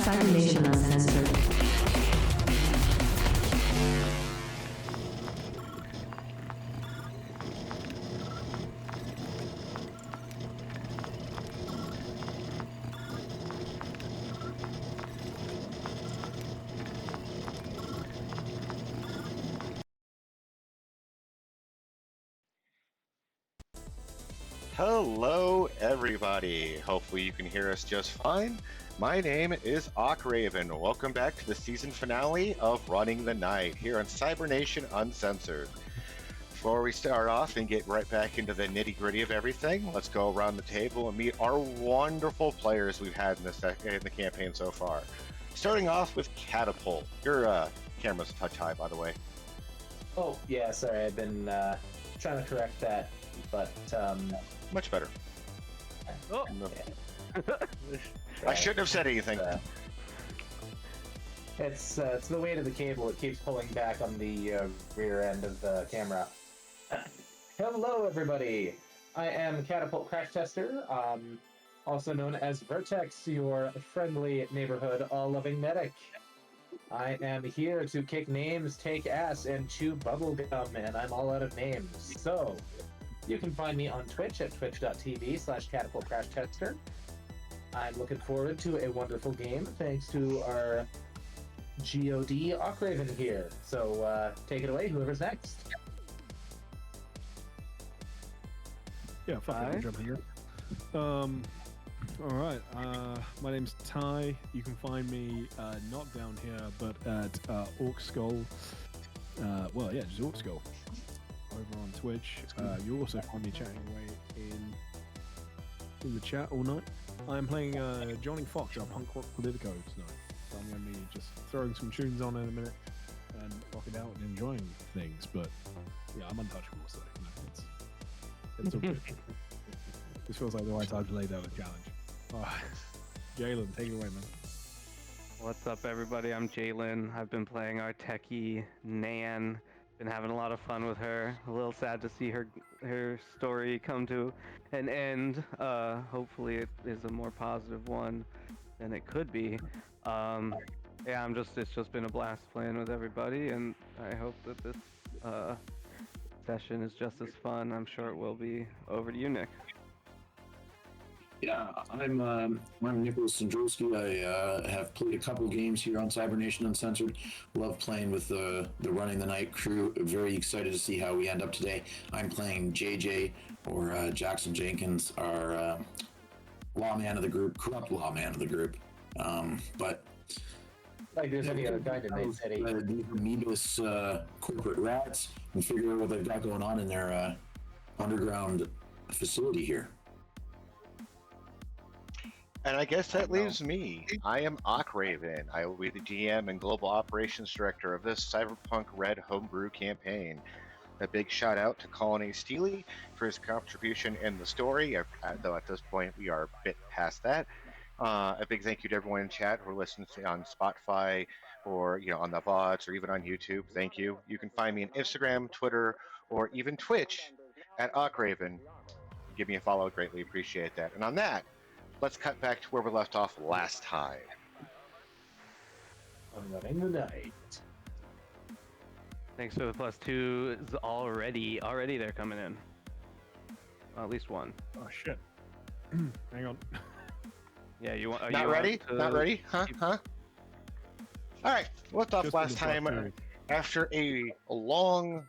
Cybernation Uncensored. Hello, everybody. Hopefully you can hear us just fine. My name is OckRaven. Welcome back to the season finale of Running the Night here on Cybernation Uncensored. Before we start off and get right back into the nitty-gritty of everything, let's go around the table and meet our wonderful players we've had in the campaign so far. Starting off with Catapult. Your camera's a touch high, by the way. Oh, yeah, sorry, I've been trying to correct that, but Much better. Oh. yeah. I shouldn't have said anything. It's the weight of the cable. It keeps pulling back on the rear end of the camera. Hello, everybody. I am Catapult Crash Tester, also known as Vertex, your friendly neighborhood all-loving medic. I am here to kick names, take ass, and chew bubblegum, and I'm all out of names. So, you can find me on Twitch at twitch.tv/catapultcrashtester. I'm looking forward to a wonderful game thanks to our GOD OckRaven here. So take it away, whoever's next. Yeah, fucking jump here. Alright, my name's Ty. You can find me not down here, but at Orc Skull. Well, yeah, just Orc Skull over on Twitch. You'll also find me chatting away in the chat all night. I'm playing Johnny Fox, our punk rock politico tonight. So I'm going to be just throwing some tunes on in a minute and rocking out and enjoying things. But yeah, I'm untouchable, so you know, it's all good. This feels like the right time to lay down a challenge. Alright, Jalen, take it away, man. What's up, everybody? I'm Jalen. I've been playing our techie Nan. Been having a lot of fun with her. A little sad to see her story come to an end. Hopefully, it is a more positive one than it could be. Yeah, it's just been a blast playing with everybody, and I hope that this session is just as fun. I'm sure it will be. Over to you, Nick. Yeah, I'm Nicholas Sandrowski. I have played a couple games here on Cybernation Uncensored. Love playing with the Running the Night crew. Very excited to see how we end up today. I'm playing JJ, or Jackson Jenkins, our lawman of the group, corrupt lawman of the group. But Like there's any other kind of night city. These meatless corporate rats and figure out what they've got going on in their underground facility here. And I guess that leaves me. I am OckRaven. I will be the GM and Global Operations Director of this Cyberpunk Red homebrew campaign. A big shout out to Colin A. Steely for his contribution in the story, though at this point we are a bit past that. A big thank you to everyone in chat who listens on Spotify or on the VODs or even on YouTube. Thank you. You can find me on Instagram, Twitter, or even Twitch at OckRaven. Give me a follow, I'd greatly appreciate that. And on that, let's cut back to where we left off last time. I'm running the night. Thanks for the +2. Already they're coming in. Well, at least one. Oh shit. Hang on. Yeah, you want? Not ready? Not ready? Huh? All right. Left off last time after a long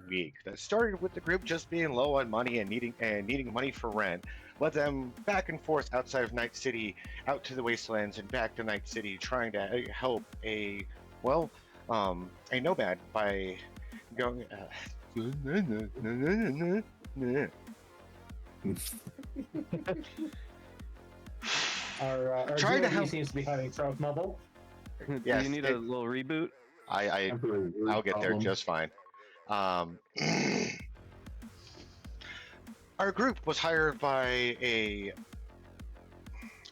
week that started with the group just being low on money and needing money for rent. Led them back and forth outside of Night City, out to the wastelands and back to Night City, trying to help a nomad by going. Our Trying to GOD help. seems to be having throat mumble. Do Yes, you need a little reboot? I'll get there just fine. Our group was hired by a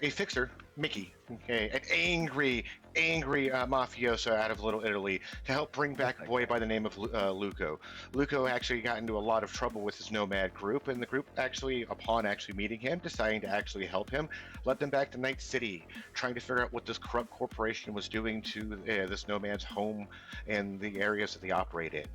fixer, Mickey, okay, an angry angry mafioso out of Little Italy to help bring back a boy by the name of Luco. Luco actually got into a lot of trouble with his nomad group, and the group actually, upon actually meeting him, deciding to actually help him, led them back to Night City, trying to figure out what this corrupt corporation was doing to this nomad's home and the areas that they operate in.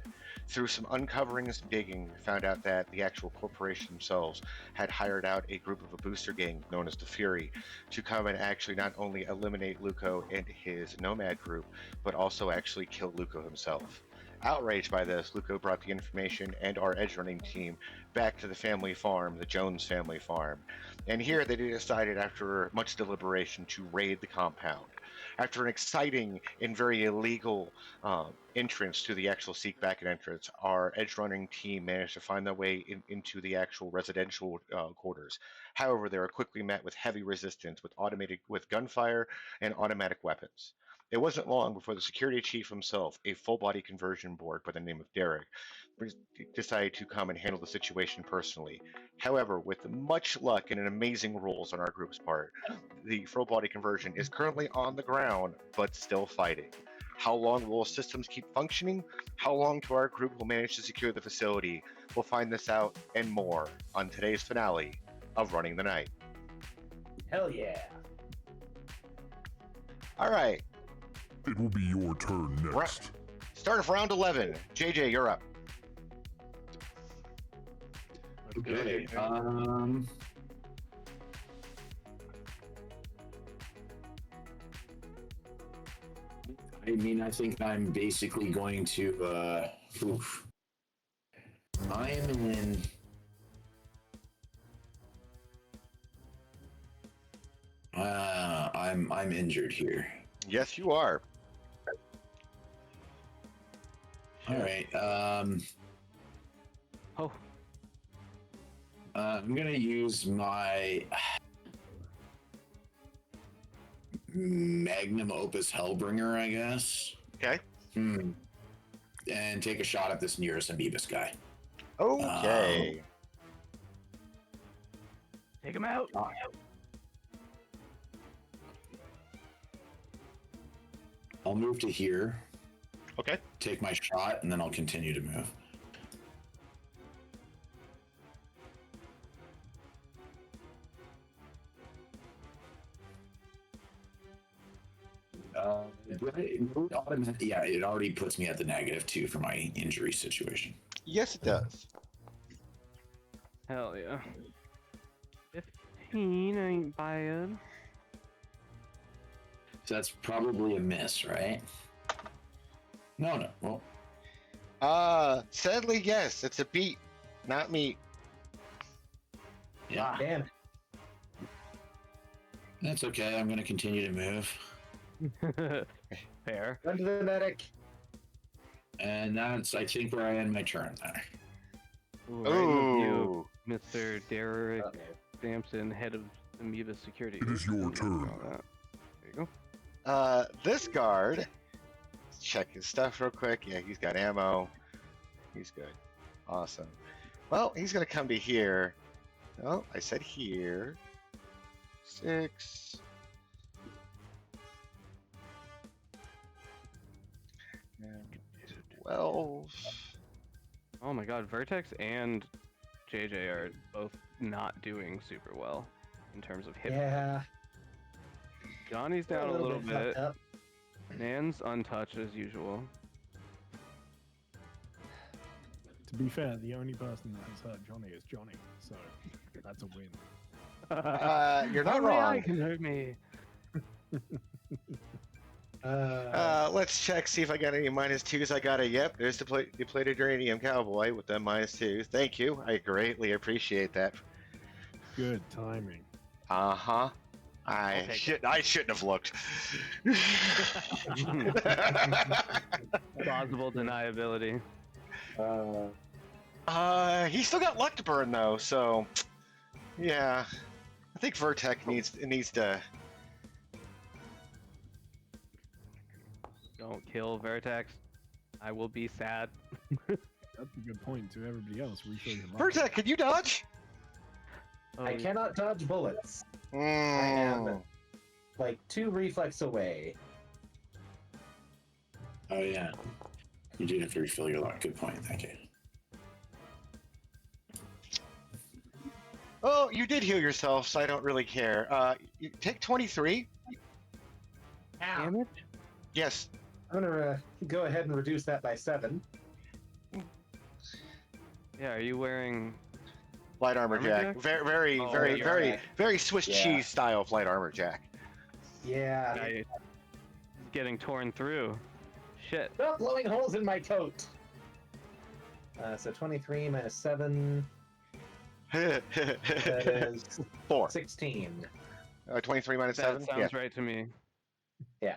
Through some uncoverings and digging, found out that the actual corporation themselves had hired out a group of a booster gang known as the Fury to come and actually not only eliminate Luco and his nomad group, but also actually kill Luco himself. Outraged by this, Luco brought the information and our edge running team back to the family farm, the Jones family farm. And here they decided, after much deliberation, to raid the compound. After an exciting and very illegal entrance to the actual seek back entrance, our edge running team managed to find their way into the actual residential quarters. However, they were quickly met with heavy resistance with gunfire and automatic weapons. It wasn't long before the security chief himself, a full-body conversion board by the name of Derek, decided to come and handle the situation personally. However, with much luck and an amazing rolls on our group's part, the full-body conversion is currently on the ground, but still fighting. How long will systems keep functioning? How long till our group will manage to secure the facility? We'll find this out and more on today's finale of Running the Night. Hell yeah. All right. It will be your turn next. Start of round 11. JJ, you're up. Okay. I mean, I think I'm basically going to. I am in. I'm injured here. Yes, you are. All right. Oh, I'm gonna use my magnum opus Hellbringer, I guess. Okay. And take a shot at this nearest amoebus guy. Okay. take him out. I'll move to here, Okay. take my shot, and then I'll continue to move. Yeah, it already puts me at the -2 for my injury situation. Yes, it does. Hell yeah. 15 ain't bad. So that's probably a miss, right? No. Well, Sadly, yes. It's a beat, not meat. yeah, Damn. that's okay. I'm going to continue to move. Fair. Run to the medic. And that's, I think, where I end my turn there. Ooh, right with you, Ooh. Mr. Derek Okay. Sampson, head of Amoeba Security. It is your turn. There you go. This guard, let's check his stuff real quick. Yeah, he's got ammo. He's good. Awesome. Well, he's gonna come to here. Oh, I said here. 6. And 12. Oh my god, Vertex and JJ are both not doing super well in terms of hit. Yeah. Johnny's down a little bit. fucked up. Nan's untouched as usual. To be fair, the only person that has hurt Johnny is Johnny, so that's a win. You're not Only I wrong. can hurt me. Let's check, see if I got any -2s. I got a yep. There's the depleted uranium cowboy with the -2. Thank you. I greatly appreciate that. Good timing. Uh-huh. I'll take I shouldn't have looked. Plausible deniability. He still got luck to burn though, so yeah. I think Vertex needs to. Don't kill Vertex. I will be sad. That's a good point to everybody else. Refill your life. Vertex, can you dodge? Oh, I cannot dodge bullets. I Mm. am like 2 reflex away. Oh yeah. You do have to refill your luck. Good point. Thank you. Oh, you did heal yourself, so I don't really care. You take 23. Damage? Yes. I'm gonna go ahead and reduce that by 7. Yeah, are you wearing... Light armor Armor jack. jack? Very, Oh, very, you're very, right. very Swiss Yeah. cheese style of light armor jack. Yeah. Yeah, it's getting torn through. Shit. Stop blowing holes in my coat. So 23 minus 7, that is 4. 16. 23 minus That 7? sounds right to me. Yeah.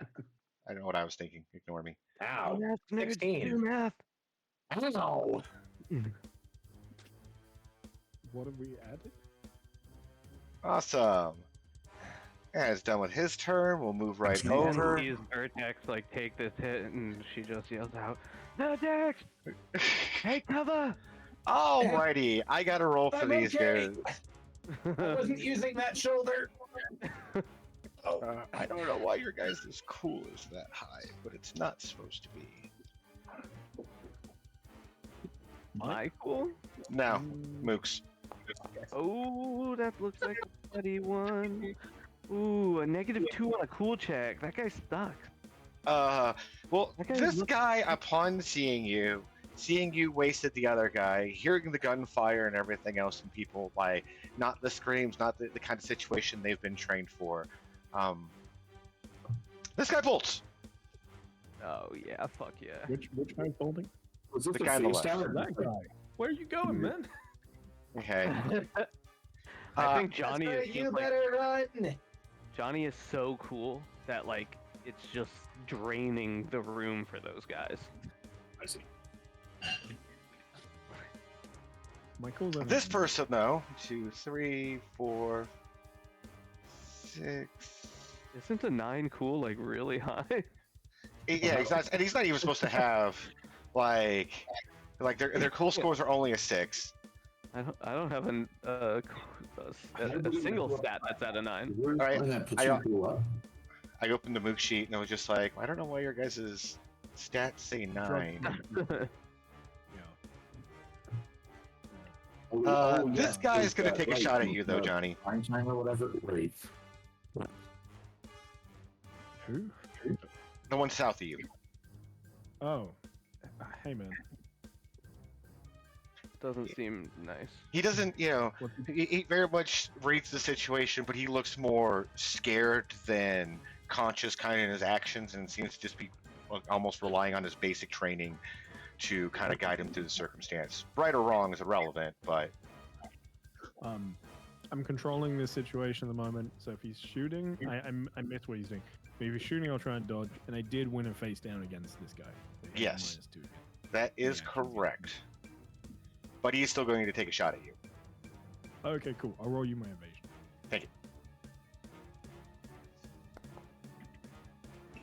I don't know what I was thinking. Ignore me. Ow. Math, nigga, 16. do math. Ow. What have we added? Awesome. Yeah, it's done with his turn. We'll move right That's over. Sees Vertex like take this hit, and she just yells out, "Vertex, take cover!" Alrighty, I got to roll for I'm these okay. guys. I wasn't using that shoulder. I don't know why your guys' cool is that high, but it's not supposed to be. Michael? Now, Mooks. Oh, that looks like a bloody one. Ooh, a -2 on a cool check. That guy sucks. Well, That guy this looks- guy, upon seeing you wasted the other guy, hearing the gunfire and everything else, and people like not the screams, not the kind of situation they've been trained for. This guy bolts. Oh yeah, fuck yeah. Which guy's holding? Was it The the guy on the face left. tower? That guy. Where are you going, man? Okay. I think Johnny That's is right, you just, like, better run. Johnny is so cool that like it's just draining the room for those guys. I see. Michael's only- This person, though, 2, 3, 4, 6. Isn't a 9 cool like really high? Yeah, he's not, and he's not even supposed to have like their cool scores are only a 6. I don't have a single stat that's at a 9. Where's Alright, that puts I you got- cool up? I opened the Mook sheet and I was just like, I don't know why your guys' stats say 9. Yeah. This guy is gonna take a shot at you, though, Johnny. Prime time or whatever. Great. Who? The one south of you. Oh. Hey, man. Doesn't seem nice. He doesn't, What- he very much reads the situation, but he looks more scared than conscious kind of in his actions, and seems to just be almost relying on his basic training to kind of guide him through the circumstance. Right or wrong is irrelevant, but I'm controlling this situation at the moment, so if he's shooting, I miss what he's doing. But if he's shooting, I'll try and dodge, and I did win a face down against this guy. So he has Yes. -2. that is Yeah. correct. But he's still going to take a shot at you. Okay, cool. I'll roll you my evasion. Thank you.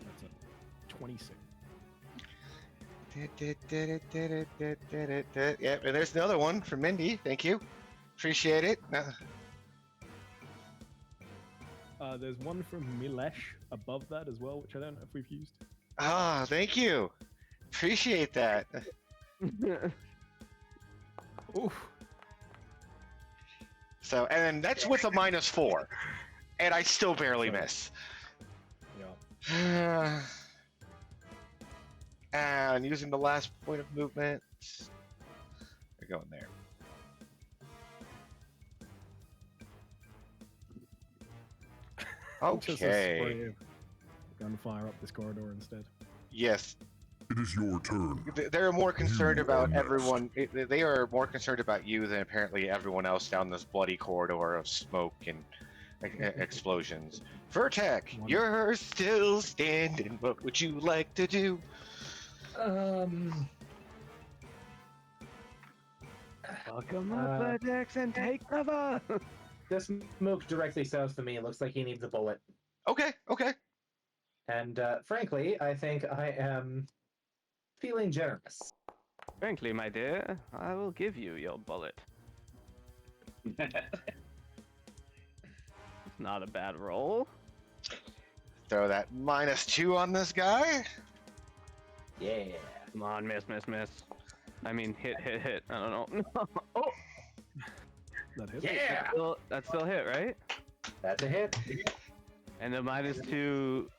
That's a 26. Yep, and there's another one from Mindy. Thank you. Appreciate it. There's one from Milesh above that as well, which I don't know if we've used. Thank you. Appreciate that. Oof. So, and that's with a -4. And I still barely miss. Yeah. And using the last point of movement. We're going there. Just a Okay. spray of gunfire up this corridor instead. Yes. It is your turn. They're more concerned You about are next. everyone. They are more concerned about you than apparently everyone else down this bloody corridor of smoke and explosions. Vertec, Wonderful. you're still standing. What would you like to do? Fuck 'em up, Vertex, and take cover! This smoke directly south of me looks like he needs a bullet. Okay, okay. And frankly, I think I am feeling generous. Frankly, my dear, I will give you your bullet. It's not a bad roll. Throw that -2 on this guy. Yeah. Come on, miss. I mean, hit. I don't know. Oh, That hit. Yeah. that's still hit, right? That's a hit. And the -2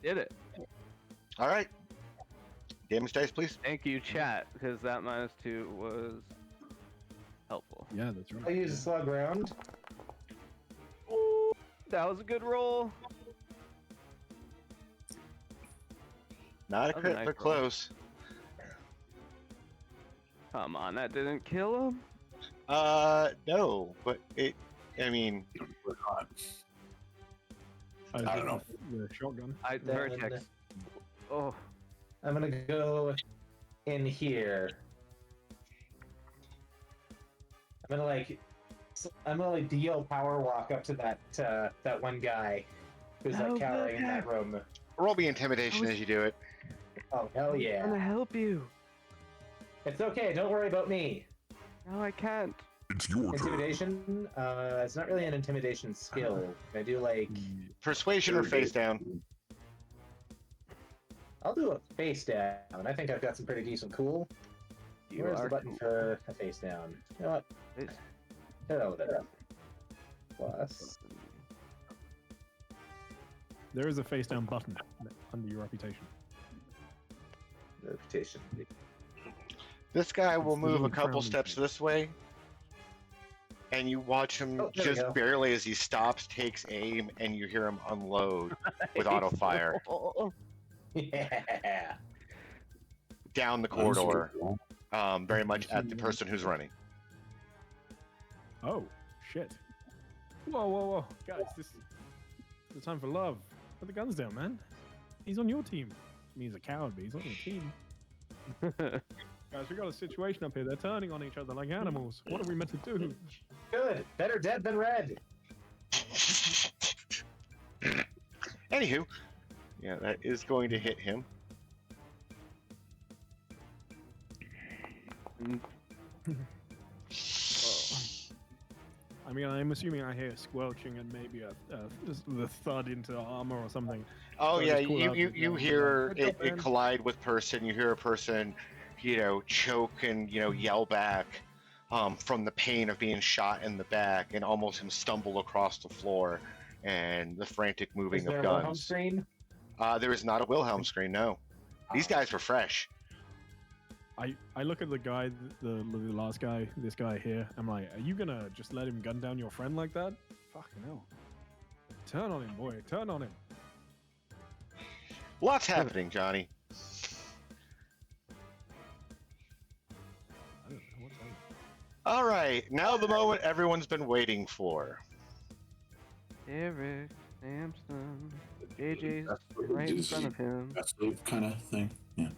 did it. All right. Damage dice, please. Thank you, chat, because that -2 was helpful. Yeah, that's right. I'll use a slug round. Ooh, that was a good roll. Not a That was a crit, nice but roll. close. Come on, that didn't kill him. No, but it. I mean, I don't know. The shotgun. Then- Vertex. Oh, I'm gonna go in here. I'm gonna like DL power walk up to that one guy who's like Oh, cowering in heck. that room. roll me intimidation as you do it. Oh hell I'm yeah! gonna help you. It's okay. Don't worry about me. No, I can't. It's your turn. Intimidation. It's not really an intimidation skill. I do like. Persuasion or face down. I'll do a face down. I think I've got some pretty decent cool. You Where's are the button for a face down? You know what? Face- Hello there. Plus. There is a face down button under your reputation. Reputation. This guy will It's the move a little couple frowny steps thing. this way, and you watch him Oh, there we just go. barely as he stops, takes aim, and you hear him unload with auto fire Yeah. down the corridor, very much at the person who's running. Oh, shit. Whoa. Guys, this is the time for love. Put the guns down, man. He's on your team. I mean, he's a coward, but he's on your team. Guys, we got a situation up here. They're turning on each other like animals. What are we meant to do? Good. Better dead than red. Anywho, yeah, that is going to hit him. I mean, I'm assuming I hear squelching and maybe just the thud into armor or something. Oh So I yeah, just call out you to you them, hear "Good job, it man." collide with person. You hear a person, choke and yell back from the pain of being shot in the back, and almost him stumble across the floor, and the frantic Is moving there of a Wilhelm guns. screen? There is not a Wilhelm screen. No, these guys were fresh. I look at the guy, the last guy, this guy here. I'm like, are you gonna just let him gun down your friend like that? Fucking hell. Turn on him, boy. Turn on him. Lots happening, Johnny. I don't know what's happening. All right, now the moment everyone's been waiting for. Eric Sampson. JJ's That's what right in it is. front of him. That's the kind of thing. Yeah.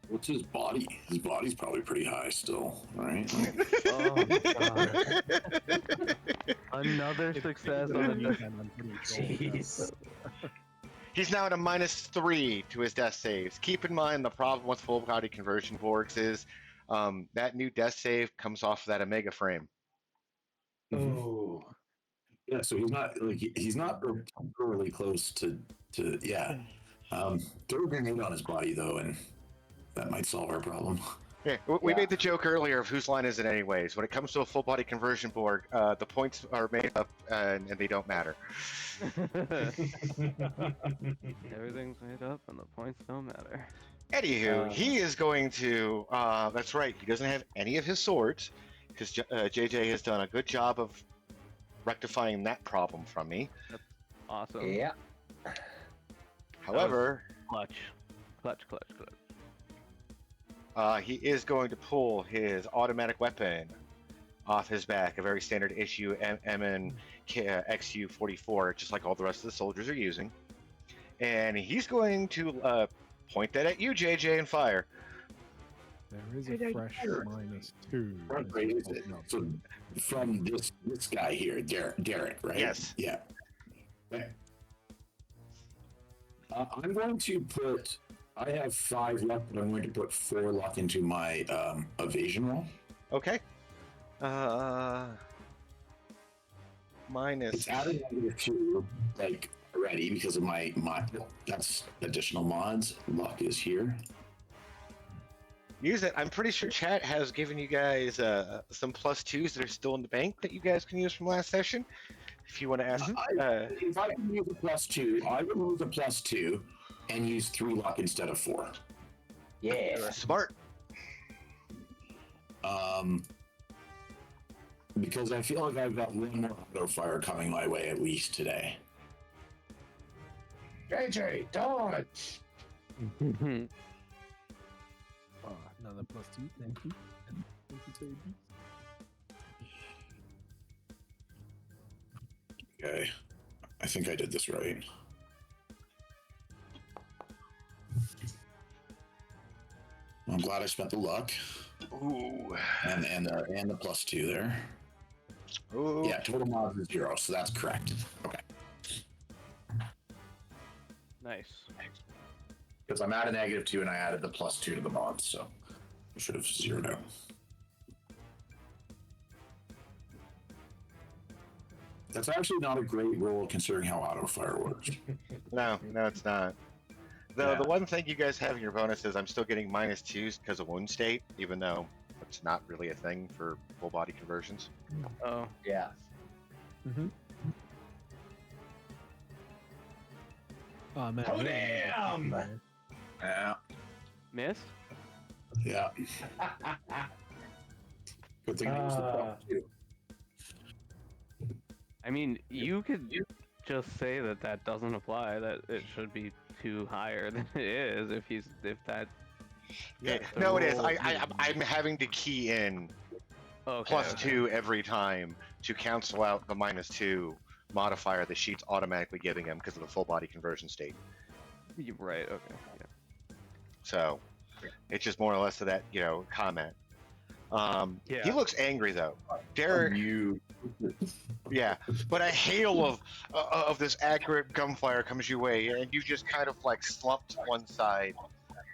What's his body? His body's probably pretty high still, right? Oh, God. Another success on the I'm pretty sure. Jeez. He's now at a -3 to his death saves. Keep in mind the problem with full body conversion borgs is that new death save comes off that Omega frame. Ooh. Yeah, so he's not really close to yeah. Throw a grenade on his body though, and that might solve our problem. Yeah, we Yeah. made the joke earlier of whose line is it anyways. When it comes to a full body conversion borg, the points are made up and they don't matter. Everything's made up and the points don't matter. Anywho, he is going to. That's right. He doesn't have any of his swords because JJ has done a good job of rectifying that problem from me. Awesome. Yeah. However, Clutch. he is going to pull his automatic weapon off his back, a very standard issue MN XU-44, just like all the rest of the soldiers are using. And he's going to point that at you, JJ, and fire. There is a fresh -2. Front rate is it? So from this guy here, Derek, right? Yes. Yeah. Okay. I'm going to put. I have 5 luck, but I'm going to put 4 luck into my evasion roll. Okay. minus. It's added -2, like already because of my that's additional mods. Luck is here. Use it. I'm pretty sure chat has given you guys some +2s that are still in the bank that you guys can use from last session. If you want to ask, If I can use a +2, I would use a +2 and use 3 luck instead of 4. Yeah. Smart. Because I feel like I've got one more auto fire coming my way at least today. JJ, dodge! Oh, another +2. Thank you. Thank you, Toby. Okay, I think I did this right. I'm glad I spent the luck Ooh. and the +2 there. Ooh. Yeah, total mods is 0, so that's correct. Okay, Nice. because I'm at a -2 and I added the +2 to the mods, so I should have zeroed out. That's actually not a great roll considering how auto fire works. No, it's not. Though the one thing you guys have in your bonus is I'm still getting -2s because of wound state, even though it's not really a thing for full body conversions. Oh, Yeah. Oh man. Oh, damn! Yeah. miss? Yeah. Good thing I used the +2. I mean, you could just say that doesn't apply. That it should be 2 higher than it is if that. Yeah, the no, it is. roll- I'm having to key in Okay, +2 every time to cancel out the -2 modifier the sheet's automatically giving him because of the full body conversion state. Right. Okay. Yeah. So it's just more or less of that, comment. Yeah. He looks angry though. Derek, yeah, but a hail of this accurate gunfire comes your way, and you just kind of like slump to one side,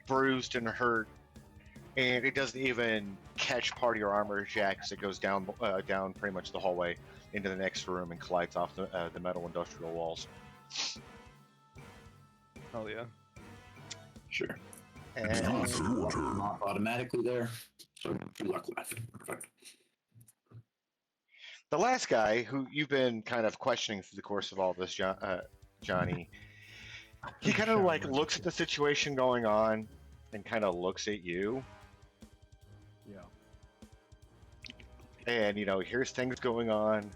bruised and hurt, and it doesn't even catch part of your armor jack as it goes down pretty much the hallway into the next room and collides off the metal industrial walls. Oh yeah. Sure. And It's your turn. Not automatically there, so 2 luck left. Perfect. the last guy who you've been kind of questioning through the course of all this, Johnny, he kind of like looks at the situation going on and kind of looks at you. Yeah. And here's things going on,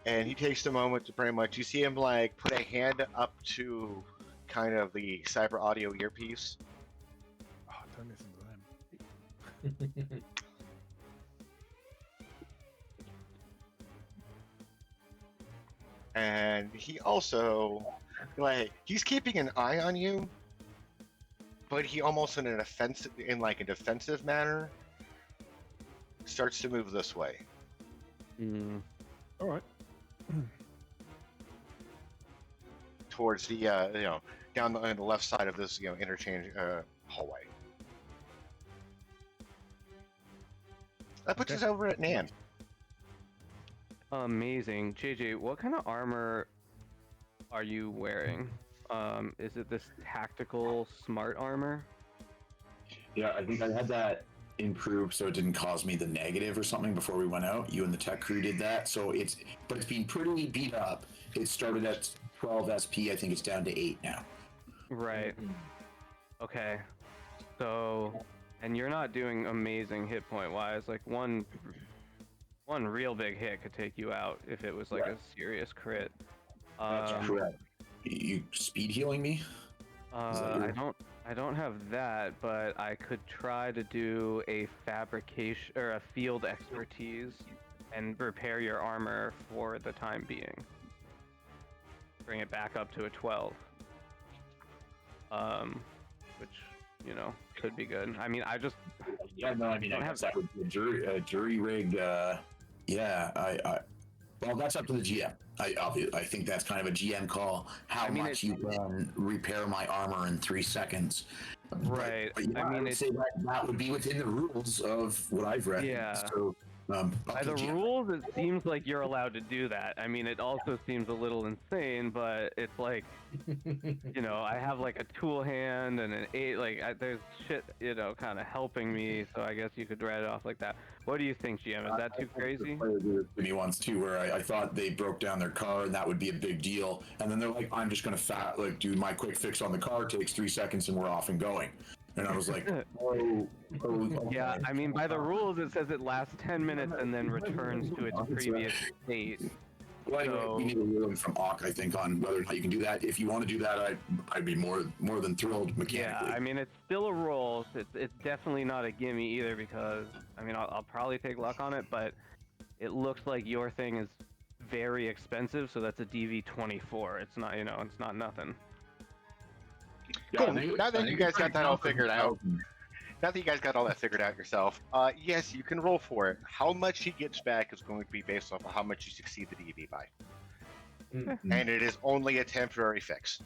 and he takes a moment to pretty much, you see him like put a hand up to kind of the cyber audio earpiece, Oh, don't listen to them. and he also he's keeping an eye on you, but he almost in a defensive manner starts to move this way. All right. Towards the down on the left side of this interchange hallway. That puts us over at Nan. Amazing. JJ, what kind of armor are you wearing? Is it this tactical smart armor? Yeah, I think I had that improved so it didn't cause me the negative or something before we went out. You and the tech crew did that, so it's been pretty beat up. It started at 12 SP. I think it's down to 8 now. Right. Okay. So, and you're not doing amazing hit point wise. Like one real big hit could take you out if it was like a serious crit. That's correct. You speed healing me? I don't have that, but I could try to do a fabrication or a field expertise and repair your armor for the time being. Bring it back up to a 12. Which, could be good. I mean, I just... Yeah, no, I mean, I guess that would be a jury rig. Well, that's up to the GM. I think that's kind of a GM call. How much you can repair my armor in 3 seconds. Right. But I would say that would be within the rules of what I've read. Yeah. So By the rules, it seems like you're allowed to do that. I mean, it also seems a little insane, but it's like, you know, I have like a tool hand and an 8, like, there's shit, you know, kind of helping me, so I guess you could write it off like that. What do you think, GM? Is that too crazy? Me once too, where I thought they broke down their car and that would be a big deal, and then they're like, I'm just gonna do my quick fix on the car, takes 3 seconds, and we're off and going. And I was like, oh, okay. Yeah, I mean, by the rules, it says it lasts 10 minutes and then returns to its previous state. Well, anyway, we need a ruling from Ock, I think, on whether or not you can do that. If you want to do that, I'd be more than thrilled mechanically. Yeah, I mean, it's still a roll. It's definitely not a gimme either because, I mean, I'll probably take luck on it, but it looks like your thing is very expensive, so that's a DV24. It's not, you know, it's not nothing. Cool. Now that you guys got that all figured out, now that you guys got all that figured out yourself, yes, you can roll for it. How much he gets back is going to be based off of how much you succeed the DV by. And it is only a temporary fix.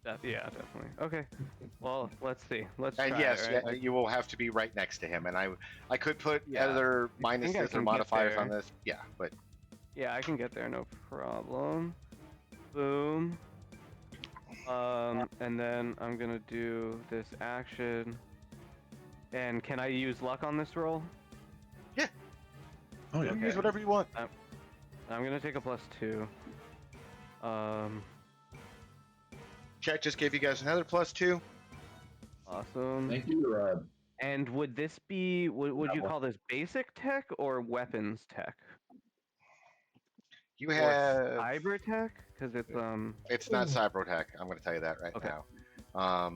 Yeah, definitely. Okay. Well, let's see. Let's And try yes, it, right? you will have to be right next to him. And I could put Yeah. other I think I minuses or can get modifiers there. on this. Yeah, but Yeah, I can get there, no problem. Boom. And then I'm gonna do this action. And can I use luck on this roll? Oh, yeah. you can use whatever you want. I'm gonna take a +2. Chat just gave you guys another +2. Awesome. Thank you. And would this be, would you call this basic tech or weapons tech? You Or have cyber tech? Because It's not cybertech. I'm going to tell you that right Okay. now.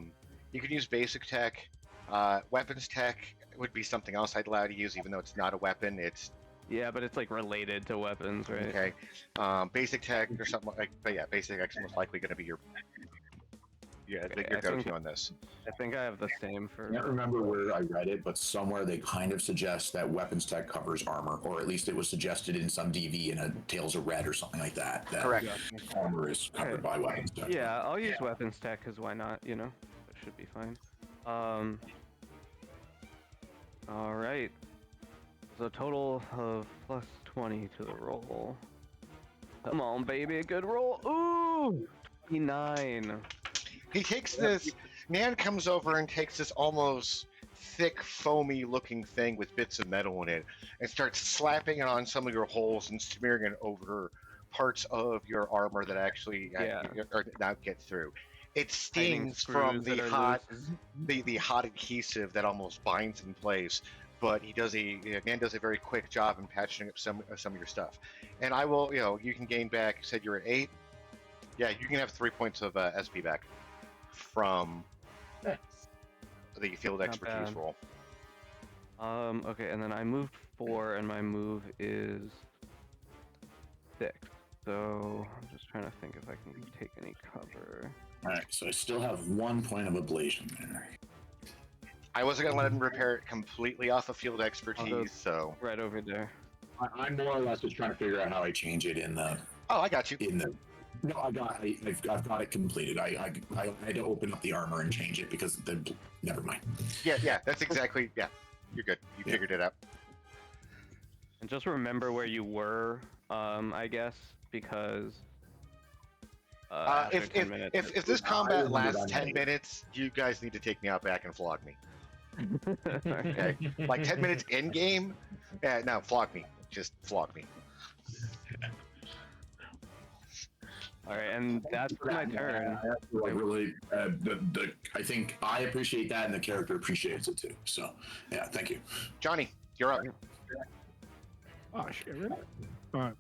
You can use basic tech. Weapons tech would be something else I'd allow you to use, even though it's not a weapon. It's yeah, but it's like related to weapons, right? okay. Basic tech or something like. But yeah, basic tech's most likely going to be your Okay, your I go-to think- on this. I think I have the same I can't for. remember where I read it, but somewhere they kind of suggest that weapons tech covers armor, or at least it was suggested in some DV in a Tales of Red or something like that. That Correct. armor is covered Okay. by weapons tech. Yeah, I'll use weapons tech because why not? You know, that should be fine. All right. So a total of +20 to the roll. Come on, baby, good roll. Ooh, 29. He takes this. Nan comes over and takes this almost thick, foamy-looking thing with bits of metal in it, and starts slapping it on some of your holes and smearing it over parts of your armor that actually or not get through. It Tightening stings from screws the that are hot, loose. the hot adhesive that almost binds in place. But Nan does a very quick job in patching up some of your stuff. And I will, you can gain back. You said you're at 8. Yeah, you can have 3 points of SP back from the field Not expertise bad. roll. Okay, and then I moved 4, and my move is 6. So I'm just trying to think if I can take any cover. All right, so I still have 1 point of ablation there. I wasn't gonna let him repair it completely off of field expertise, so. Right over there. I'm more or less just trying to figure out how I change it in the. Oh, I got you. No, I've got it completed. I had to open up the armor and change it because never mind. Yeah, that's exactly. Yeah, you're good. You figured it out. And just remember where you were, I guess, because after 10 minutes, If this combat lasts 10 minutes, you guys need to take me out back and flog me. Okay, like 10 minutes in game. Yeah, no, flog me. Just flog me. all right, and that's my turn. I really, I think I appreciate that, and the character appreciates it too. So, yeah, thank you. Johnny, you're up. Oh shit, really? Alright.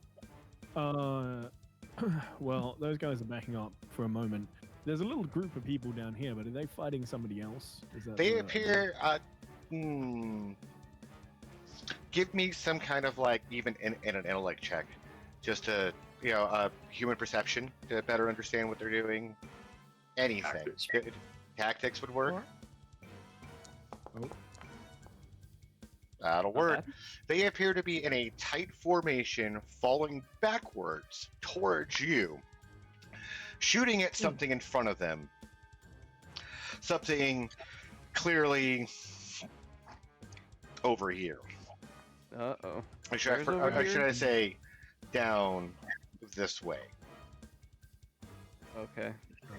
Well, those guys are backing up for a moment. There's a little group of people down here, but are they fighting somebody else? Is that They the- appear. Give me some kind of like even in an intellect check, just to human perception to better understand what they're doing. Anything. Tactics. Tactics would work. Oh. That'll Not work. bad. They appear to be in a tight formation, falling backwards towards you, shooting at something in front of them. Something clearly over here. Uh-oh. Or should, Where's over or should I here? say down this way? Okay. I'm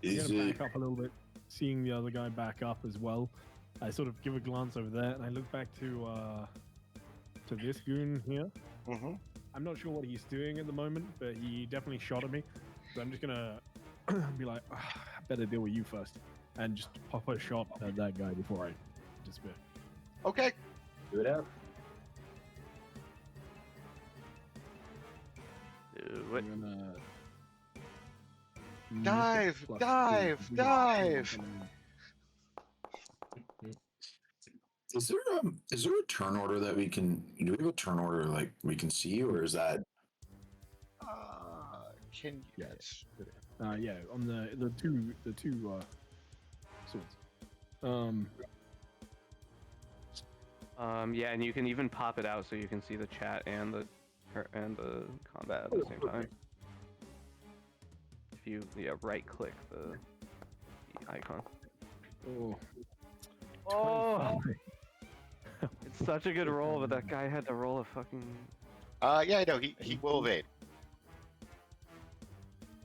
Is gonna it? back up a little bit, seeing the other guy back up as well. I sort of give a glance over there, and I look back to this goon here. Mm-hmm. I'm not sure what he's doing at the moment, but he definitely shot at me. So I'm just gonna be like, I better deal with you first, and just pop a shot at that guy before I disappear. Okay. Do it up. Do it. I'm gonna Dive, plus dive, 2. dive. Is there a turn order that we can? Do we have a turn order like we can see, or is that? Can you? Yeah. Yeah, on the two swords. Yeah, and you can even pop it out so you can see the chat and the combat at the same time. If you right click the icon. Oh. Oh, it's such a good roll, but that guy had to roll a fucking. Yeah, I know. He will evade.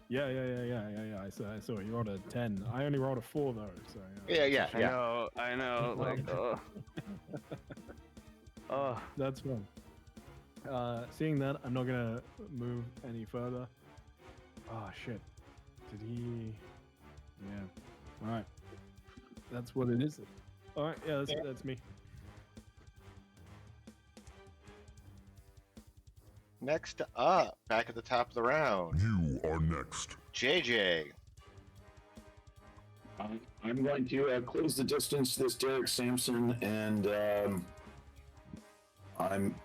Yeah. I saw you rolled a 10. I only rolled a 4 though, so Yeah. I know. Like, oh, that's fun. Seeing that, I'm not gonna move any further. Oh shit! Did he? Yeah. All right. That's what it is. All right. Yeah, that's me. Next up, back at the top of the round, You are next. JJ. I'm going to close the distance to this Derek Sampson, and I'm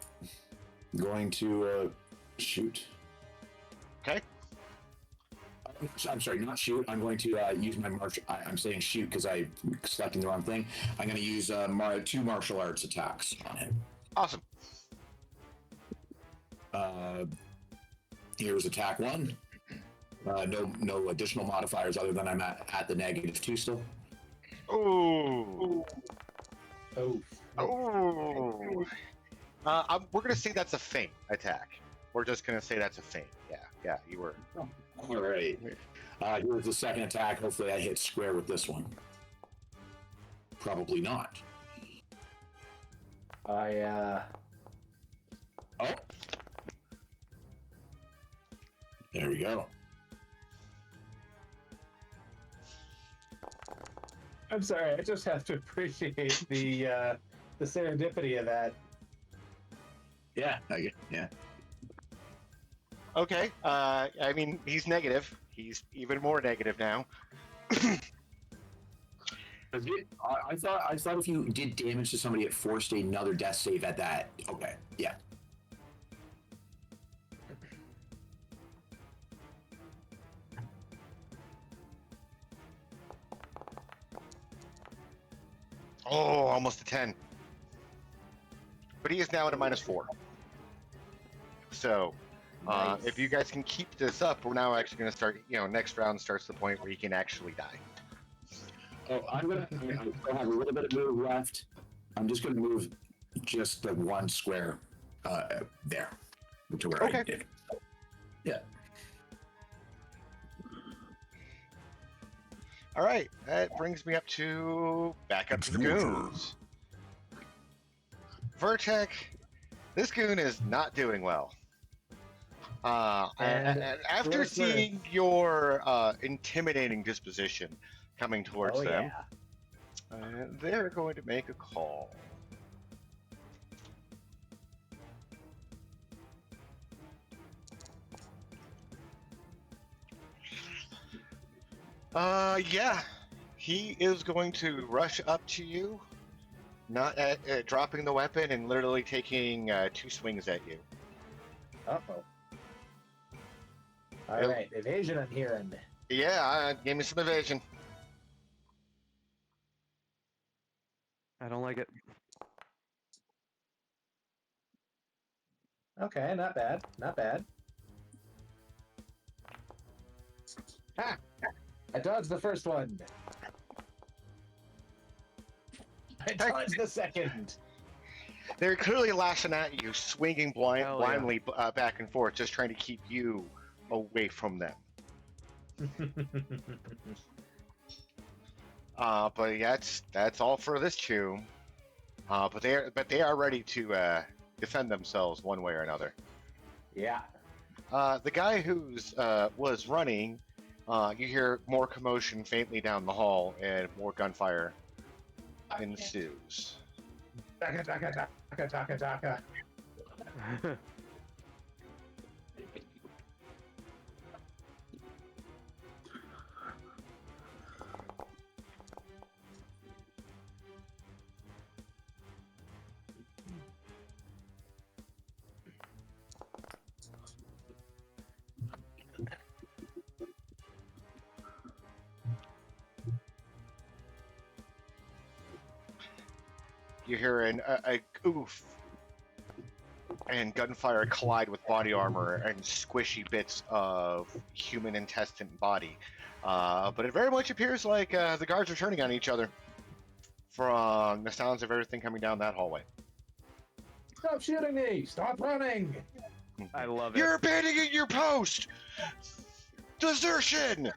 going to shoot. Okay. I'm sorry, not shoot. I'm going to use my martial. I'm saying shoot because I'm selecting the wrong thing. I'm going to use 2 martial arts attacks on him. Awesome. Here's attack 1. No additional modifiers other than I'm at the -2 still. Ooh. Oh. Oh. We're gonna say that's a feint attack. We're just gonna say that's a feint. Yeah. You were. All right. Here's the second attack. Hopefully, I hit square with this one. Probably not. I Oh. There we go. I'm sorry. I just have to appreciate the serendipity of that. Yeah. Yeah. Okay. I mean, he's negative. He's even more negative now. I thought if you did damage to somebody, it forced another death save at that. Okay. Yeah. Oh, almost a 10. But he is now at a -4. So, Nice. if you guys can keep this up, we're now actually going to start, next round starts the point where he can actually die. Oh, I still have a little bit of move left. I'm just going to move just the 1 square there to where I did. Yeah. All right, that brings me up to back up to the It's your goons. Vertec, this goon is not doing well. And after Worse. seeing your intimidating disposition coming towards Oh, them, yeah. they're going to make a call. Yeah, he is going to rush up to you, not dropping the weapon and literally taking 2 swings at you. Uh-oh. All right, evasion I'm hearing. Yeah, give me some evasion. I don't like it. Okay, not bad. Not bad. Ha! I dodged the first one. I dodged the second. They're clearly lashing at you, swinging Hell yeah. blindly back and forth, just trying to keep you away from them. But yeah, that's all for this tomb. But they are ready to defend themselves one way or another. Yeah. The guy who's was running, you hear more commotion faintly down the hall, and more gunfire ensues. Taka, taka, taka, taka, taka. You hear a oof, and gunfire collide with body armor and squishy bits of human intestine body. But it very much appears like the guards are turning on each other from the sounds of everything coming down that hallway. Stop shooting me! Stop running! I love it. You're abandoning your post! Desertion!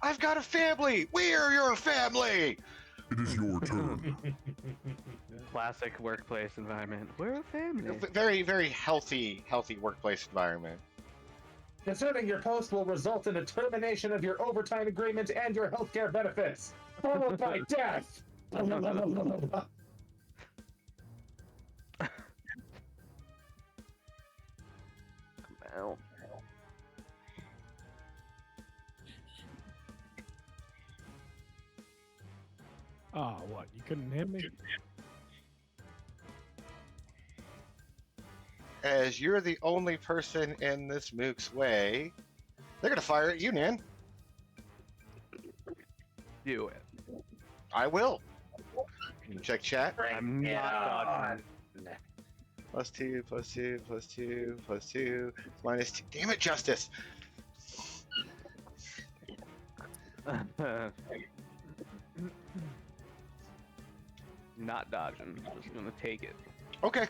I've got a family! We are your family! It is your turn. Classic workplace environment. We're a family. Very, very healthy workplace environment. Deserting your post will result in a termination of your overtime agreement and your healthcare benefits, followed by death! Ow. Ah, what? You couldn't hear me? As you're the only person in this mook's way, they're gonna fire at you, Nan. Do it. I will. Can you check chat? I'm not dodging. +2, +2, +2, +2, -2. Damn it, Justice! Not dodging. Just gonna take it. Okay.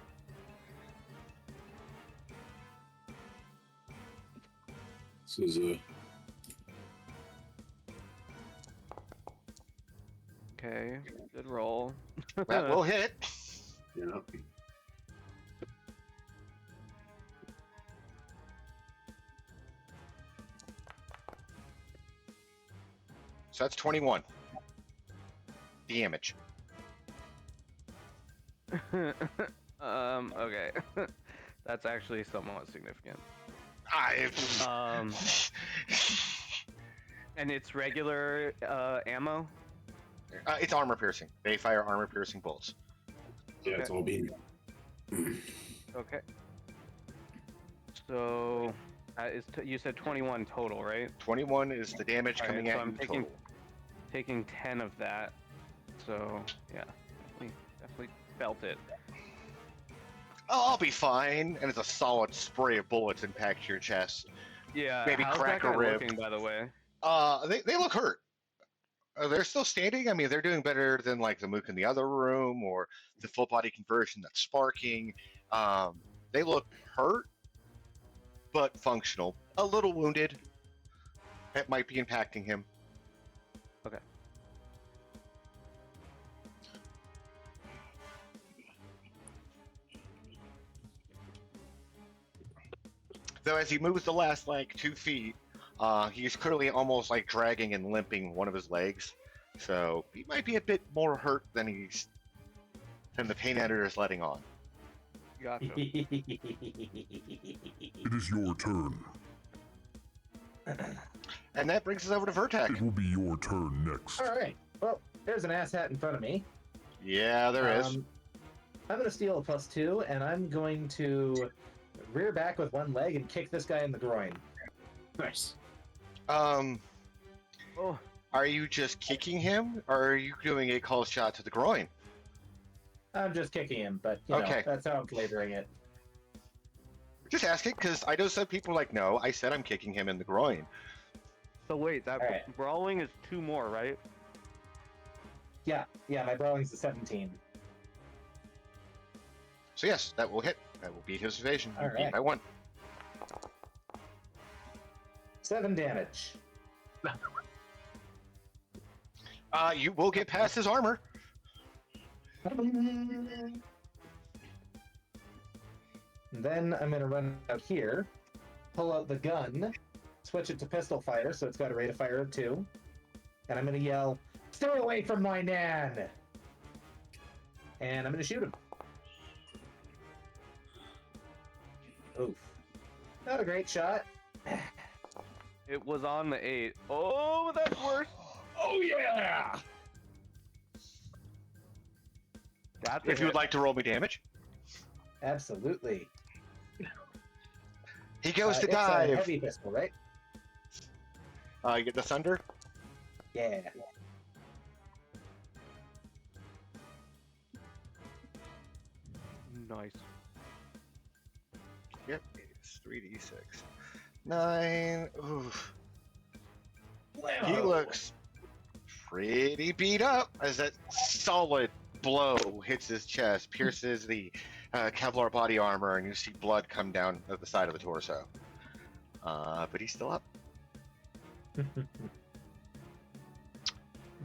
This is Okay. Good roll. That will hit. yeah. So that's 21. Damage. Okay. That's actually somewhat significant. I. And it's regular ammo? It's armor piercing. They fire armor piercing bolts. Yeah, it's all being. Okay. So, you said 21 total, right? 21 is the damage coming so at I'm you taking, total. taking 10 of that. So, yeah. Definitely felt it. Oh, I'll be fine. And it's a solid spray of bullets impact your chest. Yeah, Maybe how's crack that a guy rib. looking, by the way? They look hurt. They're still standing. I mean, they're doing better than like the mook in the other room or the full body conversion that's sparking. They look hurt, but functional. A little wounded. That might be impacting him. Okay. Though as he moves the last like 2 feet, he's clearly almost like dragging and limping one of his legs. So he might be a bit more hurt than the pain editor is letting on. Gotcha. It is your turn. And that brings us over to Vertek. It will be your turn next. Alright, well, there's an asshat in front of me. Yeah, there is. I'm going to steal a +2, and I'm going to rear back with one leg and kick this guy in the groin. Nice. Oh, Are you just kicking him, or are you doing a call shot to the groin? I'm just kicking him, but you Okay. know, that's how I'm flavoring it. Just asking, because I know some people are like, no, I said I'm kicking him in the groin. so wait, that Alright. brawling is 2 more, right? Yeah, my brawling's a 17. So yes, that will hit. That will beat his evasion. All You beat right. by 1. 7 damage. You will get past his armor. Then I'm going to run out here, pull out the gun, switch it to pistol fire, so it's got a rate of fire of 2. And I'm going to yell, "Stay away from my Nan!" And I'm going to shoot him. Oof. Not a great shot. It was on the 8. Oh, that's worse. Oh, yeah! That's If you would like to roll me damage, Absolutely. he goes to It's a dive. heavy pistol, right? You get the thunder. Yeah. Nice. Yep, it's 3d6. 9. Oof. He looks pretty beat up as that solid blow hits his chest, pierces the Kevlar body armor, and you see blood come down the side of the torso. But he's still up.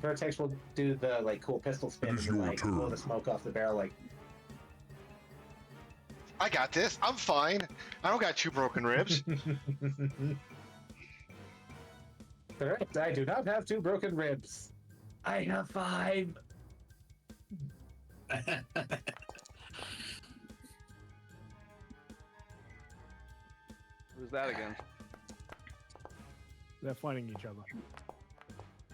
Vertex will do the cool pistol spin It is and your turn. blow the smoke off the barrel I got this. I'm fine. I don't got 2 broken ribs. Correct. I do not have 2 broken ribs. I have 5. Who's that against? They're fighting each other.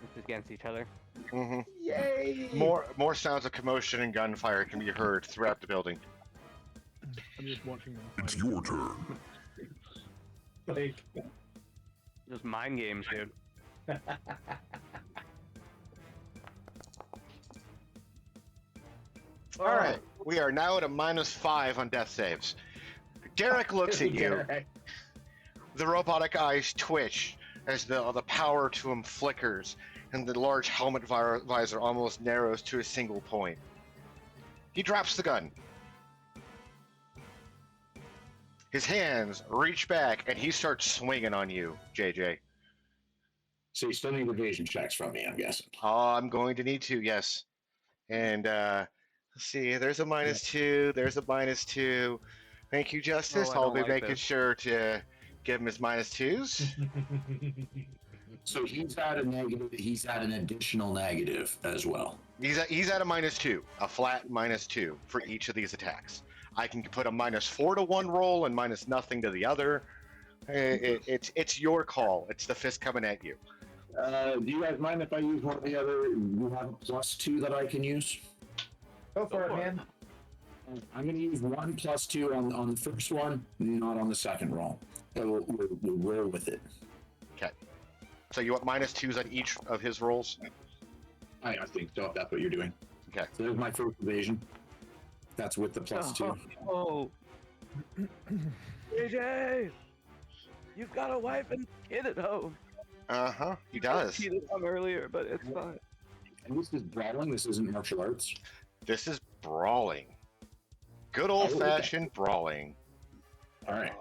It's against each other. hmm Yay! More sounds of commotion and gunfire can be heard throughout the building. I'm just watching them. It's fighting. your turn. Like, Just mind games, dude. All right, we are now at a -5 on death saves. Derek looks at you. Derek. The robotic eyes twitch as the power to him flickers, and the large helmet visor almost narrows to a single point. He drops the gun. His hands reach back, and he starts swinging on you, JJ. So you still need evasion checks from me, I'm guessing. I'm going to need to, yes. And let's see, there's a -2, there's a -2. Thank you, Justice. Oh, I I'll don't be like making this. sure to give him his -2s. So he's at a negative. He's at an additional negative as well. He's at a -2, a flat -2 for each of these attacks. I can put a -4 to one roll and -0 to the other. It's your call. It's the fist coming at you. Do you guys mind if I use one of the other? You have a +2 that I can use. Go for it, man. I'm going to use 1 +2 on the first one, not on the second roll. We'll roll with it. Okay. So you want -2s on each of his rolls? I think so, if that's what you're doing. Okay. So there's my first evasion. That's with the +2. Oh. JJ! You've got a wife and kid at home. He does. He did come earlier, but it's fine. And this is brawling. This isn't martial arts. This is brawling. Good old-fashioned brawling. All right.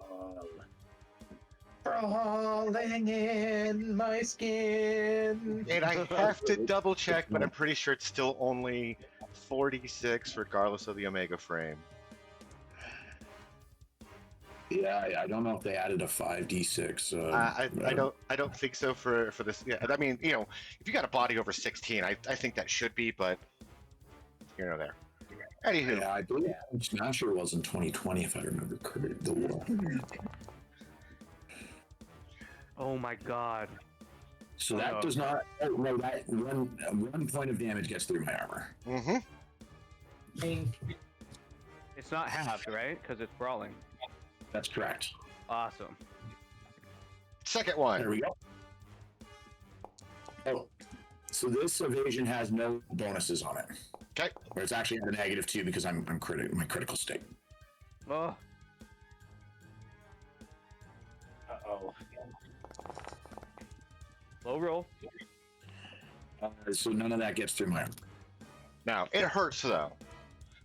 Crawling in my skin. And I have to double check, but I'm pretty sure it's still only 46, regardless of the Omega frame. Yeah, I don't know if they added a 5d6. I don't think so for this. Yeah, I mean, you know, if you got a body over 16, I think that should be, but you know there. Anywho, Yeah, I believe Smasher was in 2020, if I remember correctly. Oh my god. So that does not. Oh, no, that one point of damage gets through my armor. It's not halved, right? Because it's brawling. That's correct. Awesome. second There one. we go. Oh, so this evasion has no bonuses on it. Okay. Or it's actually at a -2 because I'm my critical state. Oh. Uh-oh. Low roll. So none of that gets through my armor. Now it hurts though.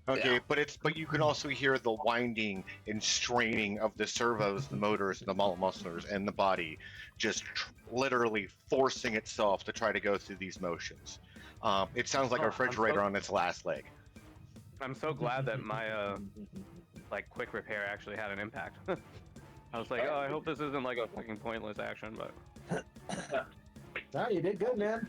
Okay, but you can also hear the winding and straining of the servos, the motors, the muscles, and the body, just literally forcing itself to try to go through these motions. It sounds like a Oh, refrigerator on its last leg. I'm so glad that my like quick repair actually had an impact. I was like, oh, I hope this isn't like a fucking pointless action, but No, you did good, man.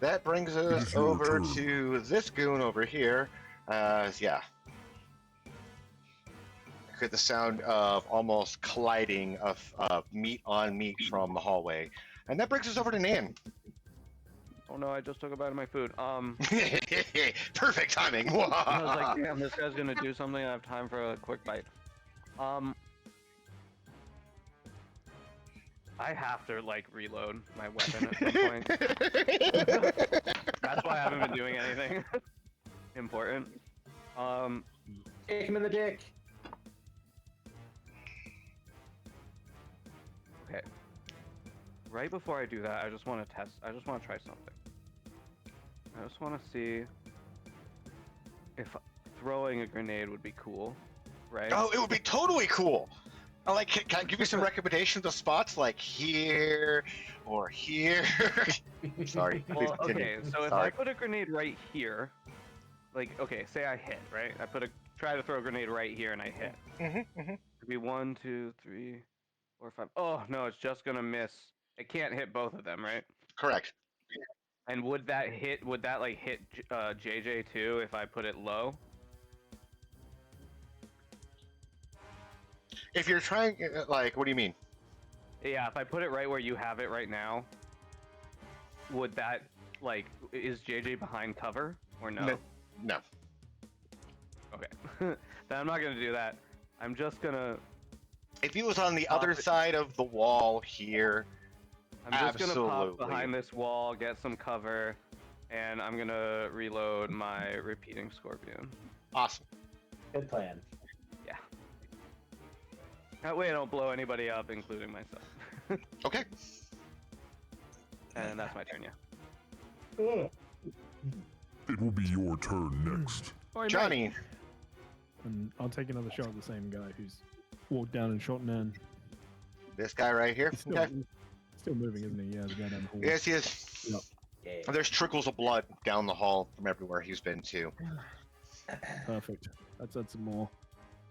That brings is us your over turn. to this goon over here. Yeah. Heard the sound of almost colliding of meat on meat from the hallway. And that brings us over to Nan. oh no, I just took a bite of my food. Perfect timing. I was like, damn, this guy's gonna do something. I have time for a quick bite. I have to like reload my weapon at some point. That's why I haven't been doing anything important. Kick him in the dick. Okay. Right before I do that, I just want to test. I just want to try something. I just want to see if throwing a grenade would be cool, right? Oh, it would be totally cool. Can I give you some recommendations of spots like here or here? Sorry. please Well, continue. okay, so if I put a grenade right here, like, okay, say I hit, right? I try to throw a grenade right here and I hit. Could be 1, 2, 3, 4, 5. Oh no, it's just gonna miss. It can't hit both of them, right? Correct. And would that like hit JJ too if I put it low? If you're trying, what do you mean? Yeah, if I put it right where you have it right now, would that, like, is JJ behind cover or no? No. Okay. Then I'm not gonna do that. I'm just gonna. If he was on the other side of the wall here, I'm just gonna pop absolutely. behind this wall, get some cover, and I'm gonna reload my repeating scorpion. Awesome. Good plan. Yeah. That way I don't blow anybody up, including myself. Okay. And that's my turn, yeah. It will be your turn next. Oi, mate. Johnny. And I'll take another shot at the same guy who's walked down and shot Nan. This guy right here. He's still, Okay. still moving, isn't he? Yeah, the guy down the hall. Yes, he is. Yep. Yeah. There's trickles of blood down the hall from everywhere he's been to. Perfect. Let's add some more.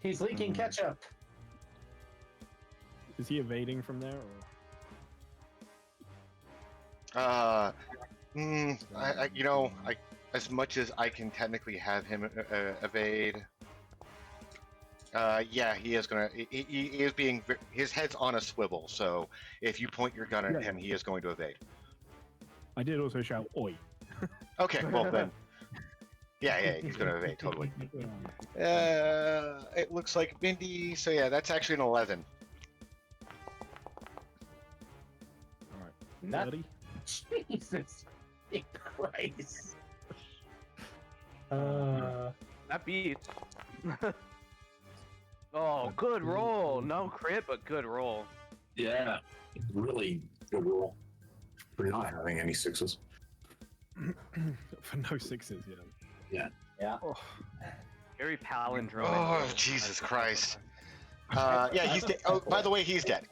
He's leaking ketchup. Is he evading from there, or? As much as I can technically have him evade. Yeah, he is gonna. He is being. His head's on a swivel, so if you point your gun at him, he is going to evade. I did also shout "Oi!" Okay, well then. Yeah, he's gonna evade totally. It looks like Mindy. So yeah, that's actually an 11. All right. Not- 30. Jesus Christ. That beats. Oh, good roll. No crit, but good roll. Yeah, really good roll for not having any sixes. For no sixes, yeah. Yeah. Oh, Very palindromic. Oh, Jesus Christ. Yeah, he's dead. Oh, by the way, he's dead.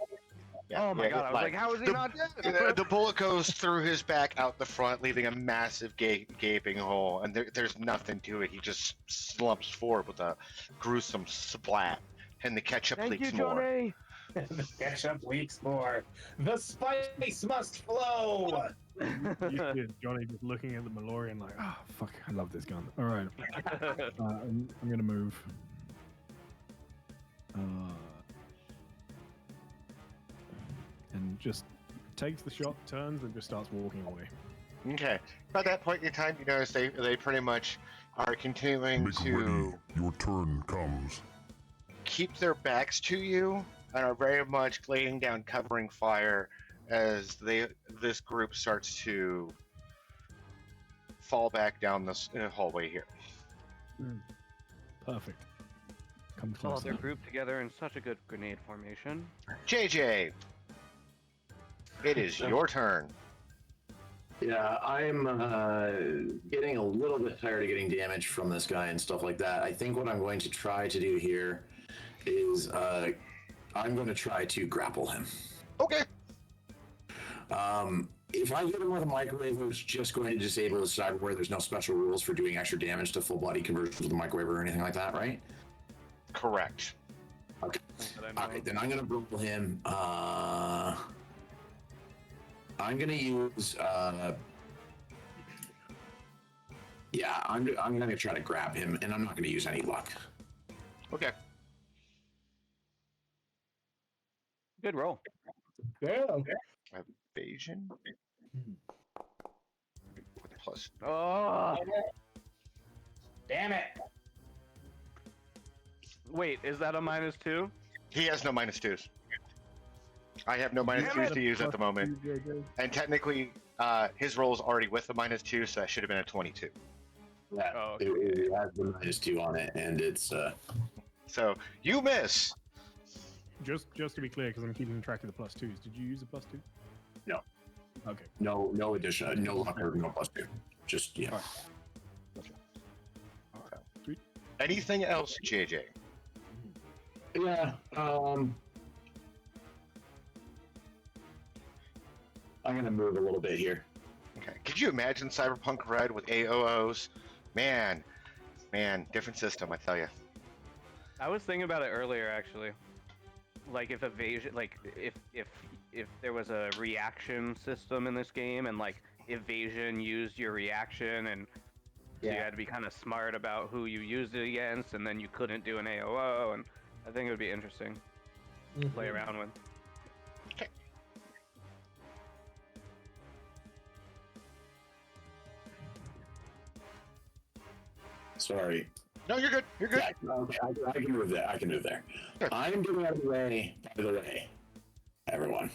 Yeah, Oh my yeah, god, I was like, how is he not dead? The bullet goes through his back out the front, leaving a massive gaping hole, and there's nothing to it. He just slumps forward with a gruesome splat, and the ketchup Thank leaks you, more. Johnny. The ketchup leaks more. The spice must flow. you see Johnny just looking at the Malorian like, oh, fuck, I love this gun. All right. I'm going to move. And just takes the shot, turns, and just starts walking away. Okay. About that point in time, you notice they pretty much are continuing Make to ready. Your turn comes. keep their backs to you and are very much laying down covering fire as this group starts to fall back down this hallway here. Perfect. Come Oh, close. they're grouped together in such a good grenade formation. JJ, it is your turn. Yeah, I'm getting a little bit tired of getting damage from this guy and stuff like that. I think what I'm going to try to do here is I'm going to try to grapple him. Okay. If I hit him with a microwave, it's just going to disable his cyberware. There's no special rules for doing extra damage to full body conversion with a microwave or anything like that, right? Correct. Okay. Okay, then I'm going to grapple him. I'm going to use... yeah, I'm going to try to grab him, and I'm not going to use any luck. Okay. Good roll. Yeah. Okay. Evasion. With plus. Oh, Damn it. wait, is that a -2? He has no -2s. I have no -2s to use at the moment. And technically, his roll is already with the -2, so that should have been a 22. Yeah, Oh, okay. it has the -2 on it, and it's... So, you miss! Just to be clear, because I'm keeping track of the +2s. Did you use a +2? No. Okay. No addition, no luck or no +2. Just, yeah. Sweet. Anything else, JJ? Yeah, I'm gonna move a little bit here. Okay. Could you imagine Cyberpunk Red with AOOs? Man, different system, I tell you. I was thinking about it earlier, actually. Like if evasion, like if there was a reaction system in this game, and like evasion used your reaction, and so you had to be kind of smart about who you used it against, and then you couldn't do an AOO, and I think it would be interesting to play around with. Okay. Sorry. No, you're good. You're good. Yeah, okay, I can move there. I can move there. I'm getting out of the way, by the way, everyone.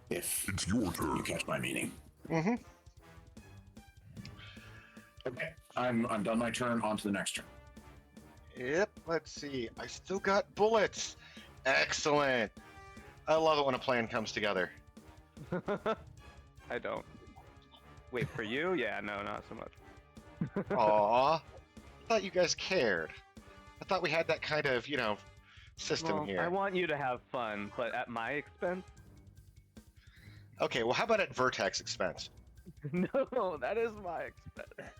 If It's your turn. you catch my meaning. Mm-hmm. Okay. I'm done my turn. On to the next turn. Yep, let's see. I still got bullets. Excellent. I love it when a plan comes together. I don't. Wait, for you? Yeah, no, not so much. Aww. I thought you guys cared. I thought we had that kind of, system Well, here. I want you to have fun, but at my expense? Okay, well, how about at Vertex expense? No, that is my expense.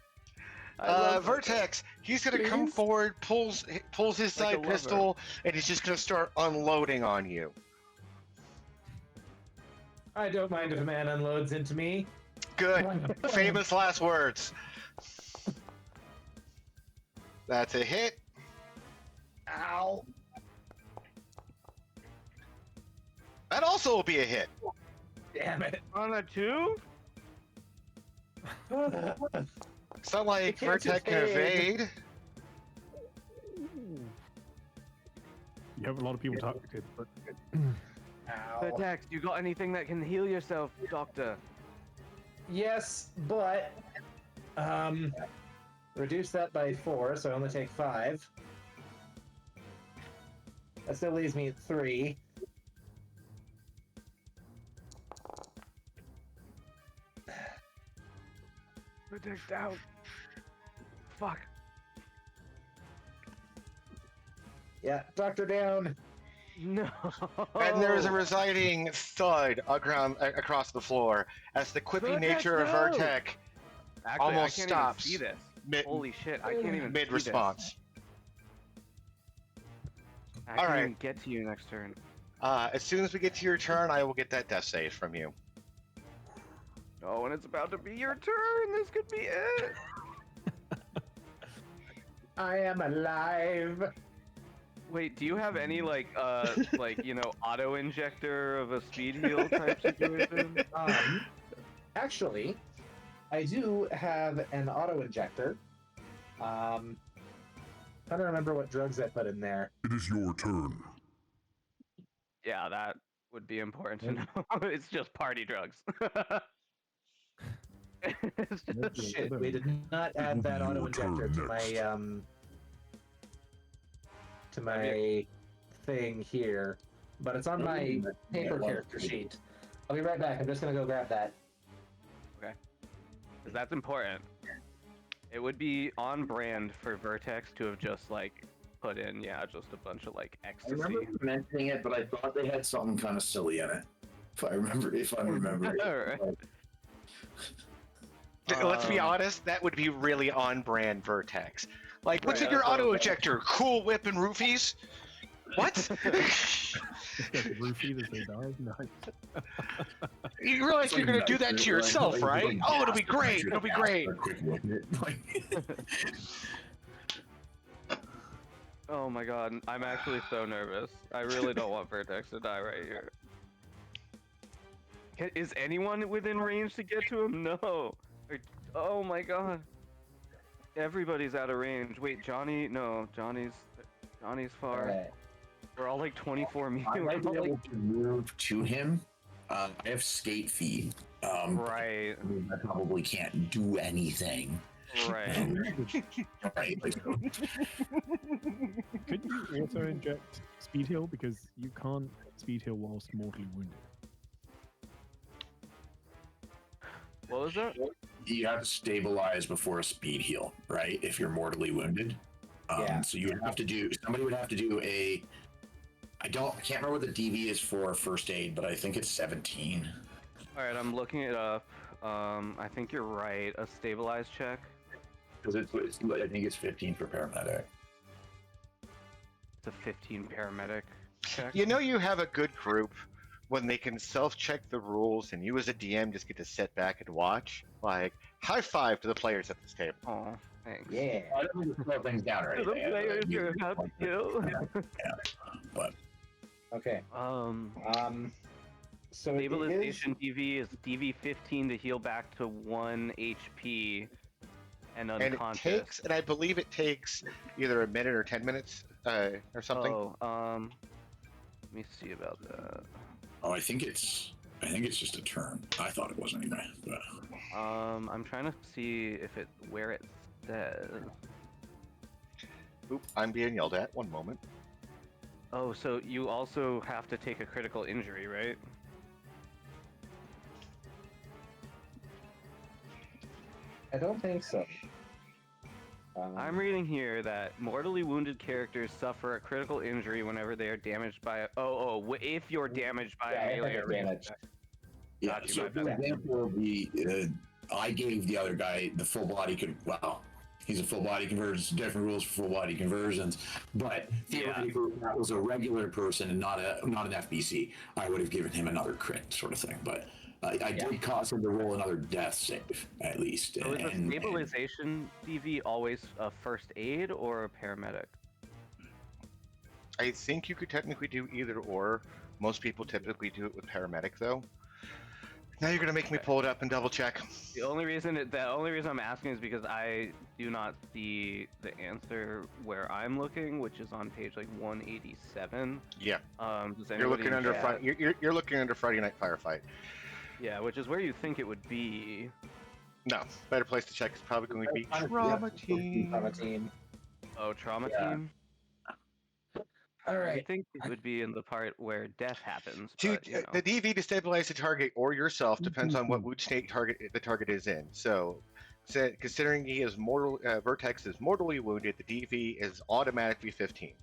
I love Vertex, he's gonna come Please? forward, pulls his Like a side lover. pistol, and he's just gonna start unloading on you. I don't mind if a man unloads into me. Good. Famous last words. That's a hit. Ow. That also will be a hit. Damn it. On a 2? It's not like It can't Vertex can evade. evade. You have a lot of people targeted, but Ow. Vertex, you got anything that can heal yourself, Doctor? Yes, but reduce that by 4, so I only take 5. That still leaves me at 3. Vertex down. Fuck. Yeah, Doctor down. No. And there is a residing thud across the floor as the quippy Vertex, nature of no! Vertex Actually, almost I can't stops. Even see this. mid Holy shit! I can't even mid see response. This. I All can't right. even get to you next turn. As soon as we get to your turn, I will get that death save from you. Oh, and it's about to be your turn. This could be it. I am alive. Wait, do you have any like auto injector of a speed heal type situation? Actually, I do have an auto injector. Trying to remember what drugs I put in there. It is your turn. Yeah, that would be important to know. It's just party drugs. It's just- Shit, we did not add that auto injector to my thing here, but it's on my paper character sheet. I'll be right back. I'm just gonna go grab that. 'Cause that's important. It would be on brand for Vertex to have just like put in, yeah, just a bunch of like I ecstasy. remember mentioning it, but I thought they had something kind of silly in it. If I'm remembering. Alright. Let's be honest, that would be really on brand Vertex. Like, what's Right, in your that's what auto I'm ejector? Cool Whip and roofies? What? Just get the roofie as they die. Nice. You realize you're gonna do that to yourself, right? Oh, it'll be great. It'll be great. Oh my god, I'm actually so nervous. I really don't want Vertex to die right here. Is anyone within range to get to him? No. Oh my god. Everybody's out of range. Wait, Johnny? No, Johnny's far. Alright. We're all like 24 meters. I might be able to move to him. I have skate feet. Right. I mean, I probably can't do anything. Right. Right. Like, Could you auto inject speed heal because you can't speed heal whilst mortally wounded? What was that? you have to stabilize before a speed heal, right? If you're mortally wounded. Yeah. So you would have to do. Somebody would have to do a. I can't remember what the DV is for first aid, but I think it's 17. All right, I'm looking it up. I think you're right. A stabilized check. Because I think it's 15 for paramedic. It's a 15 paramedic check. You know you have a good group when they can self-check the rules and you as a DM just get to sit back and watch. Like, high five to the players at this table. Oh, thanks. Yeah. I don't need to slow things down or To the anything. players you have to kill. But Okay. So Stabilization DV is DV 15 to heal back to 1 HP and And it unconscious. takes, and I believe it takes either a minute or 10 minutes or something. Oh, let me see about that. I think it's just a turn. I thought it was anyway. But I'm trying to see if where it says. Oop, I'm being yelled at. One moment. Oh, so you also have to take a critical injury, right? I don't think so. I'm reading here that mortally wounded characters suffer a critical injury whenever they are damaged by if you're damaged by a melee or ranged damage. attack. yeah. Got you, So my for bad. example, I gave the other guy the full body. He's a full body conversion. Different rules for full body conversions, but theoretically, if that was a regular person and not an FBC, I would have given him another crit sort of thing. But I did cause him to roll another death save at least. So is a stabilization DV always a first aid or a paramedic? I think you could technically do either or. Most people typically do it with paramedic, though. Now you're gonna make me pull it up and double check. The only reason I'm asking is because I do not see the answer where I'm looking, which is on page like 187. Yeah. Does You're anybody looking in under chat- you're looking under Friday Night Firefight. Yeah, which is where you think it would be. No, better place to check is probably going to be Trauma Team. Trauma team. Oh, trauma Yeah. team. All I right. think it would be in the part where death happens. Dude, But, you know. the DV to stabilize the target or yourself depends on what wound state the target is in. So, considering he is Vertex is mortally wounded, the DV is automatically 15.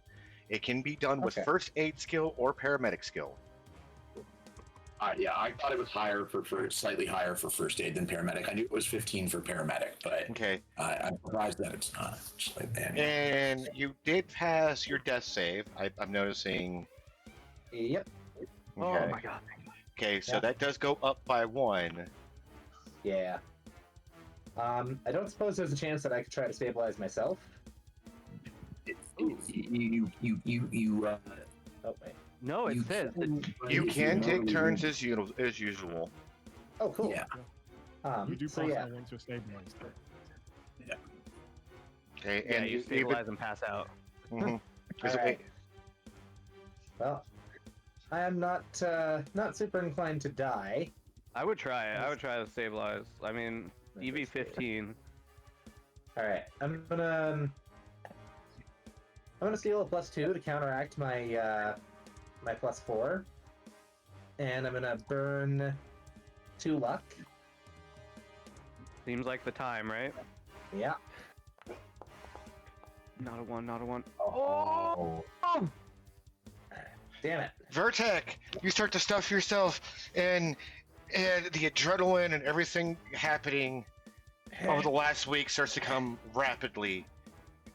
It can be done with Okay. first aid skill or paramedic skill. I thought it was higher for slightly higher for first aid than paramedic. I knew it was 15 for paramedic, but Okay. I'm surprised that it's not. Just like, man, And you did pass your death save. I'm noticing. Yep. Oh Okay. my god. Okay, so Yeah. that does go up by 1. Yeah. I don't suppose there's a chance that I could try to stabilize myself. you Oh wait. No, it says that You can take turns as usual. Oh, cool. Yeah. You do So pass yeah. out once you're stabilized. Okay, yeah, and you stabilize and pass out. Mhm. Is it- Alright. Well, I am not super inclined to die. I would try it. I would try to stabilize. I mean, EV 15. All right, I'm gonna steal a +2 to counteract my my +4, and I'm gonna burn 2 luck. Seems like the time, right? Yeah. Not a one, not a one. Oh. Damn it. Vertec, you start to stuff yourself, and the adrenaline and everything happening over the last week starts to come rapidly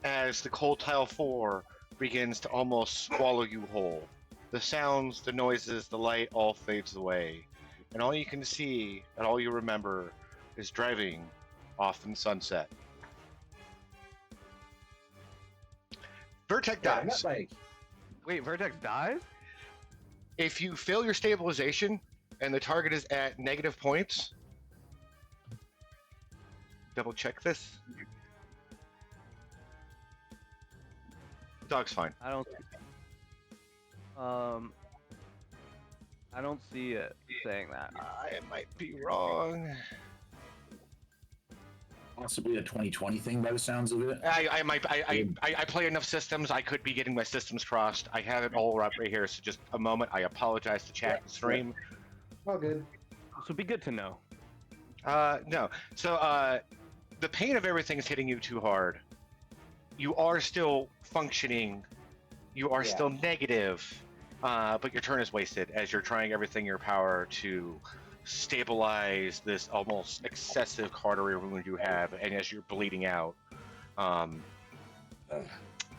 as the cold tile 4 begins to almost swallow you whole. The sounds, the noises, the light all fades away, and all you can see and all you remember is driving off in the sunset. Vertec Yeah, dies. not like Wait, Vertex dies? If you fail your stabilization and the target is at negative points, double check this. Dog's fine. I don't see it saying that. I might be wrong. Possibly a 2020 thing by the sounds of it. I play enough systems. I could be getting my systems crossed. I have it all up right here. So just a moment. I apologize to chat and stream. all good. So it'd be good to know. No. So the pain of everything is hitting you too hard. You are still functioning. You are still negative, but your turn is wasted as you're trying everything in your power to stabilize this almost excessive cautery wound you have, and as you're bleeding out.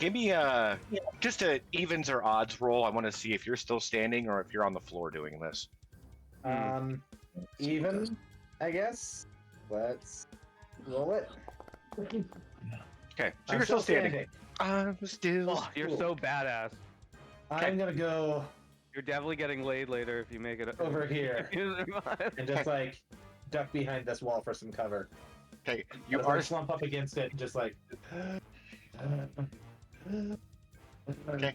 Give me just a evens or odds roll. I want to see if you're still standing or if you're on the floor doing this. Even, I guess. Let's roll it. Okay, so I'm you're still standing. I'm still. Oh, you're so badass. I'm gonna go You're definitely getting laid later if you make it over here You survive. and just like duck behind this wall for some cover. Okay, you Just, are. like, slump up against it and just like. Okay.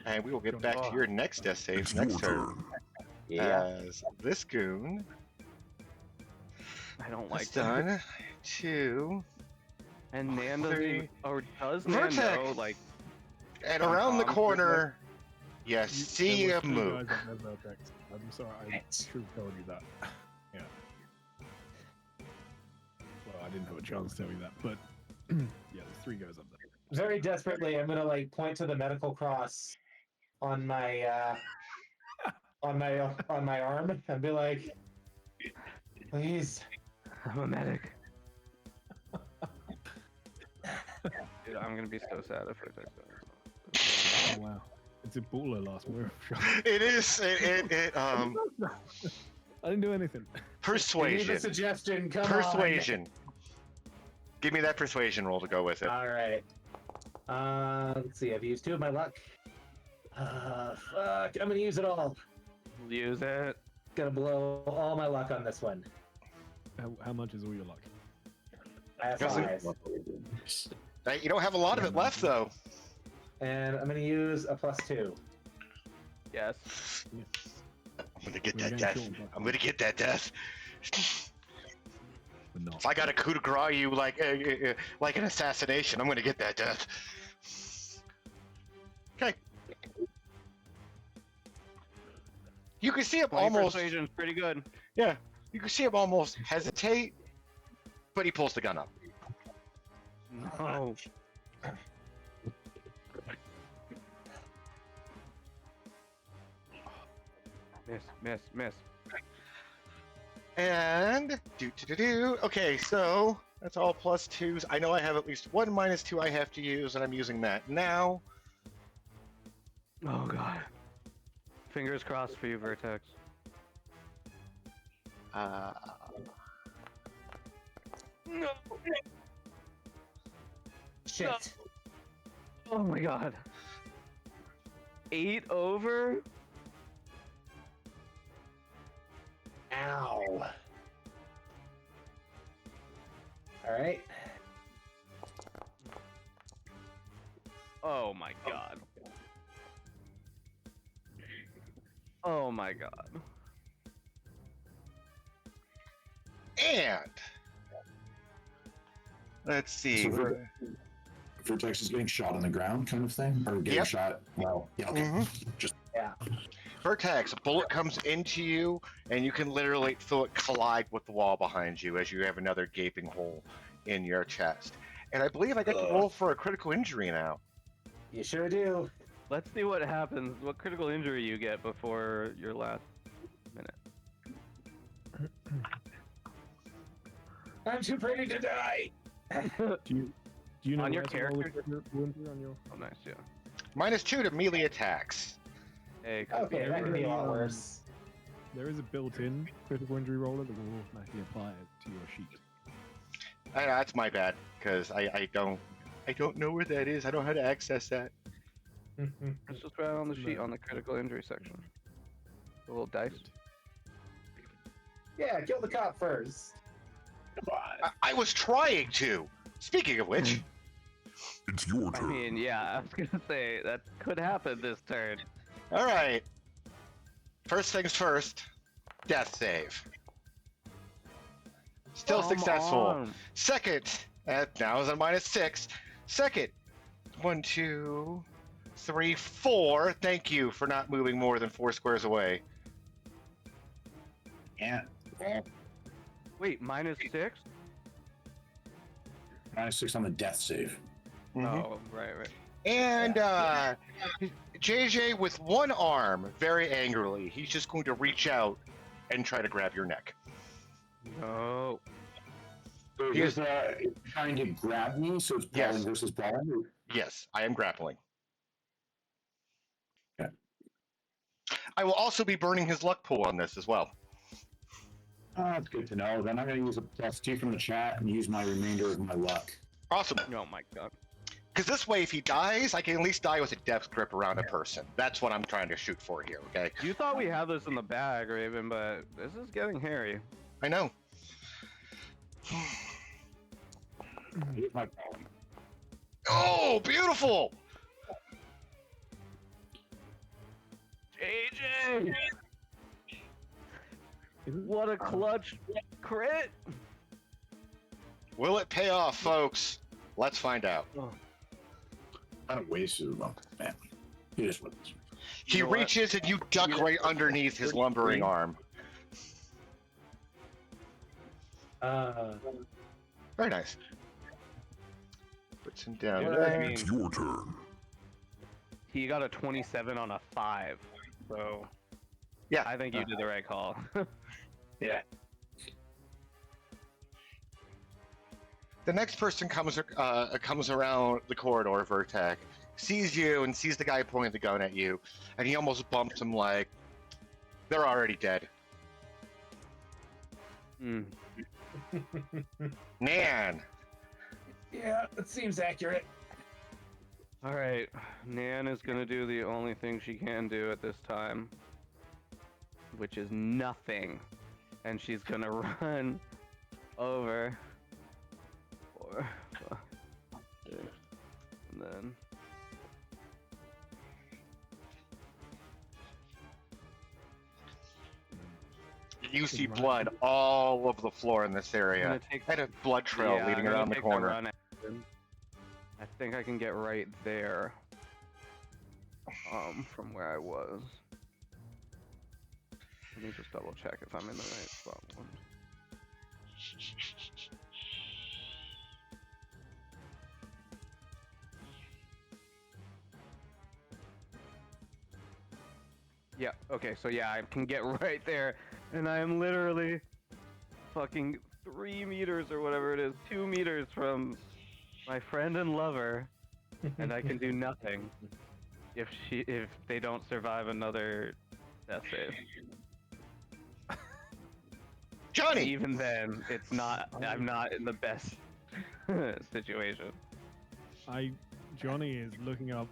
And we will get back to your next death save It's next your turn. turn. Yeah. As this goon I don't is like that. done. 2. And Nan doesn't Three. even, or does Nan Vertex. know, like, And around the Tom, corner, you You- see there a were three mook. guys up there, Vertex. I'm sorry, I should have told you that. Yeah. Well, I didn't have a chance to tell you that, but yeah, there's 3 guys up there. Very desperately, I'm gonna like point to the medical cross on my on my arm and be like, please. I'm a medic. Dude, I'm gonna be so sad if Vertex does. Oh wow, it's a baller last move. It is. It I didn't do anything. Give me the persuasion. suggestion. Come Persuasion. Give me that persuasion roll to go with it. on. All right. Let's see. I've used 2 of my luck. Fuck. I'm gonna use it all. Use it. Gonna blow all my luck on this one. How much is all your luck? I have Doesn't- 5. You don't have a lot of it left, though. And I'm gonna use a +2. Yes. I'm gonna get We're that getting death. short and I'm gonna get that death. But not. If I got a coup de grace you like an assassination, I'm gonna get that death. Okay. You can see him 20 almost. persuasion's pretty good. Yeah. You can see him almost hesitate, but he pulls the gun up. No. Miss. And okay, so that's all +2s. I know I have at least 1 -2 I have to use, and I'm using that now. Oh god. Fingers crossed for you, Vertex. No. Shit. Oh my god. 8 over? Ow. All right. Oh my god. Oh my god. And let's see. So Vertex is getting shot on the ground, kind of thing, or getting Yep. shot. Well, yeah, okay. Mhm. Just Yeah. Vertex, a bullet comes into you, and you can literally feel it collide with the wall behind you as you have another gaping hole in your chest. And I believe I get to roll for a critical injury now. You sure do. Let's see what happens. What critical injury you get before your last minute. I'm too pretty to die. Do you know On your where to roll the character? critical injury on your? Oh, nice, yeah. -2 to melee attacks. Hey, could Okay, that could be a lot worse. There is a built-in critical injury roller that will automatically apply it to your sheet. That's my bad, because I don't know where that is. I don't know how to access that. It's just right on the sheet on the critical injury section. The little dice. Yeah, kill the cop first. Come on. I was trying to. Speaking of which, It's your I turn. mean, yeah, I was gonna say that could happen this turn. all right. First things first, death save. Still Come successful. on. Second, now is a -6. Second, 1, 2, 3, 4. Thank you for not moving more than 4 squares away. Yeah. Wait, -6? -6 on the death save. Mhm. Oh, right. And JJ with one arm, very angrily, he's just going to reach out and try to grab your neck. No. So he's trying to grab me, so it's brawling Yes. versus brawling? Yes, I am grappling. Okay. I will also be burning his luck pool on this as well. That's good to know. Then I'm going to use a +2 from the chat and use my remainder of my luck. Awesome. Oh my god. Because this way, if he dies, I can at least die with a death grip around a person. That's what I'm trying to shoot for here, okay? You thought we had this in the bag, Raven, but this is getting hairy. I know. Here's my problem. Oh, beautiful! AJ! What a clutch crit! Will it pay off, folks? Let's find out. Kind of wasted them. Man. It is what it is. He know what? reaches and you duck right underneath his lumbering arm. Very nice. Puts him down Yeah, there. I mean, It's your turn. he got a 27 on a 5, so Yeah. I think you did the right call. Yeah. The next person comes around the corridor, Vertec, sees you and sees the guy pointing the gun at you, and he almost bumps him like, they're already dead. Hmm. Man. Yeah, that seems accurate. All right, Nan is gonna do the only thing she can do at this time, which is nothing, and she's gonna run over, and then You see blood all over the floor in this I'm area. gonna take And a blood trail yeah, leading I'm gonna around the take corner. run action. I think I can get right there, from where I was. Let me just double check if I'm in the right spot. Yeah, okay, so yeah, I can get right there, and I am literally fucking 3 meters or whatever it is, 2 meters from my friend and lover, and I can do nothing if they don't survive another death save. Johnny! Even then, I'm not in the best situation. Johnny is looking up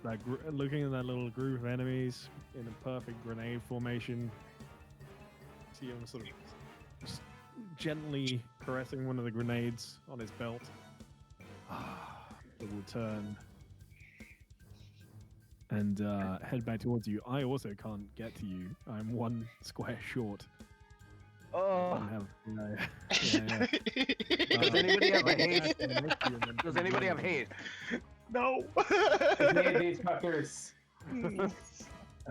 looking at that little group of enemies in a perfect grenade formation. See him sort of just gently caressing one of the grenades on his belt. It will turn and head back towards you. I also can't get to you. I'm 1 square short. Oh, Yeah. does anybody have haste? Does anybody have haste? No! Man, these fuckers.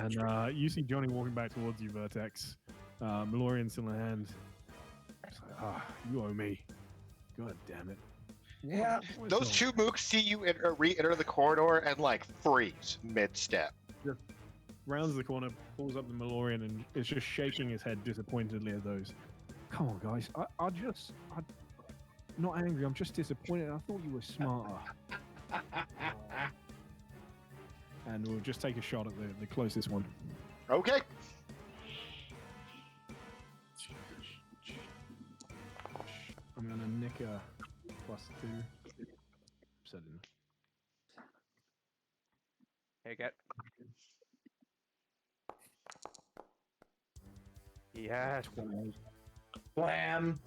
And you see Johnny walking back towards you, Vertex. Malorian still in hand. It's like, you owe me. God damn it. Yeah. Those two mooks see you re-enter the corridor and like freeze mid-step. Rounds the corner, pulls up the Malorian, and is just shaking his head disappointedly at those. Come on, guys. I'm not angry. I'm just disappointed. I thought you were smarter. And we'll just take a shot at the closest one. Okay. I'm gonna nick a +2. Set in. Hey, get. Yes. 12. Blam.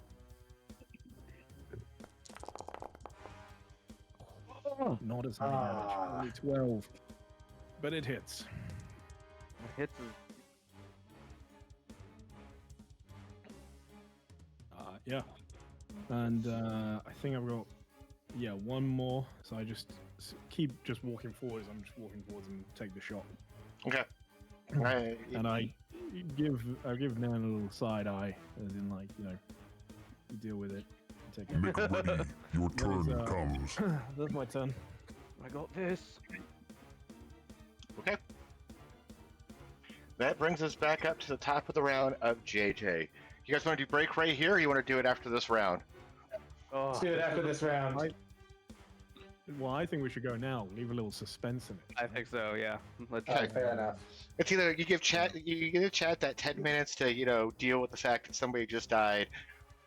Oh, not as many damage. Only 12. But it hits. Hits is Yeah. And I think I've got, one more. So I just keep just walking forwards. I'm just walking forwards and take the shot. Okay. And I give Nan a little side eye, as in like, you deal with it. Take it. Make ready. Your turn That is, comes. That's my turn. I got this. Okay. That brings us back up to the top of the round of JJ. You guys want to do break right here, or you want to do it after this round? Oh, Let's do it after this round. Well, I think we should go now. Leave a little suspense in it. I think so. Yeah. Let's. Okay. Fair enough. It's either you give chat that 10 minutes to deal with the fact that somebody just died,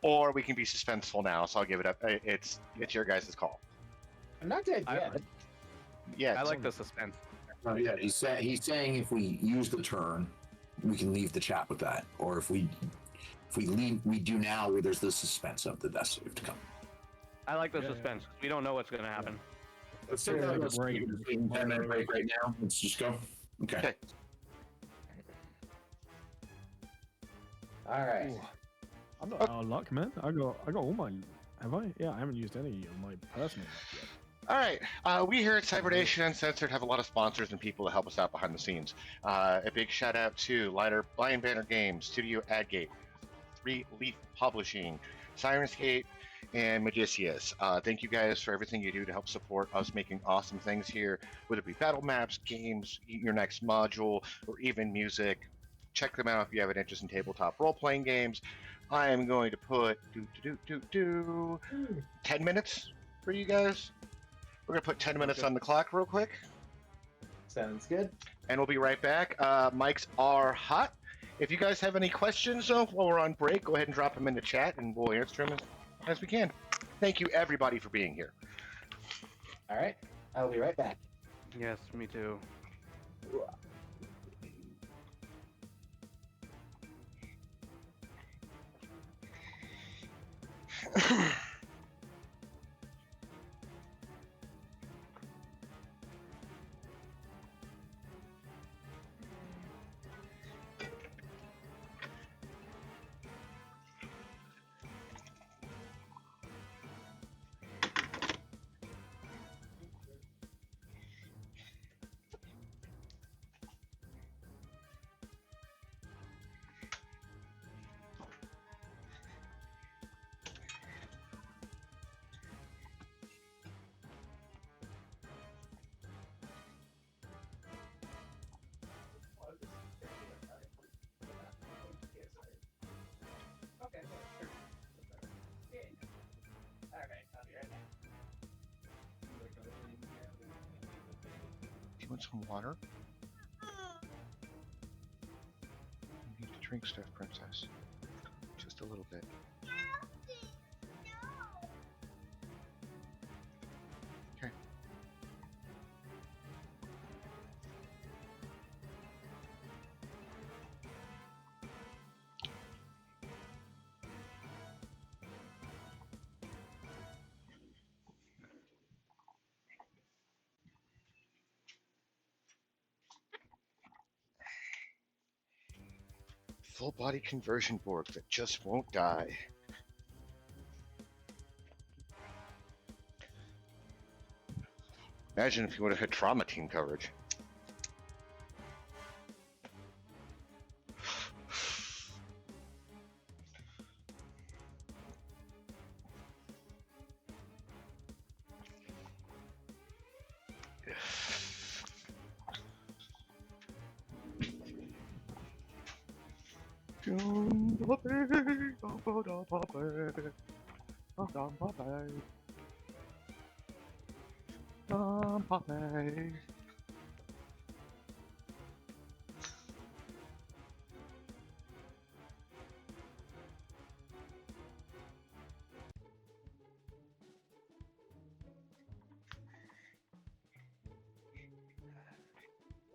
or we can be suspenseful now. So I'll give it up. It's your guys' call. I'm not dead yet. Yeah. I like the suspense. Yeah, he's saying if we use the turn, we can leave the chat with that, or if we leave, we do now where there's the suspense of the death save to come. I like the Yeah, suspense. We don't know what's gonna happen. Let's take a break. 10-minute break right now. Let's just go. Okay. All right. Ooh. I'm not out of luck, man. I got all my. Have I? Yeah, I haven't used any of my personal luck yet. All right. We here at Cybernation Uncensored have a lot of sponsors and people to help us out behind the scenes. A big shout out to Lion Banner Games, Studio Adgate, 3 Leaf Publishing, Sirenscape, and Magicius. Thank you guys for everything you do to help support us making awesome things here, whether it be battle maps, games, your next module, or even music. Check them out if you have an interest in tabletop role-playing games. I am going to put 10 minutes for you guys. We're going to put 10 minutes on the clock real quick. Sounds good. And we'll be right back. Mics are hot. If you guys have any questions, though, while we're on break, go ahead and drop them in the chat, and we'll answer them as we can. Thank you, everybody, for being here. All right. I'll be right back. Yes, me too. Do you want some water? You need to drink stuff, Princess. Just a little bit. Okay. Full body conversion board that just won't die. Imagine if you would have had trauma team coverage.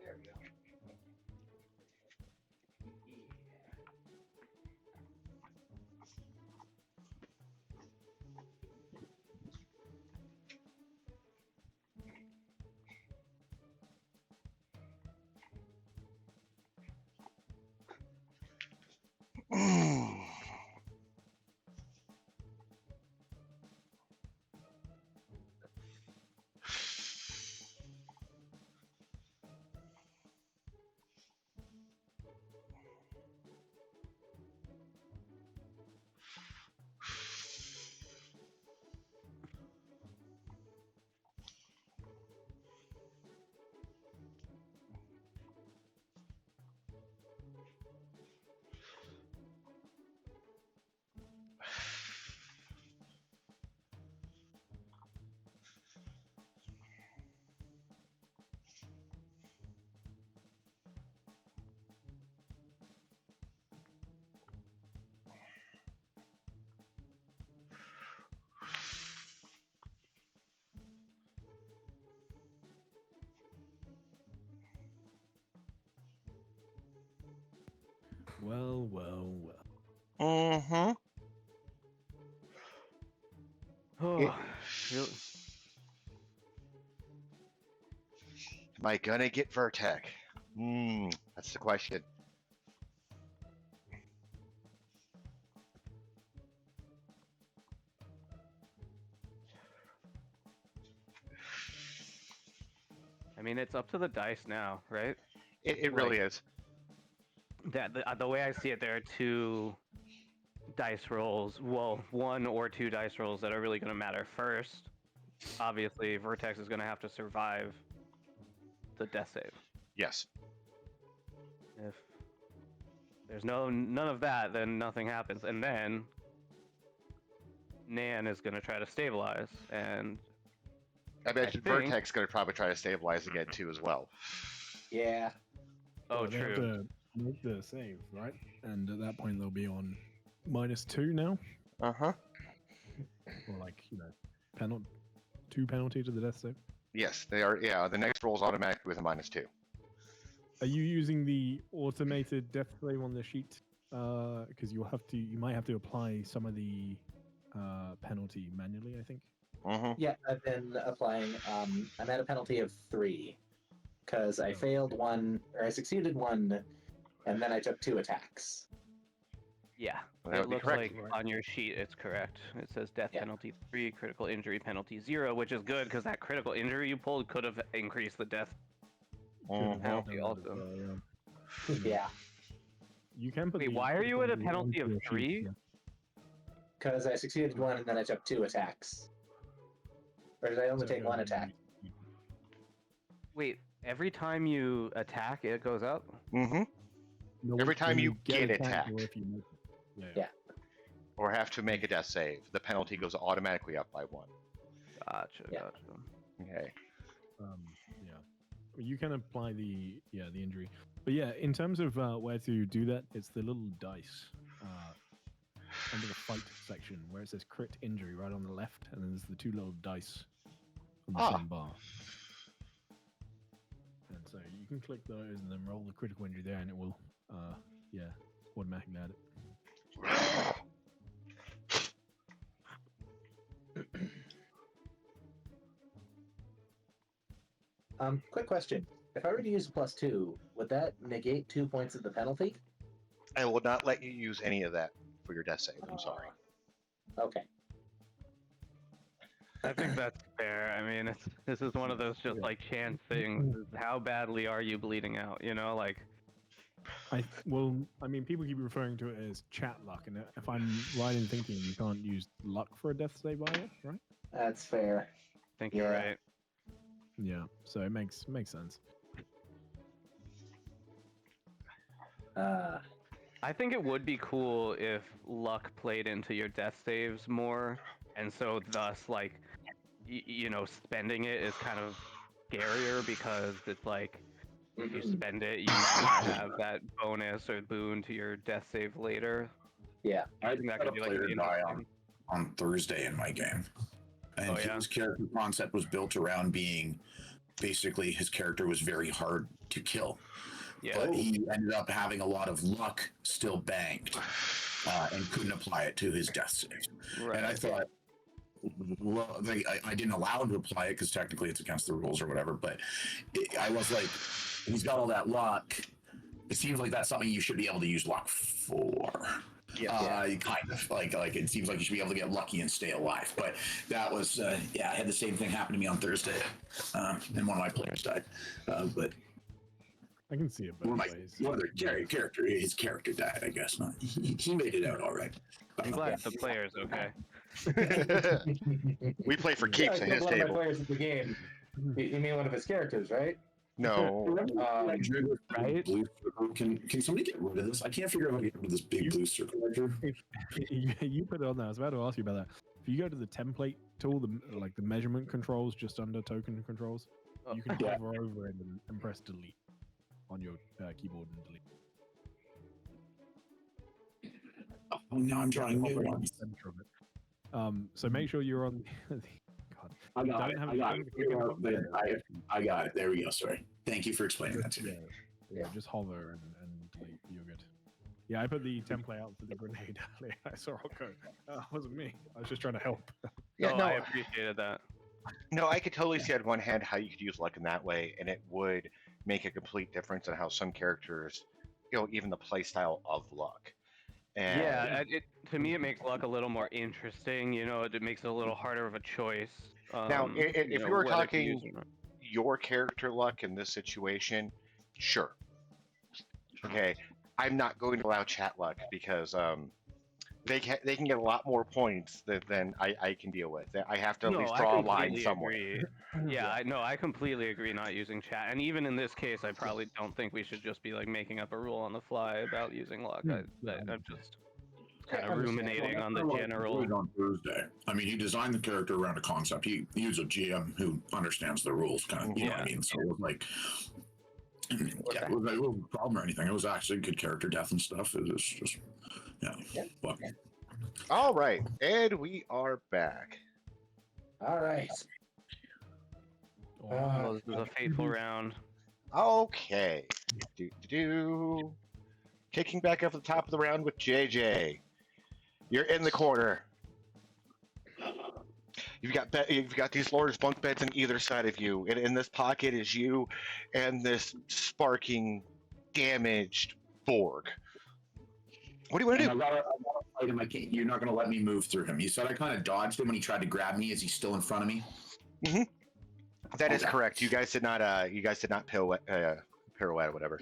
There we go. Well, well, well. Mm-hmm. Oh, really? Am I gonna get Vertec? That's the question. I mean, it's up to the dice now, right? It really is. That the way I see it, there are two dice rolls. Well, one or two dice rolls that are really going to matter first. Obviously, Vertex is going to have to survive the death save. Yes. If there's none of that, then nothing happens, and then Nan is going to try to stabilize, and I bet think- Vertec's gonna probably try to stabilize again too as well. Yeah. oh, Well, they have true. to make the save, right? And at that point, they'll be on -2 now, Uh-huh. or like two penalty to the death save. Yes, they are. Yeah, the next roll is automatically with a -2. Are you using the automated death save on the sheet? Because you might have to apply some of the penalty manually, I think. Mm-hmm. Yeah, I've been applying. I'm at a penalty of 3 because I Oh. failed one, or I succeeded one, and then I took 2 attacks. Yeah, Well, that would it be looks correct. like on your sheet it's correct. It says death Yeah. penalty 3, critical injury penalty 0, which is good because that critical injury you pulled could have increased the death. Mhm. Penalty Done that as also. well, yeah. Yeah, You can put Wait, the why are you at a critical penalty onto of your sheet, 3? yeah. because I succeeded one and then I took 2 attacks. Or did I only So, take 1 attack? Wait, every time you attack, it goes up? Mm-hmm. No, Every when time you get attacked, or attacked. if you make it. Yeah. Yeah. Or have to make a death save, the penalty goes automatically up by 1. Gotcha, Yeah. gotcha. Okay. Yeah. You can apply the injury, but yeah, in terms of where to do that, it's the little dice under the fight section where it says crit injury right on the left, and then there's the 2 little dice on the Ah. same bar. And so you can click those and then roll the critical injury there, and it will automatically add it. Quick question. If I were to use +2, would that negate 2 points of the penalty? I will not let you use any of that for your death save. I'm sorry. Okay. I think that's fair. I mean, this is one of those just like chance things. How badly are you bleeding out? You know, like I mean, people keep referring to it as chat luck, and if I'm right in thinking, you can't use luck for a death save either, right? That's fair. I think you're Yeah. right. Yeah, so it makes sense. I think it would be cool if luck played into your death saves more, and so thus, like, you know, spending it is kind of scarier because it's like if you spend it, you might not have that bonus or boon to your death save later. Yeah. I think that could be like player really die interesting. on Thursday in my game, and Oh, yeah? his character concept was built around being basically his character was very hard to kill. Yeah. But he ended up having a lot of luck still banked and couldn't apply it to his death save. Right. And I thought, well, I didn't allow him to apply it because technically it's against the rules or whatever. But I was like, he's got all that luck. It seems like that's something you should be able to use luck for. Kind of like it seems like you should be able to get lucky and stay alive. But that was I had the same thing happen to me on Thursday, and one of my players died. But I can see it both ways. His character died, I guess. Not. He made it out all right. I'm glad the player's okay. We play for keeps at his one of my table. players in the game. You mean one of his characters, right? No. Right? Blue circle. Can somebody get rid of this? I can't figure out how to get rid of this big blue circle right here. You put it on there. I was about to ask you about that. If you go to the template tool, the measurement controls just under token controls, you can hover over it and press delete on your keyboard and delete. Oh, now I'm trying new Hover in the ones. center of it. So make sure you're on. God. I got it. Don't have I got it. it. I got it. There we go. Sorry. Thank you for explaining that to me. Yeah, just hover and delete. You're good. Yeah, I put the template out for the grenade earlier. I saw it go. It wasn't me. I was just trying to help. Yeah, I appreciated that. No, I could totally see on one hand how you could use luck in that way, and it would make a complete difference in how some characters, even the play style of luck. And Yeah, to me it makes luck a little more interesting. You know, it makes it a little harder of a choice. Now, if you were whether to talking use or not. your character luck in this situation, sure. Okay, I'm not going to allow chat luck because they can get a lot more points than I can deal with. I have to at least draw a line somewhere. Agree. Yeah, I completely agree not using chat. And even in this case, I probably don't think we should just be like making up a rule on the fly about using luck. I'm just kind of ruminating on the general. On Thursday. I mean, he designed the character around a concept. He was a GM who understands the rules, kind of. You know what I mean? So it was like, it wasn't a problem or anything. It was actually good character death and stuff. It was just, But, All right, and we are back. All right. Oh, this is a fateful round. Okay. Kicking back up at the top of the round with JJ. You're in the corner. You've got these large bunk beds on either side of you, and in this pocket is you and this sparking, damaged Borg. What do you want to do? I got to fight him. You're not going to let me move through him. You said I kind of dodged him when he tried to grab me. Is he still in front of me? Mm-hmm. That is correct. You guys did not. Pirouette or whatever.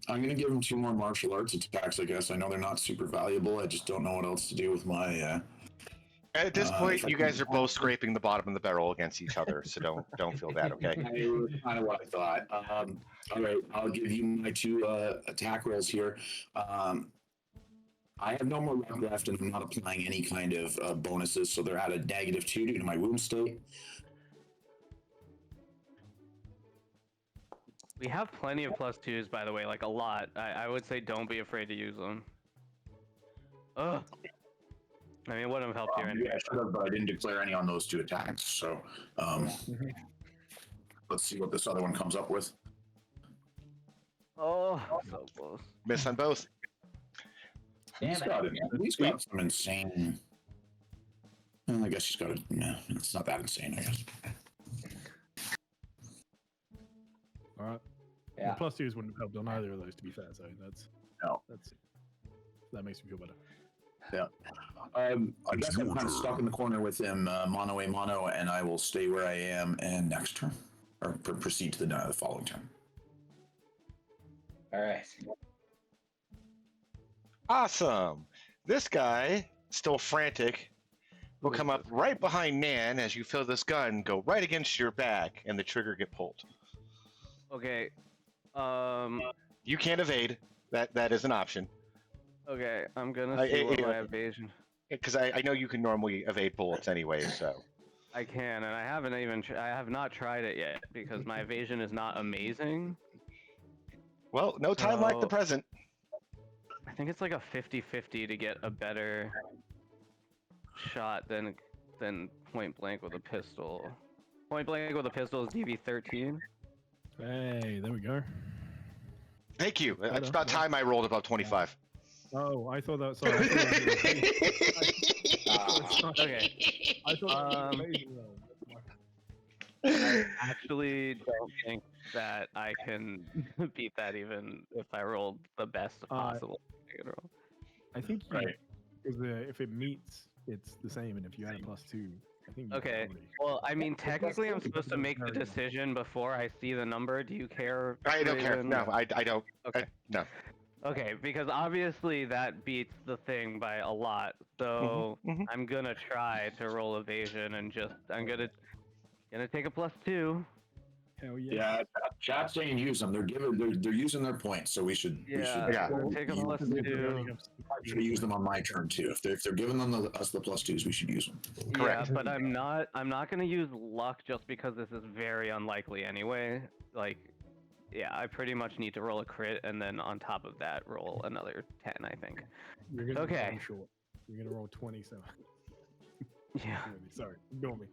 I'm going to give him 2 more martial arts attacks, I guess. I know they're not super valuable. I just don't know what else to do with my... At this point, you guys are both scraping the bottom of the barrel against each other, so don't feel bad, okay? It was kind of what I thought. All right, I'll give you my 2 attack rolls here. I have no more luck left, and I'm not applying any kind of bonuses, so they're at a -2 due to my wound state. We have plenty of +2s, by the way, like a lot. I would say don't be afraid to use them. Ugh. I mean, it wouldn't have helped you anyway. Yeah, I should have, but I didn't declare any on those 2 attacks, so let's see what this other one comes up with. Oh, so close. Miss on both. He's got some insane... Well, I guess he's got a... No, it's not that insane, I guess. All right. Yeah. The +2s wouldn't have helped on either of those, to be fair. So that makes me feel better. Yeah. I guess I'm kind of stuck in the corner with him, mono a mono, and I will stay where I am and next turn, or proceed to the following turn. All right. Awesome. This guy, still frantic, will come up right behind Nan as you feel this gun go right against your back and the trigger get pulled. Okay. You can't evade. That is an option. Okay, I'm gonna see what my evasion. Because I know you can normally evade bullets anyway, so. I can, and I haven't even. I have not tried it yet because my evasion is not amazing. Well, no time like the So- present. I think it's like a 50-50 to get a better shot than point blank with a pistol. Point blank with a pistol is DV13. Hey, there we go. Thank you. Hold It's on, about hold on. time I rolled above 25. Oh, I thought that. Sorry. I thought that was amazing roll. I actually don't think that I can beat that even if I rolled the best possible I could roll. I think you, Right. because if it meets, it's the same, and if you add a +2, I think. You Okay. probably- Well, I mean, technically, I'm supposed to make the decision before I see the number. Do you care? I don't care. Raven? No, I don't. Okay. No. Okay, because obviously that beats the thing by a lot. So Mhm. I'm gonna try to roll evasion and I'm gonna take a +2. Hell yeah. Yeah, chat's saying use them. They're using their points, so we should Yeah, Yeah. I'm gonna take a You- +2. should use them on my turn too. If they're giving them us the +2s, we should use them. Correct. Yeah, but I'm not gonna use luck just because this is very unlikely anyway. Like, yeah, I pretty much need to roll a crit and then on top of that roll another 10, I think. You're gonna Okay. be short. You're gonna roll 27. Yeah. Sorry, ignore me.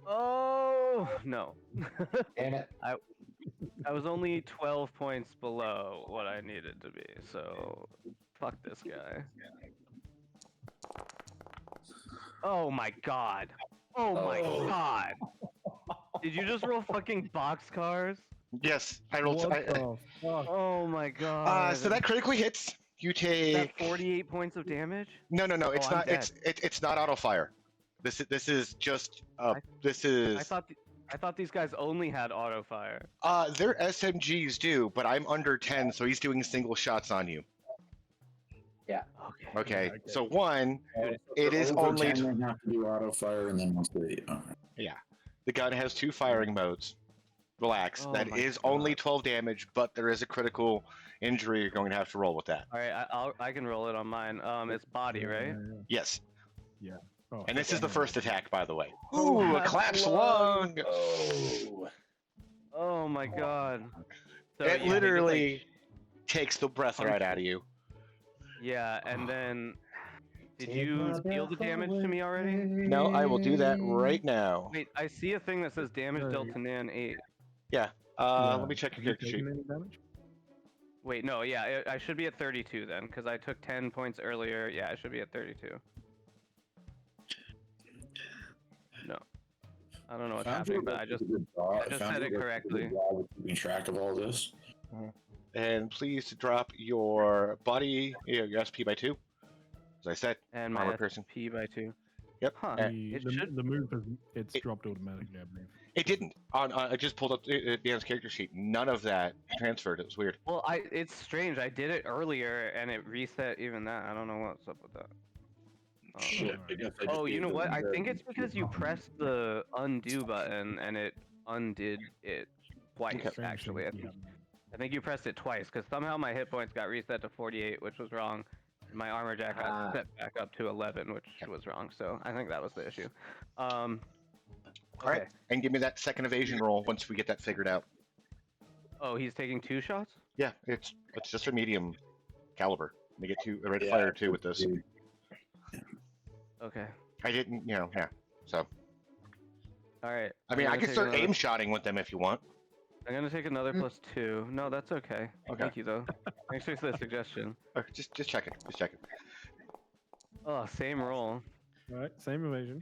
Oh no. Damn it. I was only 12 points below what I needed to be, so fuck this guy. Oh my god. Oh my god. Did you just roll fucking boxcars? Yes, I rolled. What the fuck? Oh my god. So that critically hits. You Is take. that 48 points of damage? No, it's I'm not. dead. It's not auto fire. This is just. This is. I thought these guys only had auto fire. Their SMGs do, but I'm under 10, so he's doing single shots on you. Okay. Okay. okay. So one, Dude, it is Over only. 10, they have to do auto fire, and then once they. The gun has 2 firing modes. Relax. Oh That my is God. only 12 damage, but there is a critical injury you're going to have to roll with that. All right, I can roll it on mine. It's body, right? Yes. Oh, And this is the first attack, by the way. Oh, Ooh, a my collapsed lung. lung. Oh. Oh my god. So, It yeah, he just, literally like, takes the breath right out of you. yeah, and then did you deal the damage to me already? No, I will do that right now. Wait, I see a thing that says damage dealt to Nan 8. Yeah. Yeah. Let me check your Have you character sheet. taken any damage? Wait, no, yeah, I should be at 32 then, because I took 10 points earlier. Yeah, I should be at 32. No. I don't know what's happening, but I just said it correctly. Keeping track of all this. And please drop your body, your SP by 2. As I said, And my armor piercing. SP by 2. Yep. Huh. The, It should- the move has it's It- dropped automatically, I believe. It didn't. I just pulled up Dan's character sheet. None of that transferred. It was weird. Well, it's strange. I did it earlier and it reset even that. I don't know what's up with that. Shit. I guess I just Oh, you gave know them what? I the- think it's because you pressed the undo button and it undid it twice, Okay. Strange actually. things happen. I think you pressed it twice because somehow my hit points got reset to 48, which was wrong. And my armor jack got set back up to 11, which was wrong. So I think that was the issue. All right. And give me that second evasion roll once we get that figured out. Oh, he's taking 2 shots? Yeah, it's just a medium caliber. Let me get a red Yeah. fire too with this. Okay. I didn't, yeah. So All right. I mean, I'm I gonna can take start another- aim shotting with them if you want. I'm gonna take another +2. No, that's okay. Okay. Thank you though. Thanks for the suggestion. Just checking. Just checking. Oh, same roll. Alright, same evasion.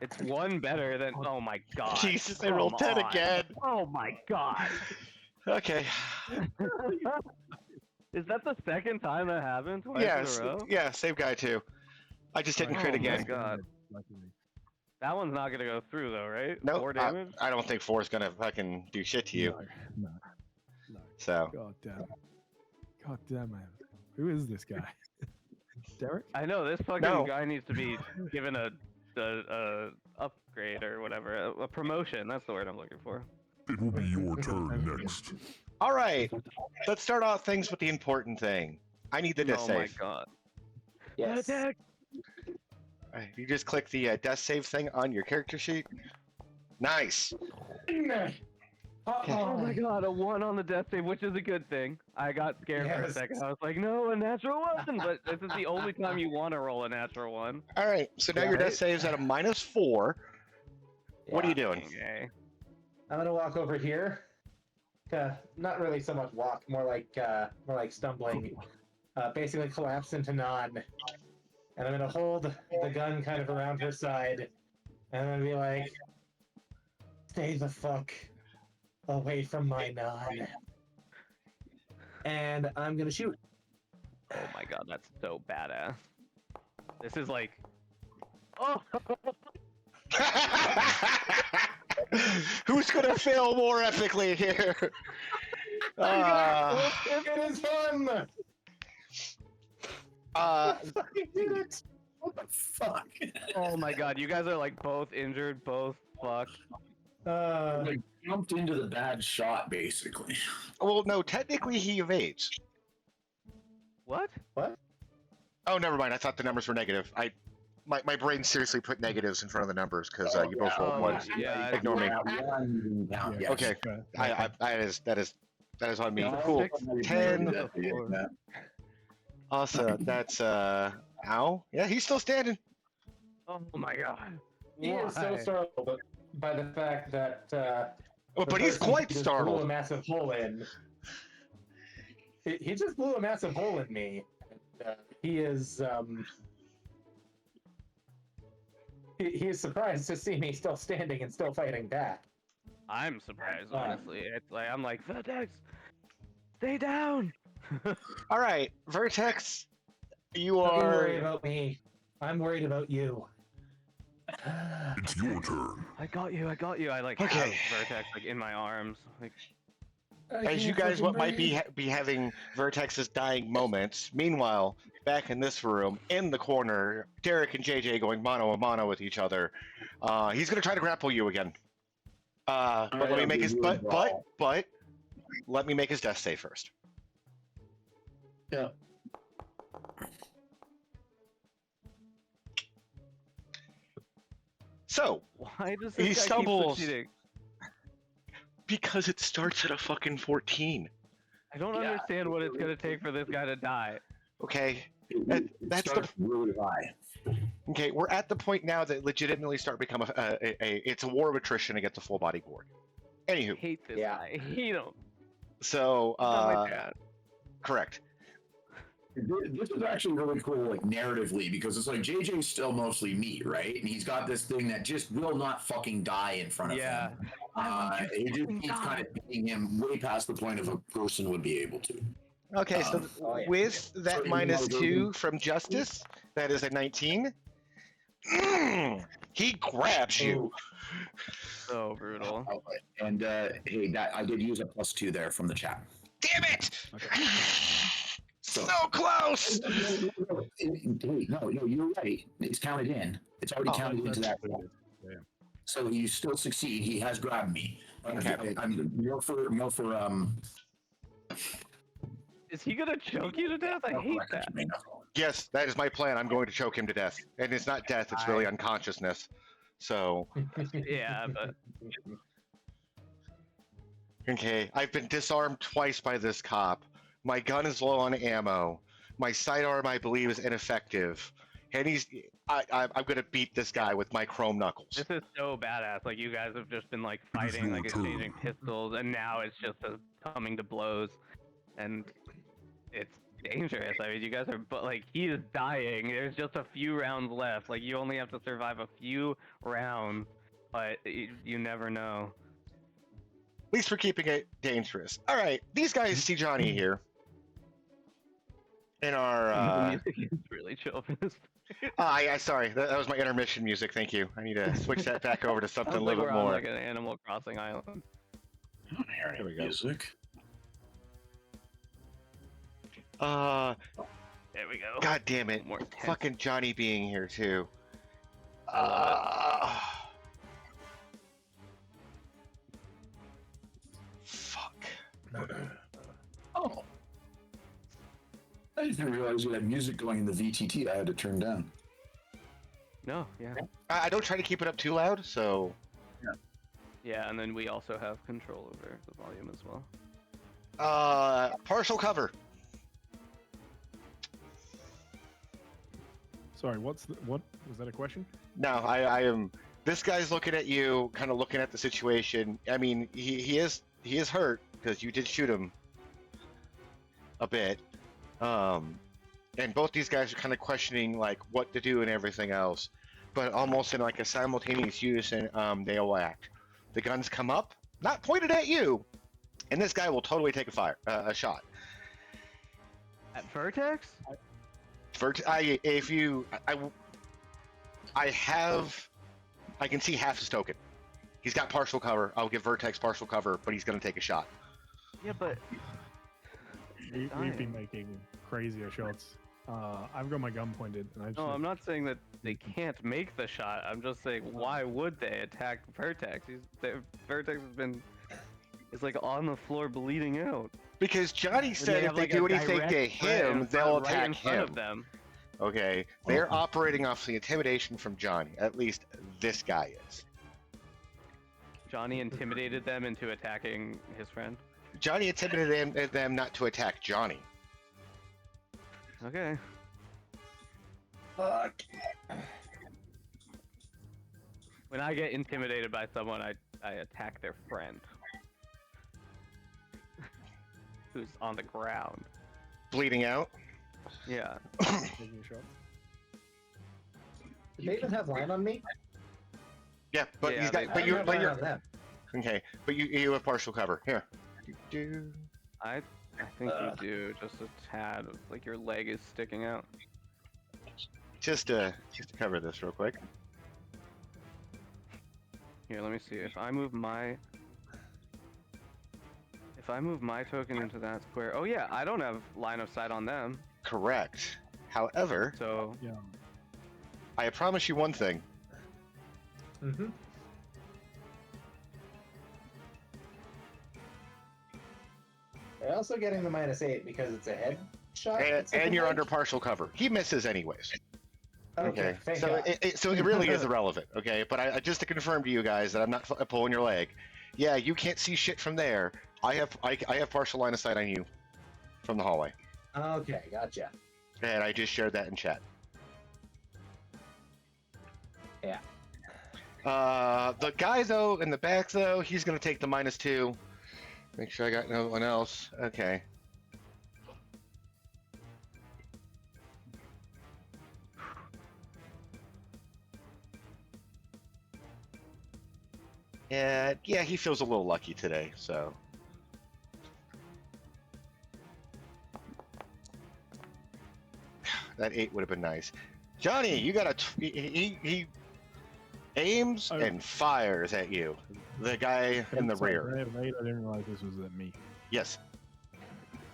It's one better than. Oh my god. Jesus, I rolled Come 10 on. again. Oh my god. Okay. Is that the second time that happened? Twice Yes. in a row? Yeah, same guy too. I just didn't crit Oh my again. God. Luckily. That one's not gonna go through though, right? No, 4 damage? I don't think 4 is gonna fucking do shit to you. No. So God damn. God damn, man. Who is this guy? Derek? I know this fucking No. guy needs to be given a upgrade or whatever, a promotion. That's the word I'm looking for. It will be your turn next. All right, let's start off things with the important thing. I need the death Oh save. my god. Yes. Attack! All right, you just click the death save thing on your character sheet. Nice. Oh my god, a 1 on the death save, which is a good thing. I got scared for a Yes. second. I was like, no, a natural 1! But this is the only time you want to roll a natural 1. All right, so now your death save's at a -4. What are you doing? Okay. I'm gonna walk over here. Not really so much walk, more like stumbling. Basically collapse into none. And I'm gonna hold the gun kind of around her side, and I'm gonna be like, "Stay the fuck away from my non." And I'm gonna shoot. Oh my god, that's so badass. This is like... Oh! Who's gonna fail more epically here? It is him! I did it! What the fuck? Oh my god, you guys are like both injured, both fucked. Like jumped into the bad shot, basically. Well, no, technically he evades. What? Oh, never mind. I thought the numbers were negative. My brain seriously put negatives in front of the numbers because you both rolled ones. yeah, Ignore me. Yes. Okay. That is on me. No, Cool. 10. Yeah. Awesome. That's ow. Yeah, he's still standing. Oh my god. He is so Why? startled by the fact that Oh, the but he's person quite just blew a startled. massive hole in. He just blew a massive hole in me. He is he is surprised to see me still standing and still fighting back. I'm surprised, honestly. It's like I'm like, Vertex, stay down. All right, Vertex, you Don't worry are. about me. I'm worried about you. It's your turn. I got you. I like Okay. have Vertex like in my arms. Like, As you guys might be having Vertex's dying moments. Meanwhile, back in this room, in the corner, Derek and JJ going mano a mano with each other. He's gonna try to grapple you again. But let me make his but let me make his death save first. Yeah. So, why does He this guy stumbles. keep succeeding? because it starts at a fucking 14. I don't understand what it's gonna take for this guy to die. Okay. It That's the starts really high. Okay, we're at the point now that legitimately start become it's a war of attrition to get the full body gourd. I Anywho, hate this Yeah. guy. He don't. so Not my dad. correct. This is actually really cool, like narratively, because it's like JJ's still mostly meat, right? And he's got this thing that just will not fucking die in front of Yeah. him. It just keeps kind of hitting him way past the point of a person would be able to. Okay, so Oh, yeah. with that So -2 from Justice, that is a 19. He grabs you. So brutal. And hey, that I did use a +2 there from the chat. Damn it! So So close! no, you're right. It's counted in. It's already counted into that. Yeah. So you still succeed. He has grabbed me. Okay. I'm more for Is he gonna choke you to death? I hate that. Yes, that is my plan. I'm going to choke him to death. And it's not death, it's really unconsciousness. So, Yeah, but okay, I've been disarmed twice by this cop. My gun is low on ammo. My sidearm, I believe, is ineffective. And I'm going to beat this guy with my chrome knuckles. this is so badass. Like you guys have just been like fighting, like exchanging pistols, and now it's just coming to blows, and it's dangerous. I mean, you guys are, but like he is dying. There's just a few rounds left. Like you only have to survive a few rounds, but you never know. At least we're keeping it dangerous. All right, these guys see Johnny here. In The our, music is really chill for this. sorry, that was my intermission music. Thank you. I need to switch that back over to something a Sounds like little we're bit on more. like an Animal Crossing island. Here we go. Music. There we go. God damn it. More tense. Fucking Johnny being here too. I love Fuck. Oh. I didn't realize you had music going in the VTT. I had to turn down. No, yeah. I don't try to keep it up too loud, so. Yeah, and then we also have control over the volume as well. Partial cover. Sorry, what was that a question? No, I am. This guy's looking at you, kind of looking at the situation. I mean, he is hurt because you did shoot him a bit. And both these guys are kind of questioning like what to do and everything else, but almost in like a simultaneous use, and they all act. The guns come up, not pointed at you, and this guy will totally take a shot. At Vertex? I can see half his token. He's got partial cover. I'll give Vertex partial cover, but he's gonna take a shot. Yeah, but We've been making crazier shots. I've got my gun pointed, and I just no, I'm not saying that they can't make the shot. I'm just saying, why would they attack Vertex? Vertex is like on the floor bleeding out. Because Johnny said if have, they like, do a anything to direct him, threat they'll right attack in front him. of them. Okay, they're operating off the intimidation from Johnny. At least this guy is. Johnny intimidated them into attacking his friend. Johnny intimidated them not to attack Johnny. Okay. Fuck. When I get intimidated by someone, I attack their friend. Who's on the ground. Bleeding out. Yeah. taking a shot. Do they even have line on me? Yeah, but Yeah, he's they- got. But you're. I don't But have line on you're. them. Okay, but you have partial cover. Here. I think you do just a tad. Like your leg is sticking out. Just to cover this real quick. Here, let me see. If I move my token into that square. Oh yeah, I don't have line of sight on them. Correct. However, So Yeah. I promise you one thing. Mm-hmm. They're also getting the -8 because it's a head shot. And you're under partial cover. He misses anyways. Okay. Thank So God. it really is irrelevant. Okay. But I just to confirm to you guys that I'm not pulling your leg. Yeah, you can't see shit from there. I have partial line of sight on you from the hallway, Okay, gotcha. and I just shared that in chat. Yeah. The guy though in the back though, he's gonna take the -2. Make sure I got no one else. Okay. Yeah, he feels a little lucky today, so. That 8 would have been nice. Johnny, you got he aims Oh. and fires at you. The guy in the Sorry, rear. I didn't realize this was at me. Yes.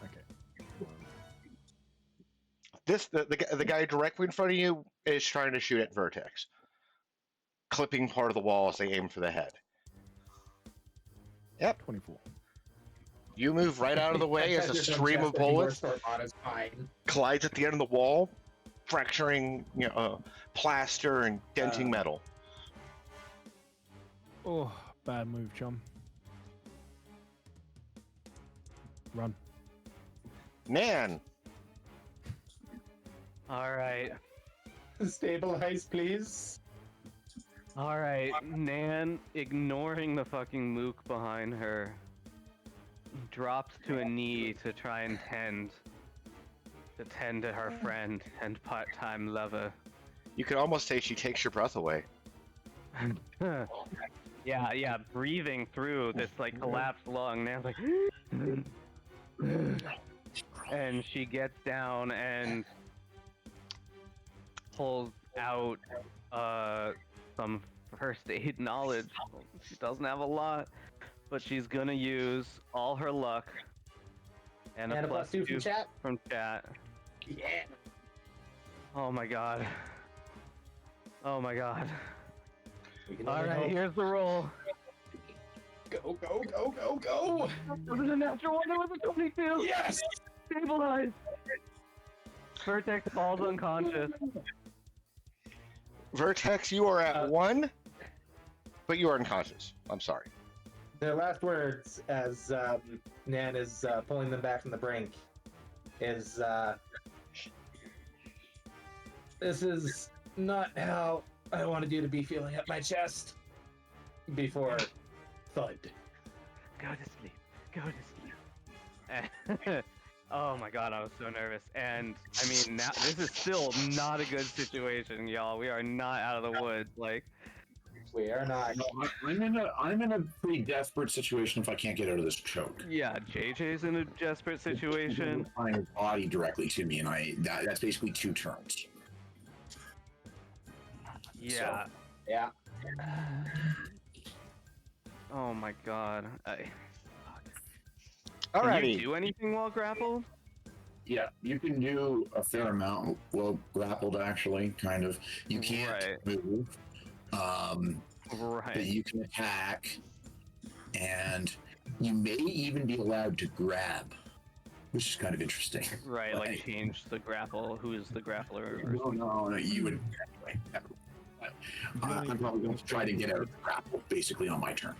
Okay. The guy directly in front of you is trying to shoot at Vertex, clipping part of the wall as they aim for the head. Yep. 24. You move right out of the way as a stream of bullets On is fine. collides at the end of the wall, fracturing plaster and denting metal. Oh, bad move, chum. Run. Man, all right. Stabilize, please. All right, Nan, ignoring the fucking mook behind her, drops to a knee to try and tend to her friend and part-time lover. you could almost say she takes your breath away. Yeah, breathing through this like collapsed lung. Nan's like, and she gets down and pulls out some first aid knowledge. She doesn't have a lot, but she's gonna use all her luck and a And a plus +2 from chat. from chat. Yeah. Oh my god. Oh my god. We can All only right, hope. here's the roll. Go, go, go, go, go! Was it a natural one? It was a 22. Yes! Stabilized. Vertex falls unconscious. Vertex, you are at 1, but you are unconscious. I'm sorry. Their last words as Nan is pulling them back from the brink is, this is not how I wanted you to be feeling at my chest. Before thud. Go to sleep. Go to sleep. Oh my god, I was so nervous. And I mean, now this is still not a good situation, y'all. We are not out of the woods. Like, We are not. I'm in a pretty desperate situation if I can't get out of this choke. yeah, JJ's in a desperate situation. Applying his body directly to me, and that's basically 2 turns. Yeah. Yeah. Oh my god. Alrighty. Can you do anything while grappled? Yeah, you can do a fair amount. Well, grappled actually, kind of. You can't Right. move. But Right. you can attack, and you may even be allowed to grab, which is kind of interesting. Right, But- like change the grapple. Who is the grappler? No, you would. Anyway, I'm probably going to try to get out of the grapple, basically on my turn.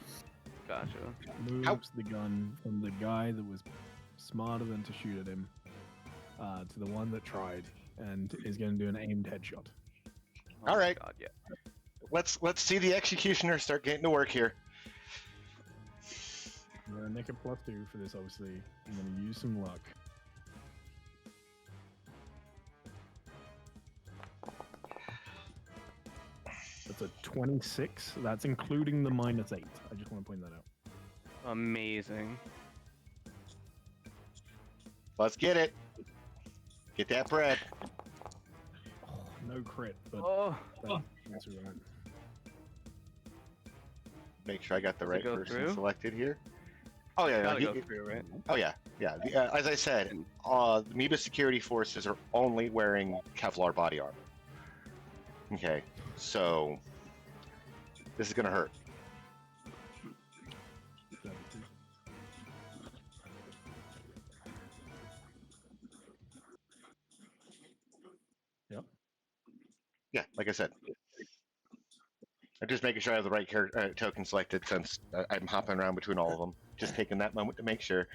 Gotcha. Moves the gun from the guy that was smarter than to shoot at him to the one that tried, and is going to do an aimed headshot. Oh All my right. God, yeah. Let's see the executioner start getting to work here. I'm going to nick a +2 for this, obviously. I'm going to use some luck. That's a 26. That's including the -8. I just want to point that out. Amazing. Let's get it. Get that bread. Oh, no crit, but Oh, that's all right. Make sure I got the Does it right go person through? selected here. Oh yeah, gotta he- go through, right? oh yeah, yeah. As I said, the Amoeba security forces are only wearing Kevlar body armor. Okay, so this is gonna hurt. Yep. Yeah, like I said. I'm just making sure I have the right token selected since I'm hopping around between all of them. Just taking that moment to make sure.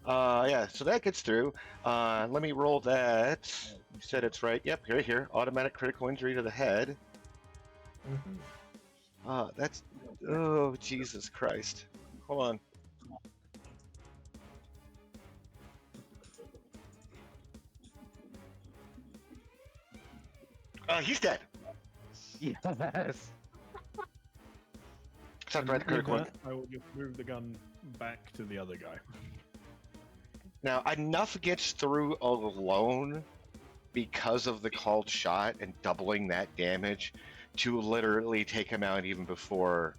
Yeah, so that gets through. Let me roll that. You said it's right. Yep, right here. Automatic critical injury to the head. That's... Oh, Jesus Christ. Hold on. He's dead. Yes. Except for the critical injury. I will just move the gun back to the other guy. Now, enough gets through alone because of the called shot and doubling that damage to literally take him out even before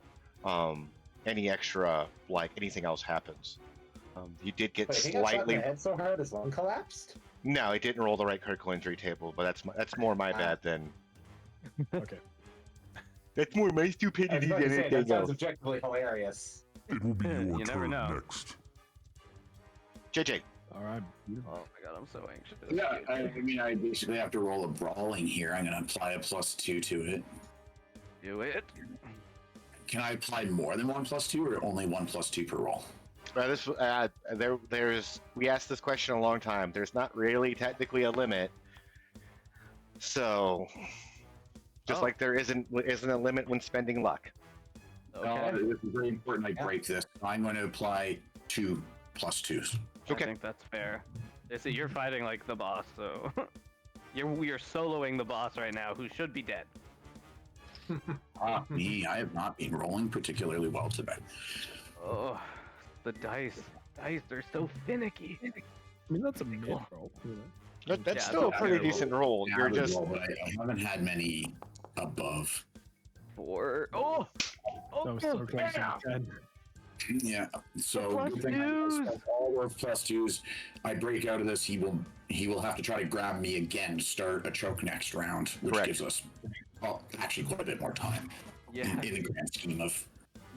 any extra, like, anything else happens. He did get Wait, he got shot in slightly... the head so hard his lung collapsed? No, he didn't roll the right critical injury table, but that's more my bad than... Okay. That's more my I was stupidity about to than say, that anything sounds else. objectively hilarious. It will be your You never turn know. next. JJ. All right. Oh my god, I'm so anxious. Yeah, I mean, I basically have to roll a brawling here. I'm going to apply a +2 to it. Do it. Can I apply more than 1 + 2, or only 1 + 2 per roll? There's we asked this question a long time. There's not really technically a limit. So just like there isn't a limit when spending luck. Okay. This is very important I break this. I'm going to apply 2 +2s. Okay. I think that's fair. You're fighting like the boss, so you're soloing the boss right now, who should be dead. Me, I have not been rolling particularly well today. Oh, the dice, they're so finicky. I mean, that's a mid roll. That's Yeah, still a it's pretty terrible. decent roll. You're Average just roll, but I haven't had many above. 4. Oh, That was so close to yeah. 10. Yeah. So plus good thing I twos. spent all those +2s. I break out of this. He will have to try to grab me again to start a choke next round, which Correct. gives us actually quite a bit more time Yeah. in the grand scheme of.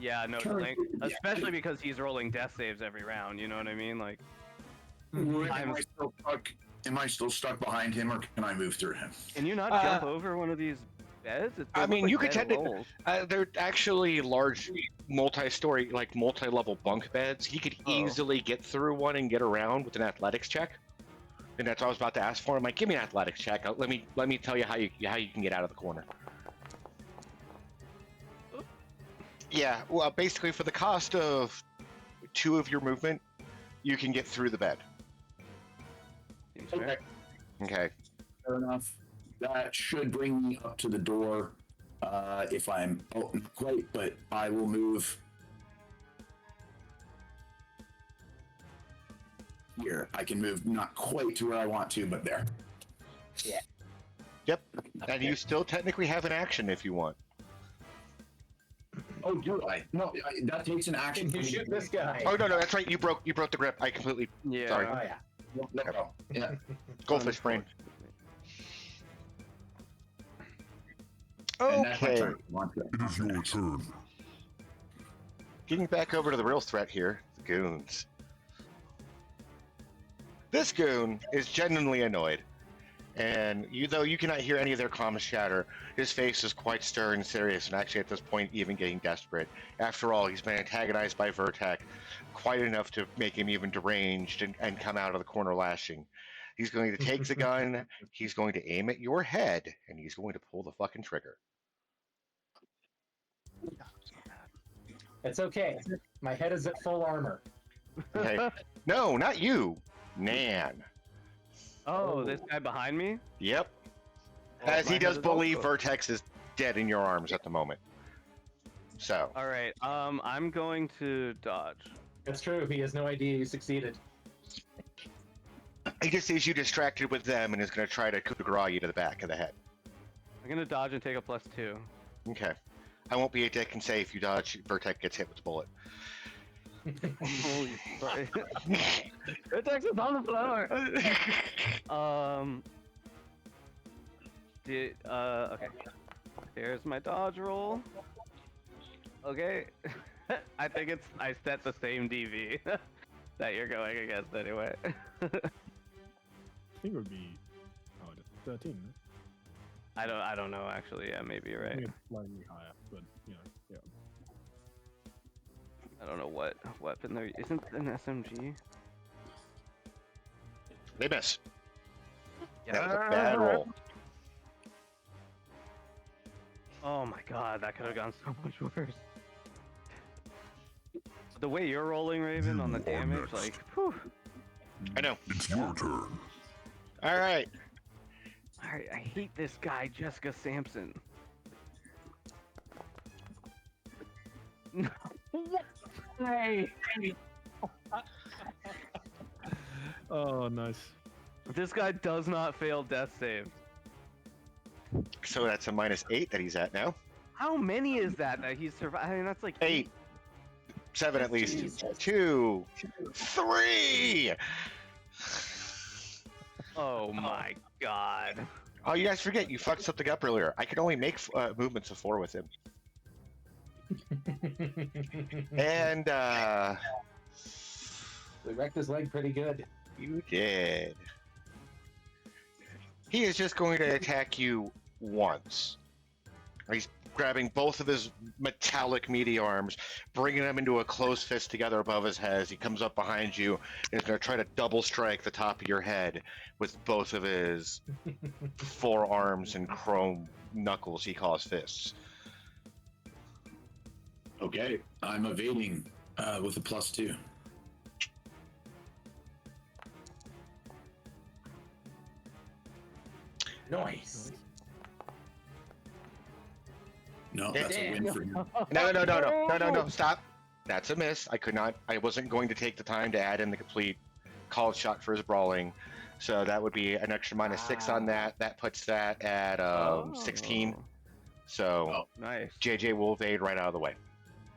Yeah, no, Turn- like, yeah. especially because he's rolling death saves every round. You know what I mean? Like, Am I still stuck behind him, or can I move through him? can you not jump over one of these beds? They I look mean, like you could bed technically. rolls. They're actually large, multi-story, like multi-level bunk beds. He could Oh. easily get through one and get around with an athletics check. And that's what I was about to ask for. I'm like, give me an athletics check. Let me tell you how you can get out of the corner. Yeah, well, basically for the cost of 2 of your movement, you can get through the bed. Seems fair. Okay. Fair enough. That should bring me up to the door. If I'm not quite, but I will move here. I can move not quite to where I want to, but there. Yep. And you still technically have an action if you want. Oh, do I? No, that takes an action. Can you shoot this guy? Oh no, that's right. You broke the grip. I completely Yeah. Sorry. Oh, yeah. No. Yeah. goldfish brain. And that's my Okay. turn. It is your turn. Getting back over to the real threat here, the goons. This goon is genuinely annoyed, and though you cannot hear any of their comms chatter, his face is quite stern and serious, and actually at this point even getting desperate. After all, he's been antagonized by Vertec quite enough to make him even deranged and come out of the corner lashing. He's going to take the gun, he's going to aim at your head, and he's going to pull the fucking trigger. It's okay. My head is at full armor. Okay. No, not you. Nan. Oh, this guy behind me? Yep. Oh, As my he head does is believe also- Vertex is dead in your arms at the moment. So, All right. I'm going to dodge. That's true. He has no idea you succeeded. he just sees you distracted with them and is going to try to coup de grace you to the back of the head. I'm gonna dodge and take a +2. Okay. I won't be a dick and say if you dodge, Vertex gets hit with the bullet. Holy fuck. Vertex is on the floor. Okay. Here's my dodge roll. Okay. I think I set the same DV that you're going against anyway. I think it would be 13. Right? I don't know actually. Yeah, maybe you're I right. think it's slightly higher, but you know, yeah. I don't know what weapon there isn't an SMG. They miss. Yeah. That was a bad roll. Oh my god, that could have gone so much worse. The way you're rolling, Raven, on the You are damage, next. like, whew. I know. It's your turn. All right. I hate this guy, Jessica Sampson. No way! Oh, nice. This guy does not fail death saves. So that's a -8 that he's at now. How many is that he's survived? I mean, that's like 8. 7 at least. Jesus. 2. 3. Oh my god. Oh, you guys forget you fucked something up earlier. I could only make movements of 4 with him. And We wrecked his leg pretty good. you did. He is just going to attack you once. He's grabbing both of his metallic meaty arms, bringing them into a closed fist together above his head. As he comes up behind you and is going to try to double strike the top of your head with both of his forearms and chrome knuckles he calls fists. Okay, I'm evading with a +2. Nice. No, that's a win for you. No, stop. That's a miss. I wasn't going to take the time to add in the complete called shot for his brawling. So that would be an extra -6 on that. That puts that at 16. So Nice. JJ will evade right out of the way.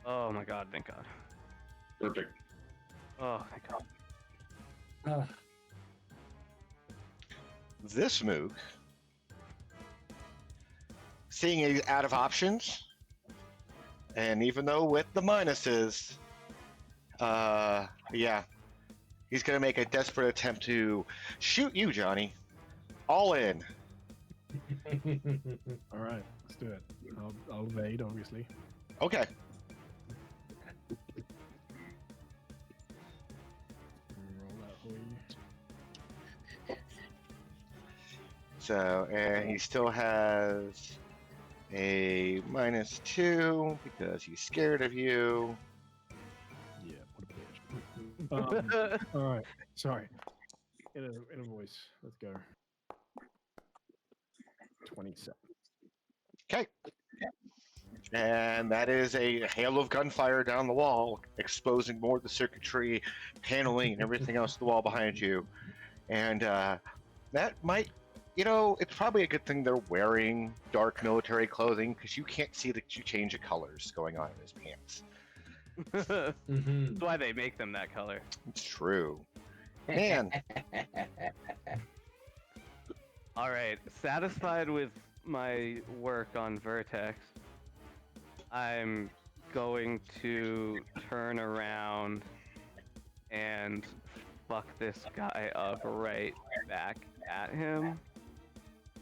Oh my god, thank god. Perfect. Oh my god. This Moog, seeing he's out of options, and even though with the minuses, yeah, he's gonna make a desperate attempt to shoot you, Johnny. All in. All right, let's do it. I'll evade, obviously. Okay. Roll that for you. So, and he still has a -2 because he's scared of you. Yeah, what a bitch. All right, sorry. In a voice. Let's go. 27. Okay. And that is a hail of gunfire down the wall, exposing more of the circuitry, paneling, and everything else to the wall behind you. And that might, it's probably a good thing they're wearing dark military clothing because you can't see the change of colors going on in his pants. That's why they make them that color. It's true. Man. All right, satisfied with my work on Vertex, I'm going to turn around and fuck this guy up right back at him.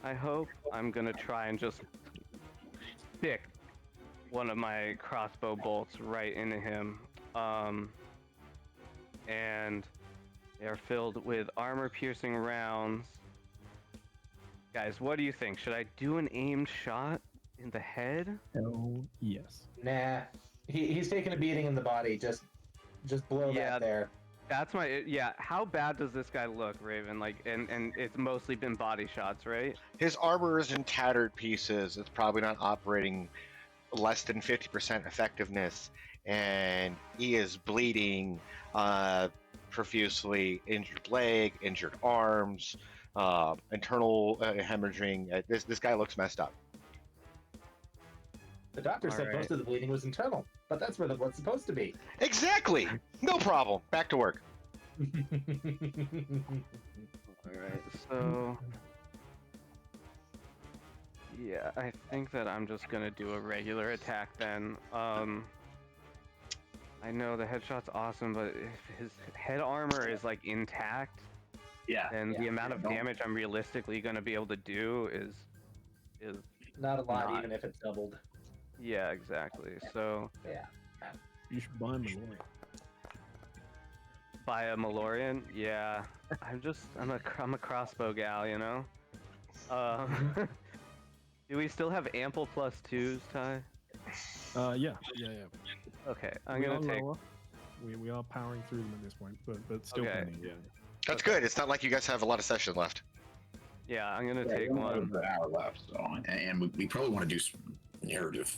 I hope. I'm gonna try and just stick one of my crossbow bolts right into him. And they're filled with armor-piercing rounds. Guys, what do you think? Should I do an aimed shot in the head? Hell yes. Nah, he's taking a beating in the body. Just blow that there. That's my How bad does this guy look, Raven? Like, and it's mostly been body shots, right? His armor is in tattered pieces. It's probably not operating less than 50% effectiveness, and he is bleeding profusely. Injured leg, injured arms, internal hemorrhaging. This guy looks messed up. The doctor said most of the bleeding was internal, but that's where the blood's supposed to be. Exactly. No problem. Back to work. Alright, so... yeah, I think that I'm just gonna do a regular attack then. I know the headshot's awesome, but if his head armor is like intact, then the amount of damage I'm realistically gonna be able to do is not a lot, even if it's doubled. Yeah, exactly. So yeah, you should buy a Malorian. Buy a Malorian? Yeah, I'm a crossbow gal, you know. Do we still have ample +2s, Ty? Yeah. Okay, I'm gonna take. Lower. We are powering through them at this point, but still Okay. plenty. Yeah. That's good. It's not like you guys have a lot of session left. Yeah, I'm gonna take one. An hour left, so and we probably want to do some narrative.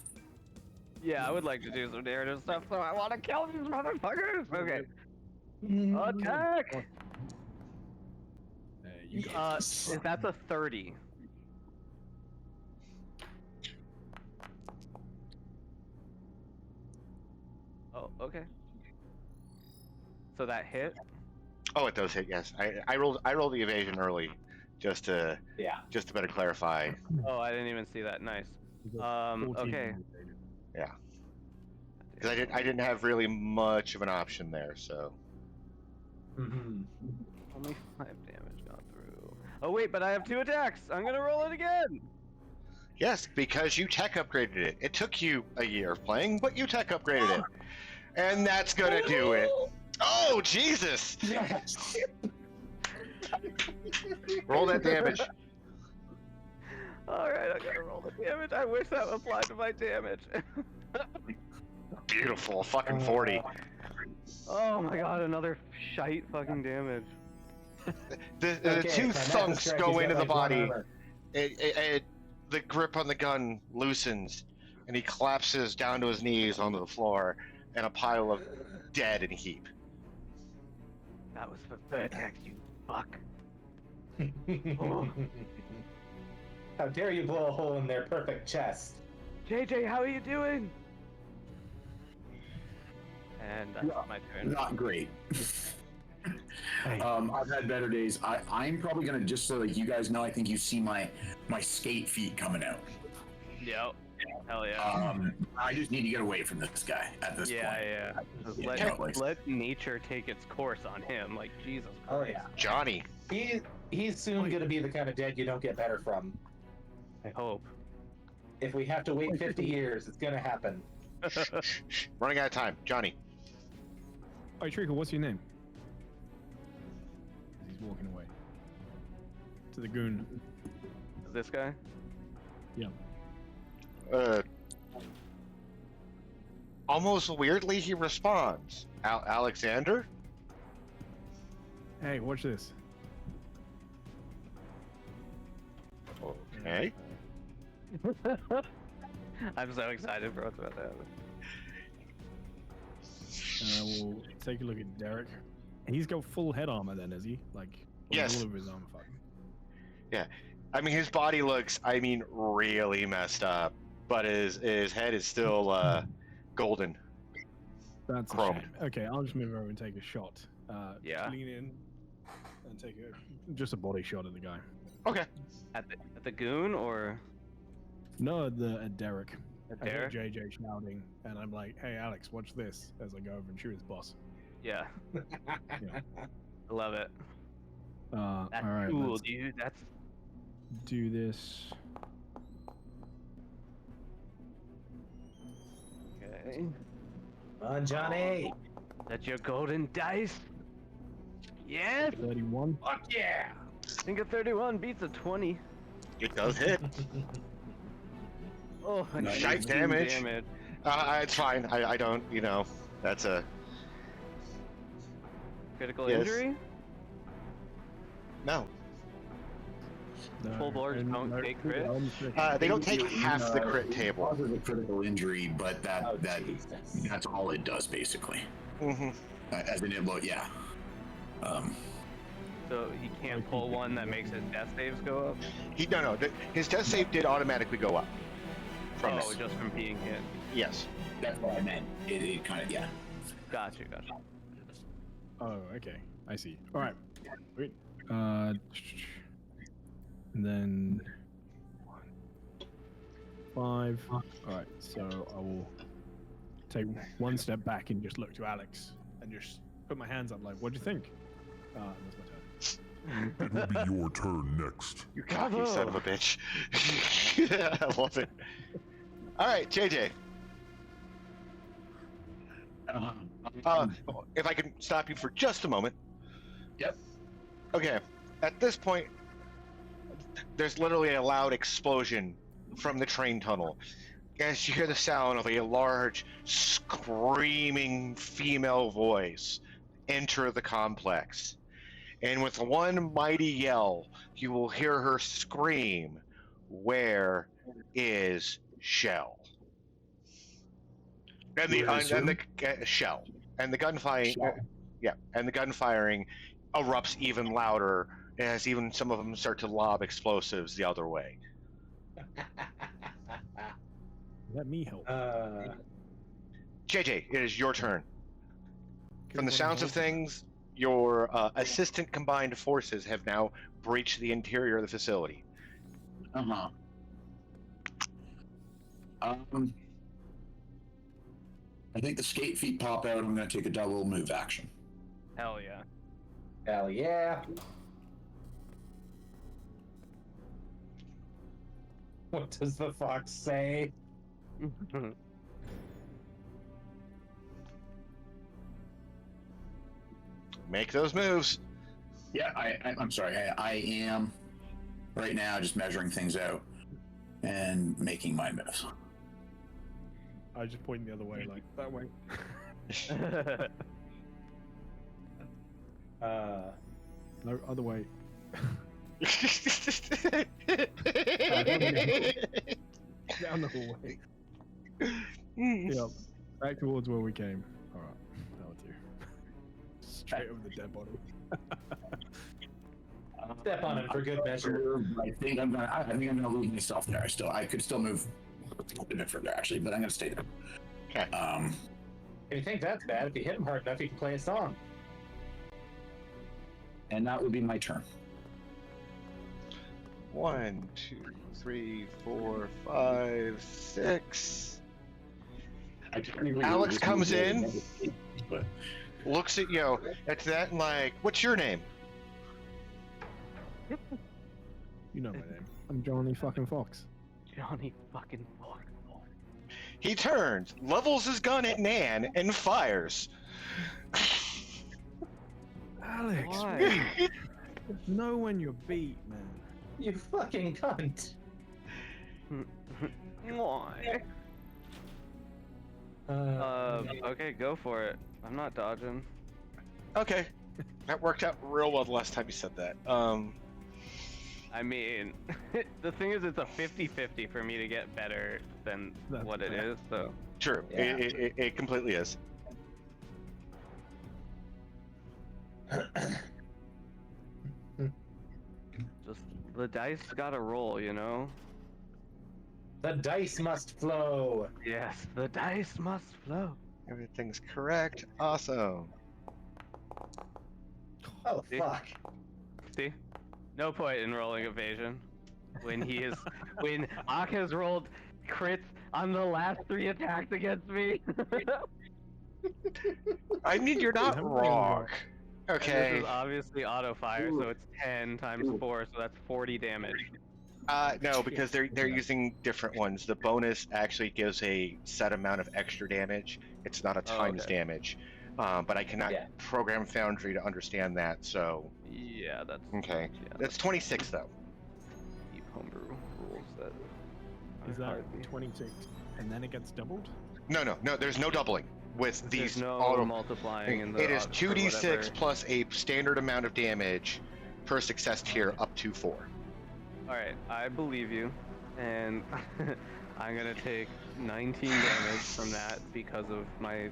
Yeah, I would like to do some narrative stuff, so I want to kill these motherfuckers. Okay. Attack! You got this. That's a 30. Oh, okay. So that hit? Oh, it does hit. Yes, I rolled the evasion early, just to better clarify. Oh, I didn't even see that. Nice. You got 14 Okay. Yeah, because I didn't have really much of an option there. So Only 5 damage gone through. Oh wait, but I have 2 attacks. I'm gonna roll it again. yes, because you tech upgraded it. It took you a year of playing, but you tech upgraded it, and that's gonna do it. Oh Jesus! Yes. Roll that damage. Alright, I gotta roll the damage. I wish that applied to my damage. Beautiful, fucking 40. Oh my god, another shite fucking damage. The two thunks go into the body. The grip on the gun loosens, and he collapses down to his knees onto the floor, and a pile of dead in a heap. That was for Vertex, you fuck. How dare you blow a hole in their perfect chest? JJ, how are you doing? And that's my turn. Not great. I've had better days. I'm probably gonna, just so that you guys know, I think you see my skate feet coming out. Yep. Hell yeah. I just need to get away from this guy at this point. Yeah. Let nature take its course on him. Like, Jesus Christ. Oh yeah. Johnny. He's soon gonna be the kind of dead you don't get better from. I hope. If we have to wait 50 years, it's gonna happen. Running out of time. Johnny. Oh, Treacle, what's your name? He's walking away. To the goon. Is this guy? Yeah. Almost weirdly, he responds. Alexander? Hey, watch this. Okay. I'm so excited for what's about to happen. We'll take a look at Derek. He's got full head armor then, is he? Like, Yes. all of his armor fucking. Yeah. I mean, his body looks, really messed up, but his head is still golden. That's a Chrome. shame. Okay, I'll just move over and take a shot. Yeah. Lean in and take just a body shot at the guy. Okay. At the goon or No, at Derek. at I hear Derek? JJ shouting, and I'm like, "Hey, Alex, watch this!" As I go over and shoot his boss. Yeah. Yeah. I love it. That's all right, cool, let's dude. That's do this. okay. Come on, Johnny. That's your golden dice. Yes. 31. Fuck yeah. I think a 31 beats a 20. It does hit. Oh, I Nice. got Shite 2 damage. It's fine. I don't, that's a... Critical Yes. injury? No. No, Full boards and don't take crit? They don't take half the crit table. Causes a critical injury, but Oh, that Jesus. that's all it does basically. Mm-hmm. As in it look, yeah. So he can't pull one that makes his death saves go up? No. His death save did automatically go up. From Oh, this. just from being hit. Yes. That's what I meant. It kind of, yeah. Gotcha. Oh, okay. I see. All right. Wait. And then 5. All right. So I will take one step back and just look to Alex and just put my hands up, like, "What do you think?" That's my turn. It will be your turn next. You cocky son of a bitch. I love it. All right, JJ. If I can stop you for just a moment. Yep. Okay. At this point, there's literally a loud explosion from the train tunnel. As you hear the sound of a large, screaming female voice enter the complex. And with one mighty yell, you will hear her scream, "Where is Shell?" And the Shell. And the gunfiring, and the gunfiring erupts even louder as even some of them start to lob explosives the other way. Let me help. JJ, it is your turn. From the sounds of things, your assistant combined forces have now breached the interior of the facility. I think the skate feet pop out. I'm going to take a double move action. Hell yeah. Hell yeah. What does the fox say? Make those moves. Yeah, I'm sorry. I am right now just measuring things out and making my moves. I just point the other way, like, that way. No, other way. Down the hallway. Yep. Back towards where we came. Alright. That'll do. Straight over the dead body. Step on it for good measure. I think I'm gonna lose myself there. I could still move a bit further actually, but I'm gonna stay there. Okay. If you think that's bad, if you hit him hard enough, you can play a song. And that would be my turn. 1, 2, 3, 4, 5, 6. Alex comes in, But looks at you, at that, and like, what's your name? You know my name. I'm Johnny fucking Fox. Johnny fucking Fox. He turns, levels his gun at Nan, and fires. Alex, Why? know when you're beat, man. You fucking cunt. Why? Okay, go for it. I'm not dodging. Okay, that worked out real well the last time you said that. I mean, the thing is, it's a 50-50 for me to get better than That's what it fair. is, so. True, Yeah. it completely is. Just, the dice gotta roll, you know? The dice must flow. Yes, the dice must flow. Everything's correct. Awesome. Oh, See? fuck. See? No point in rolling evasion. When he is, when Ock has rolled crits on the last 3 attacks against me. I mean, you're not Haven't wrong. And Okay. this is obviously auto fire, so it's 10 times 4, so that's 40 damage. No, because they're using different ones. The bonus actually gives a set amount of extra damage. It's not a Oh, times okay. damage. But I cannot Yeah. program Foundry to understand that. So Yeah, that's okay, yeah, that's 26 though. deep homebrew rules that. Is are that hardly- 26 and then it gets doubled? No. There's no doubling with There's these no auto. multiplying in the. It is or 2d6 whatever. plus a standard amount of damage per success tier up to 4. All right, I believe you, and I'm gonna take 19 damage from that because of my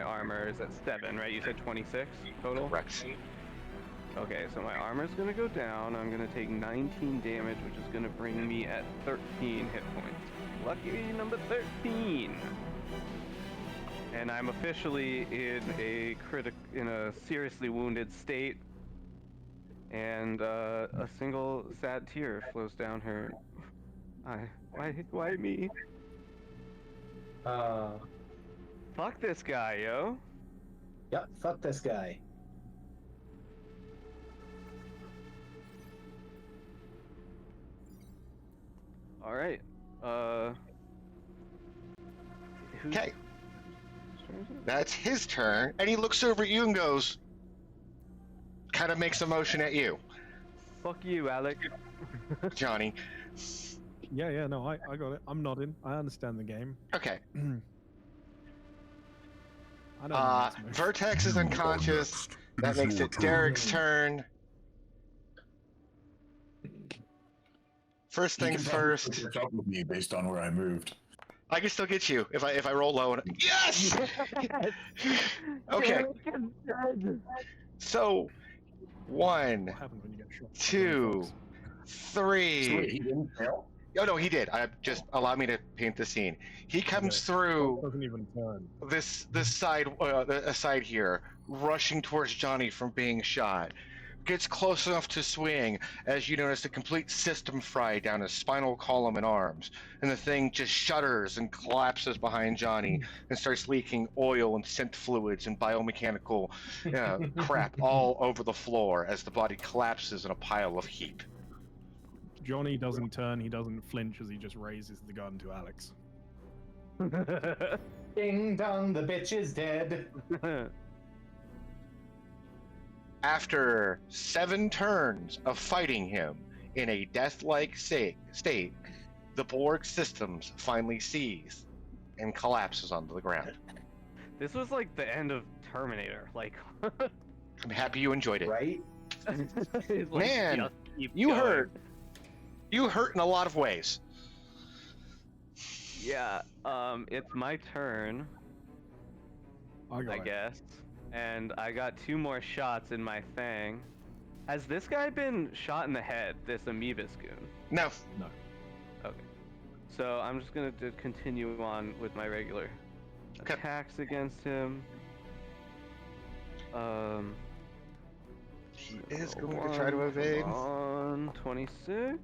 armor is at 7, right? You said 26 total. Correct. Okay, so my armor's gonna go down. I'm gonna take 19 damage, which is gonna bring me at 13 hit points. Lucky number 13. And I'm officially in a seriously wounded state. And a single sad tear flows down her. Why me? Fuck this guy, yo. Yep, fuck this guy. All right. Okay, that's his turn, and he looks over at you and goes, kind of makes a motion at you, Fuck you, Alec. Johnny. Yeah, no, I got it. I'm nodding. I understand the game. Okay. I know the next move. Vertex is You are unconscious. next. That is makes your it turn. Derek's turn. First you things can probably first. catch up with me based on where I moved. I can still get you if I roll low. Yes. Okay. So, 1, What happens when you get shot? 2, So wait, 3. he didn't fail? Oh no, he did. I just allow me to paint the scene. He comes Okay. through Doesn't even turn. this side here, rushing towards Johnny from being shot. Gets close enough to swing as you notice a complete system fry down his spinal column and arms, and the thing just shudders and collapses behind Johnny and starts leaking oil and scent fluids and biomechanical crap all over the floor as the body collapses in a pile of heap. Johnny doesn't turn. He doesn't flinch as he just raises the gun to Alex. Ding dong, the bitch is dead. After 7 turns of fighting him in a death-like state, the Borg systems finally seize and collapses onto the ground. This was like the end of Terminator. Like, I'm happy you enjoyed it. Right? it's like, Man, just keep You going. hurt. You hurt in a lot of ways. Yeah. It's my turn, I got I it. guess. And I got 2 more shots in my thing. Has this guy been shot in the head, this amoeba goon? No. Okay. So I'm just gonna continue on with my regular Okay. attacks against him. He is going to try to evade. On 26.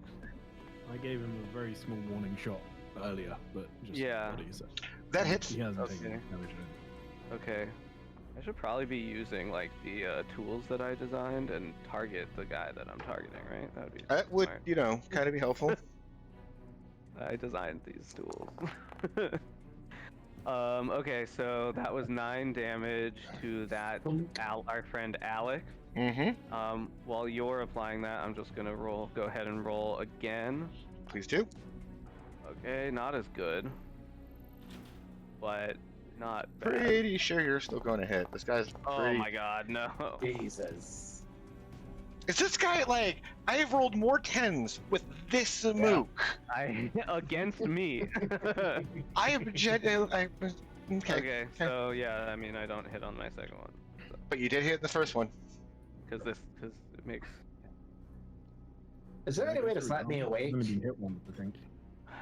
I gave him a very small warning shot earlier, but just Yeah. bloody, so That hits. he hasn't taken Okay. damage yet. Okay. I should probably be using like the tools that I designed and target the guy that I'm targeting, right? That would be That would, smart. kind of be helpful. I designed these tools. Okay, so that was 9 damage to that our friend Alex. Mm-hmm. While you're applying that, I'm just gonna go ahead and roll again. Please do. Okay, not as good, but not bad. Pretty sure you're still going to hit. This guy's Oh pretty... my god, no. Jesus. Is this guy, like, I have rolled more 10s with this mook. Against me. I am okay. So yeah, I mean I don't hit on my second one. But you did hit the first one. Because it makes... Is there any way to slap me awake? I'm gonna be hit once, I think.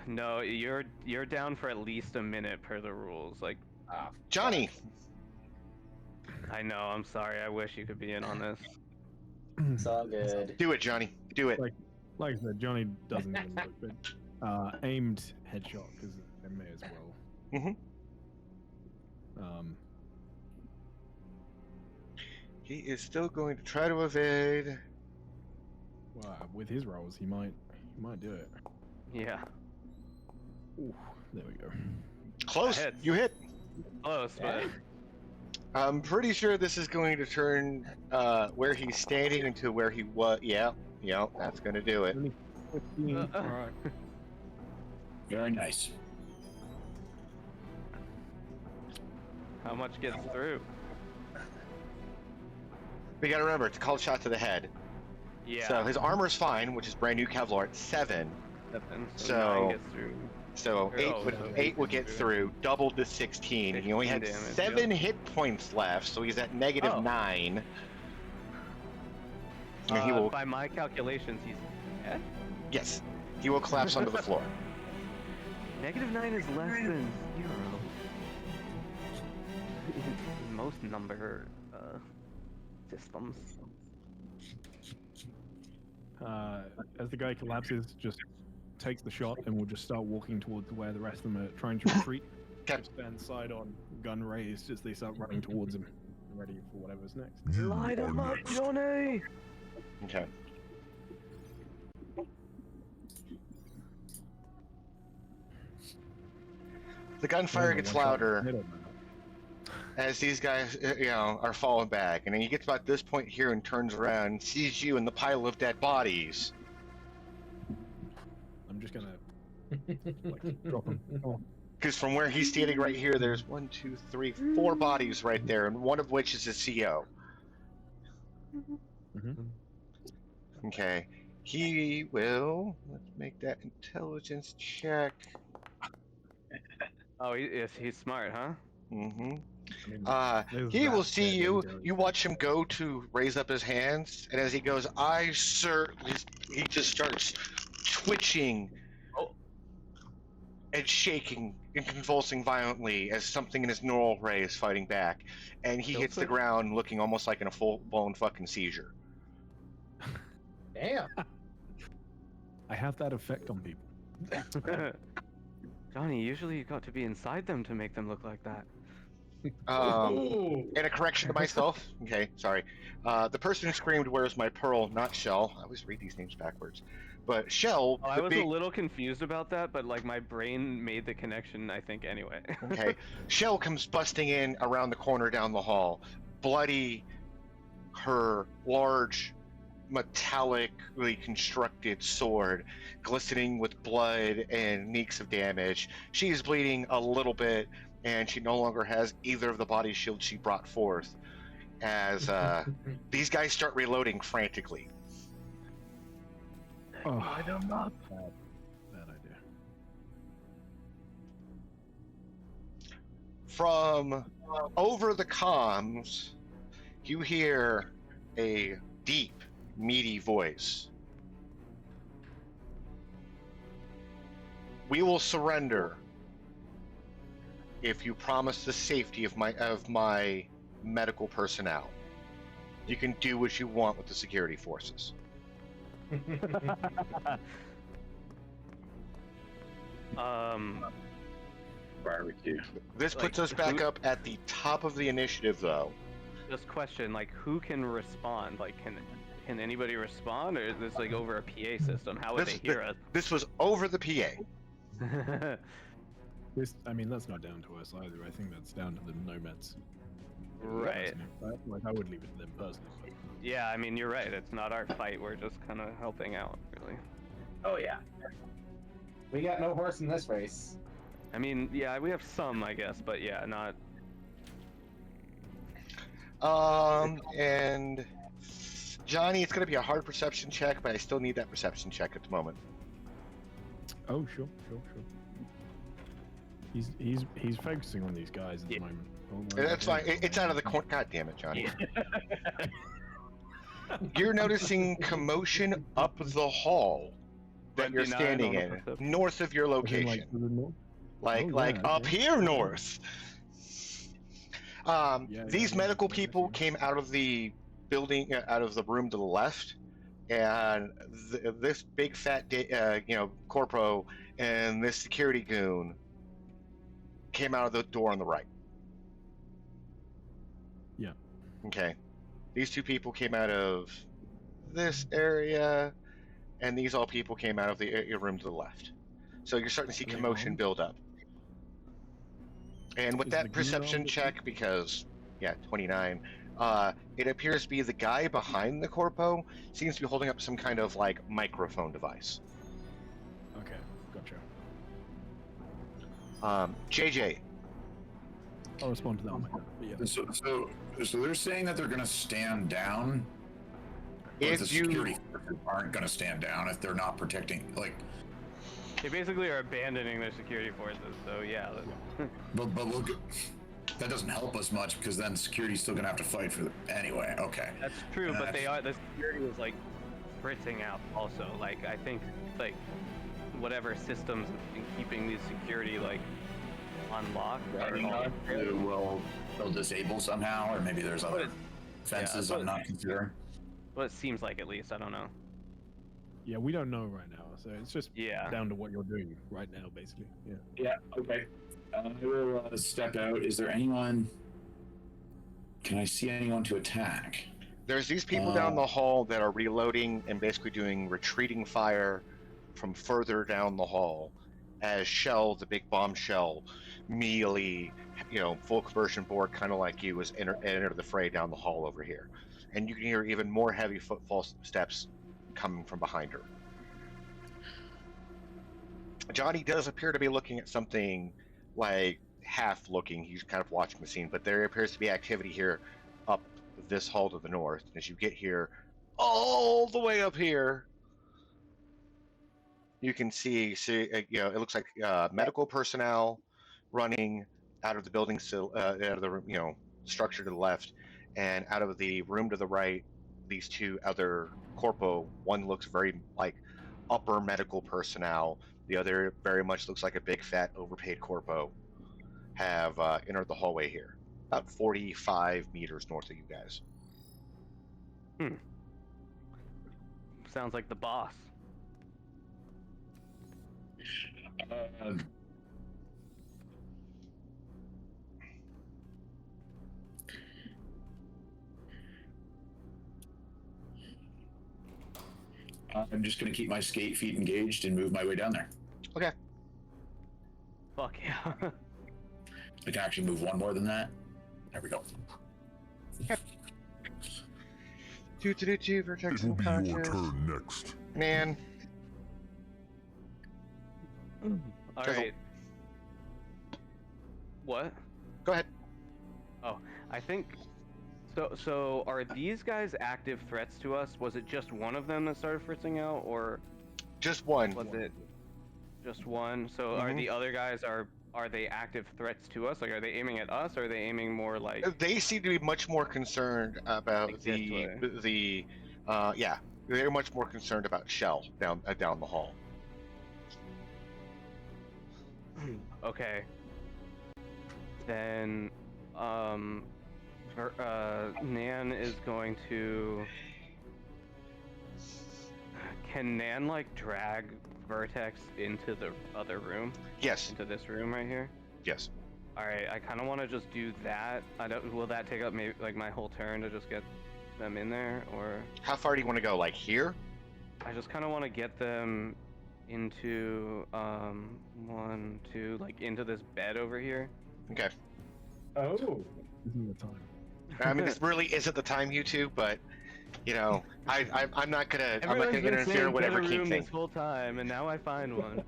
No, you're down for at least a minute per the rules. Like, Ah, Johnny. I know, I'm sorry, I wish you could be in on this. it's all good. Do it, Johnny. Do it. Like I said, Johnny doesn't even look, but aimed headshot because they may as well. Mhm. He is still going to try to evade. Well, with his rolls, he might do it. Yeah. Ooh, there we go. Close. That hits. You hit. Close, but... I'm pretty sure this is going to turn where he's standing into where he was. Yeah, that's going to do it. 15. Alright. Very nice. How much gets through? We got to remember, it's a called shot to the head. Yeah. So his armor's fine, which is brand new Kevlar at 7. 7, so- 9 gets through. So Oh, 8 would get through, doubled to 16. He only had 15 damage, 7 hit points left, so he's at negative Oh. 9. And he will, By my calculations, he's dead? yes, he will collapse onto the floor. Negative 9 is less than 0. In most number systems. As the guy collapses, just takes the shot and we'll just start walking towards where the rest of them are trying to retreat. Okay. Stand side on, gun raised as they start running towards him, ready for whatever's next. You Light him are up, next. Johnny! Okay. The gunfire gets louder as these guys, are falling back, and then he gets about this point here and turns around and sees you in the pile of dead bodies. I'm just gonna like drop him. Oh, Because from where he's standing right here, there's 1, 2, 3, 4 bodies right there, and one of which is a CO. Mhm. Okay. He will. Let's make that intelligence check. Oh, he's smart, huh? Mm-hmm. I mean, there's He will that see there, you. there we go. You watch him go to raise up his hands, and as he goes, "I, sir," he just starts twitching and shaking and convulsing violently as something in his neural ray is fighting back, and he hits the ground looking almost like in a full-blown fucking seizure. Damn. I have that effect on people. Johnny, usually you got to be inside them to make them look like that. And a correction to myself. Okay, sorry. The person who screamed, "Where's my pearl?" Not Shell. I always read these names backwards. But Shell, Oh, I the was big... a little confused about that, but like my brain made the connection, I think, anyway. Okay. Shell comes busting in around the corner down the hall, bloody, her large, metallically constructed sword, glistening with blood and neeks of damage. She is bleeding a little bit, and she no longer has either of the body shields she brought forth, as these guys start reloading frantically. Oh, Light 'em up. bad idea. From over the comms, you hear a deep, meaty voice. "We will surrender if you promise the safety of my medical personnel. You can do what you want with the security forces. Barbecue. This puts us back up at the top of the initiative, though. Just question, like, who can respond? Like, can anybody respond, or is this like over a PA system? How would they hear us? This was over the PA. I mean, that's not down to us either. I think that's down to the nomads. Right. Like, I would leave it to them personally. But... Yeah, I mean, you're right. It's not our fight. We're just kind of helping out, really. Oh yeah. We got no horse in this race. I mean, yeah, we have some, I guess, but yeah, not. And Johnny, it's gonna be a hard perception check, but I still need that perception check at the moment. Oh, sure. He's focusing on these guys at the moment. Oh, That's fine. It's out of the corner. God damn it, Johnny. You're noticing commotion up the hall that you're 29 standing on the in, perception. north of your As in, location. like, to the north? Like Oh, yeah, up okay. here north. These Yeah, medical yeah, people yeah. came out of the building, out of the room to the left, and this big fat, corpo and this security goon came out of the door on the right. Yeah. Okay. These two people came out of this area, and these all people came out of the room to the left. So you're starting to see Are they commotion armed? build up. And with Is that the goon perception armed? check, because, 29, it appears to be the guy behind the corpo seems to be holding up some kind of, like, microphone device. Okay, gotcha. JJ, I'll respond to that one. But yeah. So they're saying that they're going to stand down. But if the you... security forces aren't going to stand down if they're not protecting. Like, They basically are abandoning their security forces, so yeah. but look, that doesn't help us much because then security's still going to have to fight for anyway. Okay. That's true, but the security is like spritzing out also. Like, I think, like, whatever systems have been keeping these security, like, unlocked. Well, they'll disable somehow, or maybe there's other fences I'm not considering. Well, it seems like, at least. I don't know. Yeah, we don't know right now, so it's just Yeah. down to what you're doing right now, basically. Yeah. Yeah, okay. I will step out. Is there anyone... Can I see anyone to attack? There's these people down the hall that are reloading and basically doing retreating fire from further down the hall as Shell, the big bombshell, melee, full conversion board, kind of like you, is enter the fray down the hall over here. And you can hear even more heavy footfall steps coming from behind her. Johnny does appear to be looking at something, like, half looking. He's kind of watching the scene, but there appears to be activity here up this hall to the north. As you get here, all the way up here, you can see it looks like medical personnel running out of the building, out of the structure to the left, and out of the room to the right, these two other corpo. One looks very like upper medical personnel. The other very much looks like a big fat overpaid corpo. Have entered the hallway here, about 45 meters north of you guys. Sounds like the boss. I'm just going to keep my skate feet engaged and move my way down there. Okay. Fuck yeah. I can actually move one more than that. There we go. Protect It will some be your conscious. turn next. Man, All Careful. right. What? go ahead. I think. So are these guys active threats to us? Was it just one of them that started fritzing out, or Just one. was it just one? So are Mhm. the other guys are they active threats to us? Like, are they aiming at us? Or are they aiming more like? They seem to be much more concerned about Like this way. they're much more concerned about Shell down the hall. Okay. then Nan is going to. Can Nan like drag Vertex into the other room? Yes. Into this room right here? Yes. All right. I kind of want to just do that. I don't. Will that take up maybe like my whole turn to just get them in there, or? How far do you want to go? Like here? I just kind of want to get them into 1, 2, like into this bed over here. Okay. Oh. Isn't the time? I mean, this really isn't the time, you two, but you know, I'm not gonna interfere in whatever room King this thinks. whole time, and now I find one.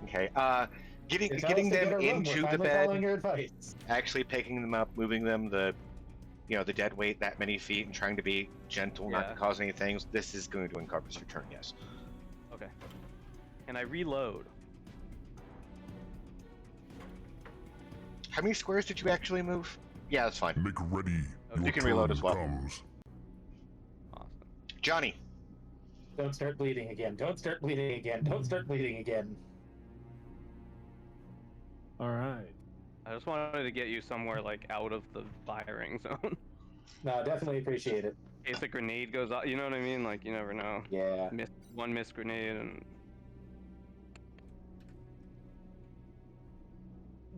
Okay. Getting You tell getting us to them get a room, we're into the finally following bed, your advice. actually picking them up, moving them the dead weight that many feet, and trying to be gentle, not to Yeah. cause any things. This is going to encompass your turn. Yes. Okay. And I reload. How many squares did you actually move? Yeah, that's fine. Make ready. Your You can reload turn as well. comes. Awesome. Johnny. Don't start bleeding again. Don't start bleeding again. Don't start bleeding again. All right. I just wanted to get you somewhere like out of the firing zone. No, definitely appreciate it. In case a grenade goes off, you know what I mean? Like you never know. Yeah. One missed grenade and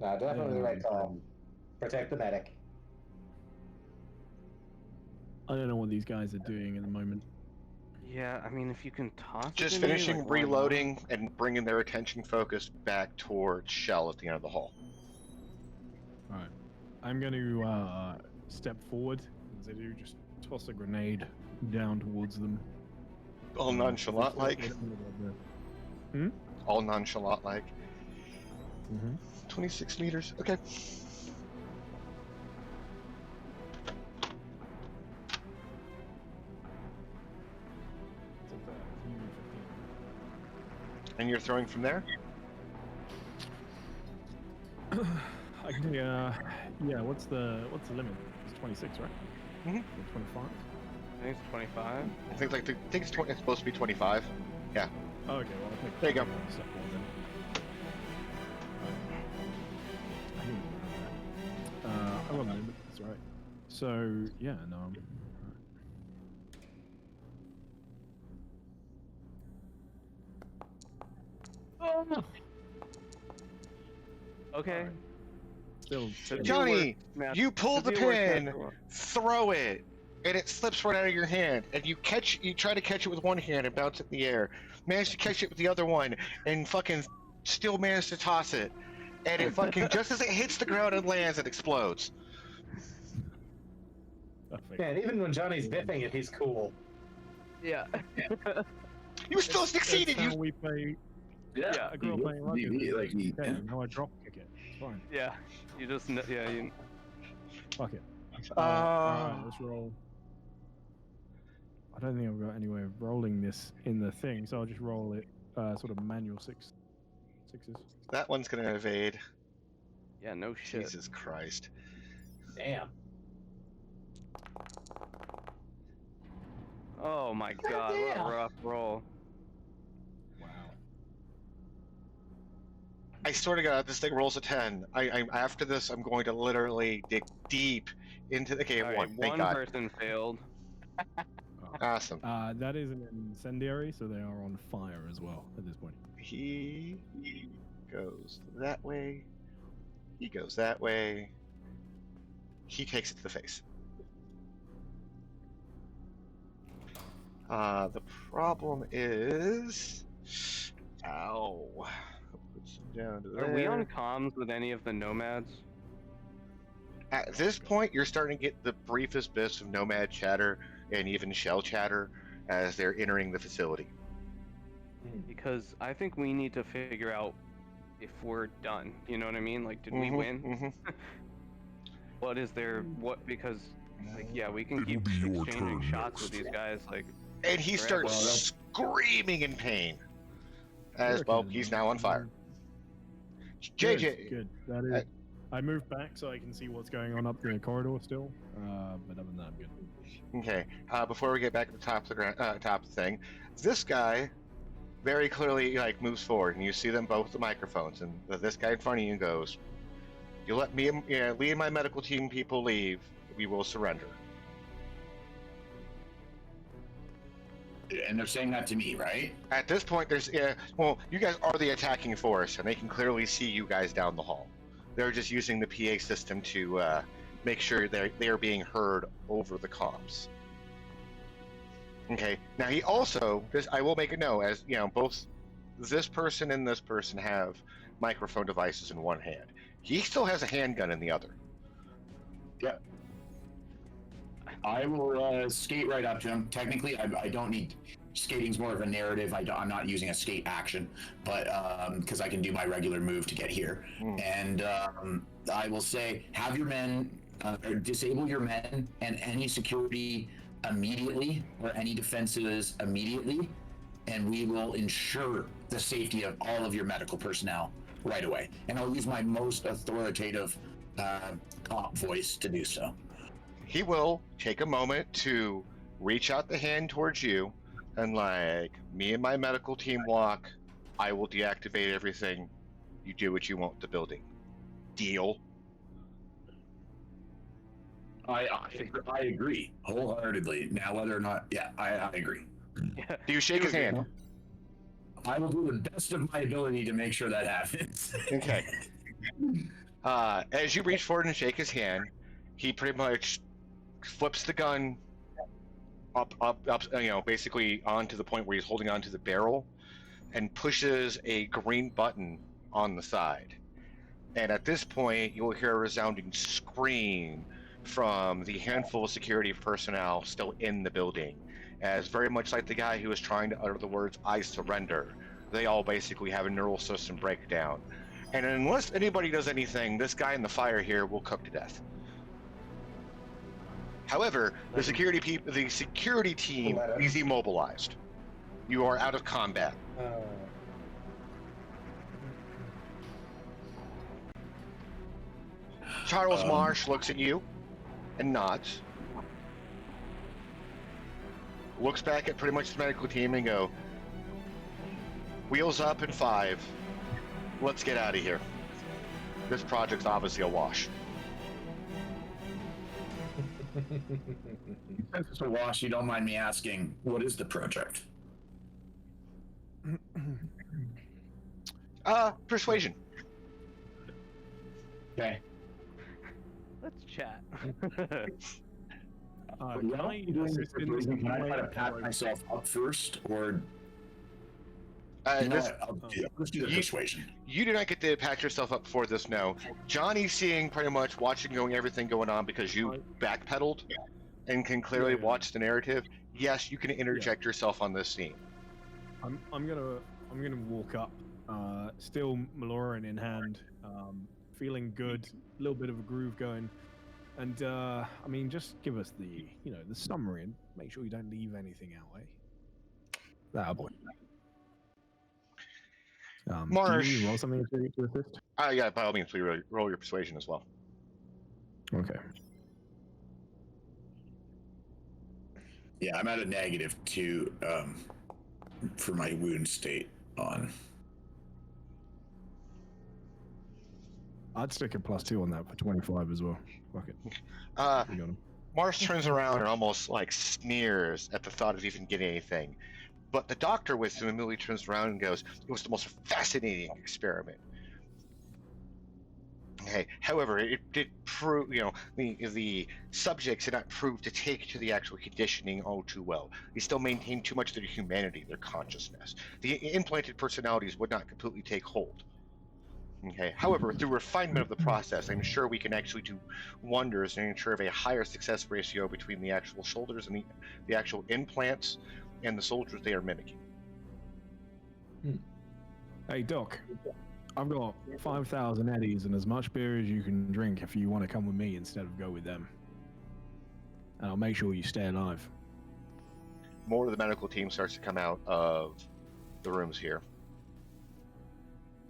No, definitely the right call. Protect the medic. I don't know what these guys are doing at the moment. yeah, I mean if you can toss. a Just grenade, finishing like, why not? reloading and bringing their attention focus back towards Shell at the end of the hall. All right. I'm going to step forward. As I do, just toss a grenade down towards them. All nonchalant like. Hmm? All nonchalant like. Mm-hmm. 26 meters. Okay. And you're throwing from there? I can do, yeah, what's the limit? It's 26, right? Mhm. Or 25? I think it's 25. I think it's supposed to be 25. Yeah. Oh, okay, well, I'll take There you go. step forward then. I didn't know that. I love the limit, that's right. So, yeah, no. Okay. Still, Johnny, you pull the pin, Master. throw it, and it slips right out of your hand. And you try to catch it with one hand and bounce it in the air. Manage to catch it with the other one, and fucking still manage to toss it. And it fucking, just as it hits the ground and lands, it explodes. perfect. Man, even when Johnny's biffing it, he's cool. Yeah. You still succeeded. That's how You we play. Yeah. I grew up playing rugby. Like he, Yeah, now I drop kick it. It's fine. Yeah. You just yeah you. Fuck it. Alright, let's roll. I don't think I've got any way of rolling this in the thing, so I'll just roll it sort of manual sixes. that one's gonna evade. Yeah. No shit. Jesus Christ. Damn. Oh my god, what Goddamn. a rough roll. Wow. I swear to God, this thing rolls a 10. I'm after this. I'm going to literally dig deep into the game. All right, One. Thank one God. person failed. Awesome. That is an incendiary, so they are on fire as well at this point. He goes that way. He goes that way. He takes it to the face. The problem is, ow. Puts him down to Are we on there. comms with any of the nomads? At this point, you're starting to get the briefest bits of nomad chatter and even shell chatter as they're entering the facility. Because I think we need to figure out if we're done. You know what I mean? Like, did we win? Mm-hmm. What is there? What? Because, like, yeah, we can It keep will be your exchanging turn shots with next. these guys. Like, And he Forever. starts screaming in pain. As Working well, at the he's moment. now on fire. Good, JJ, Good. That is. I moved back so I can see what's going on up the corridor still. But other than that, I'm good. okay. Before we get back to the top of the top of the thing, this guy very clearly like moves forward, and you see them both with the microphones, and this guy in front of you goes, You let me and Lee and my medical team people leave, we will surrender. And they're saying that to me, right? At this point, there's well, you guys are the attacking force, and they can clearly see you guys down the hall. They're just using the PA system to make sure they are being heard over the comms. Okay. Now he also, I will make a note, as you know, both this person and this person have microphone devices in one hand. He still has a handgun in the other. Yep. I will skate right up to him. Technically, I don't need... Skating's more of a narrative. I'm not using a skate action, but because I can do my regular move to get here. And I will say, have your men, or disable your men and any security immediately, or any defenses immediately, and we will ensure the safety of all of your medical personnel right away. And I'll use my most authoritative cop voice to do so. He will take a moment to reach out the hand towards you, and like, me and my medical team walk. I will deactivate everything. You do what you want with the building. Deal? I agree wholeheartedly. Now, whether or not, yeah, I agree. Do you shake his hand? I will do the best of my ability to make sure that happens. Okay. As you reach forward and shake his hand, he pretty much flips the gun up, you know, basically onto the point where he's holding onto the barrel, and pushes a green button on the side. And at this point, you'll hear a resounding scream from the handful of security personnel still in the building, as very much like the guy who was trying to utter the words, "I surrender," they all basically have a neural system breakdown. And unless anybody does anything, this guy in the fire here will cook to death. However, the security team is immobilized. You are out of combat. Charles Marsh looks at you and nods. Looks back at pretty much the medical team and go, "Wheels up in 5. Let's get out of here. This project's obviously a wash." Since it's a wash, you don't mind me asking, what is the project? Persuasion. Okay. Let's chat. Can I Can I try to pat myself up first, or you know what? Let's do the persuasion. You do not get to pat yourself up for this, no. Johnny's seeing pretty much watching everything going on because you backpedaled and can clearly watch the narrative. Yes, you can interject yourself on this scene. I'm gonna walk up, still Maloran in hand, feeling good, a little bit of a groove going, and I mean, just give us the the summary and make sure you don't leave anything out, eh? That boy. Marsh. Do you roll something to assist? Yeah, by all means, please roll your persuasion as well. Okay. Yeah, I'm at a -2 for my wound state on. I'd stick a +2 on that for 25 as well. Fuck it. We got him. Marsh turns around and almost like sneers at the thought of even getting anything. But the doctor with him immediately turns around and goes, "It was the most fascinating experiment." Okay. However, it did prove, the subjects did not prove to take to the actual conditioning all too well. They still maintained too much of their humanity, their consciousness. The implanted personalities would not completely take hold. Okay. However, through refinement of the process, I'm sure we can actually do wonders and ensure a higher success ratio between the actual shoulders and the actual implants and the soldiers they are mimicking. Hey, Doc. I've got 5,000 eddies and as much beer as you can drink if you want to come with me instead of go with them. And I'll make sure you stay alive. More of the medical team starts to come out of the rooms here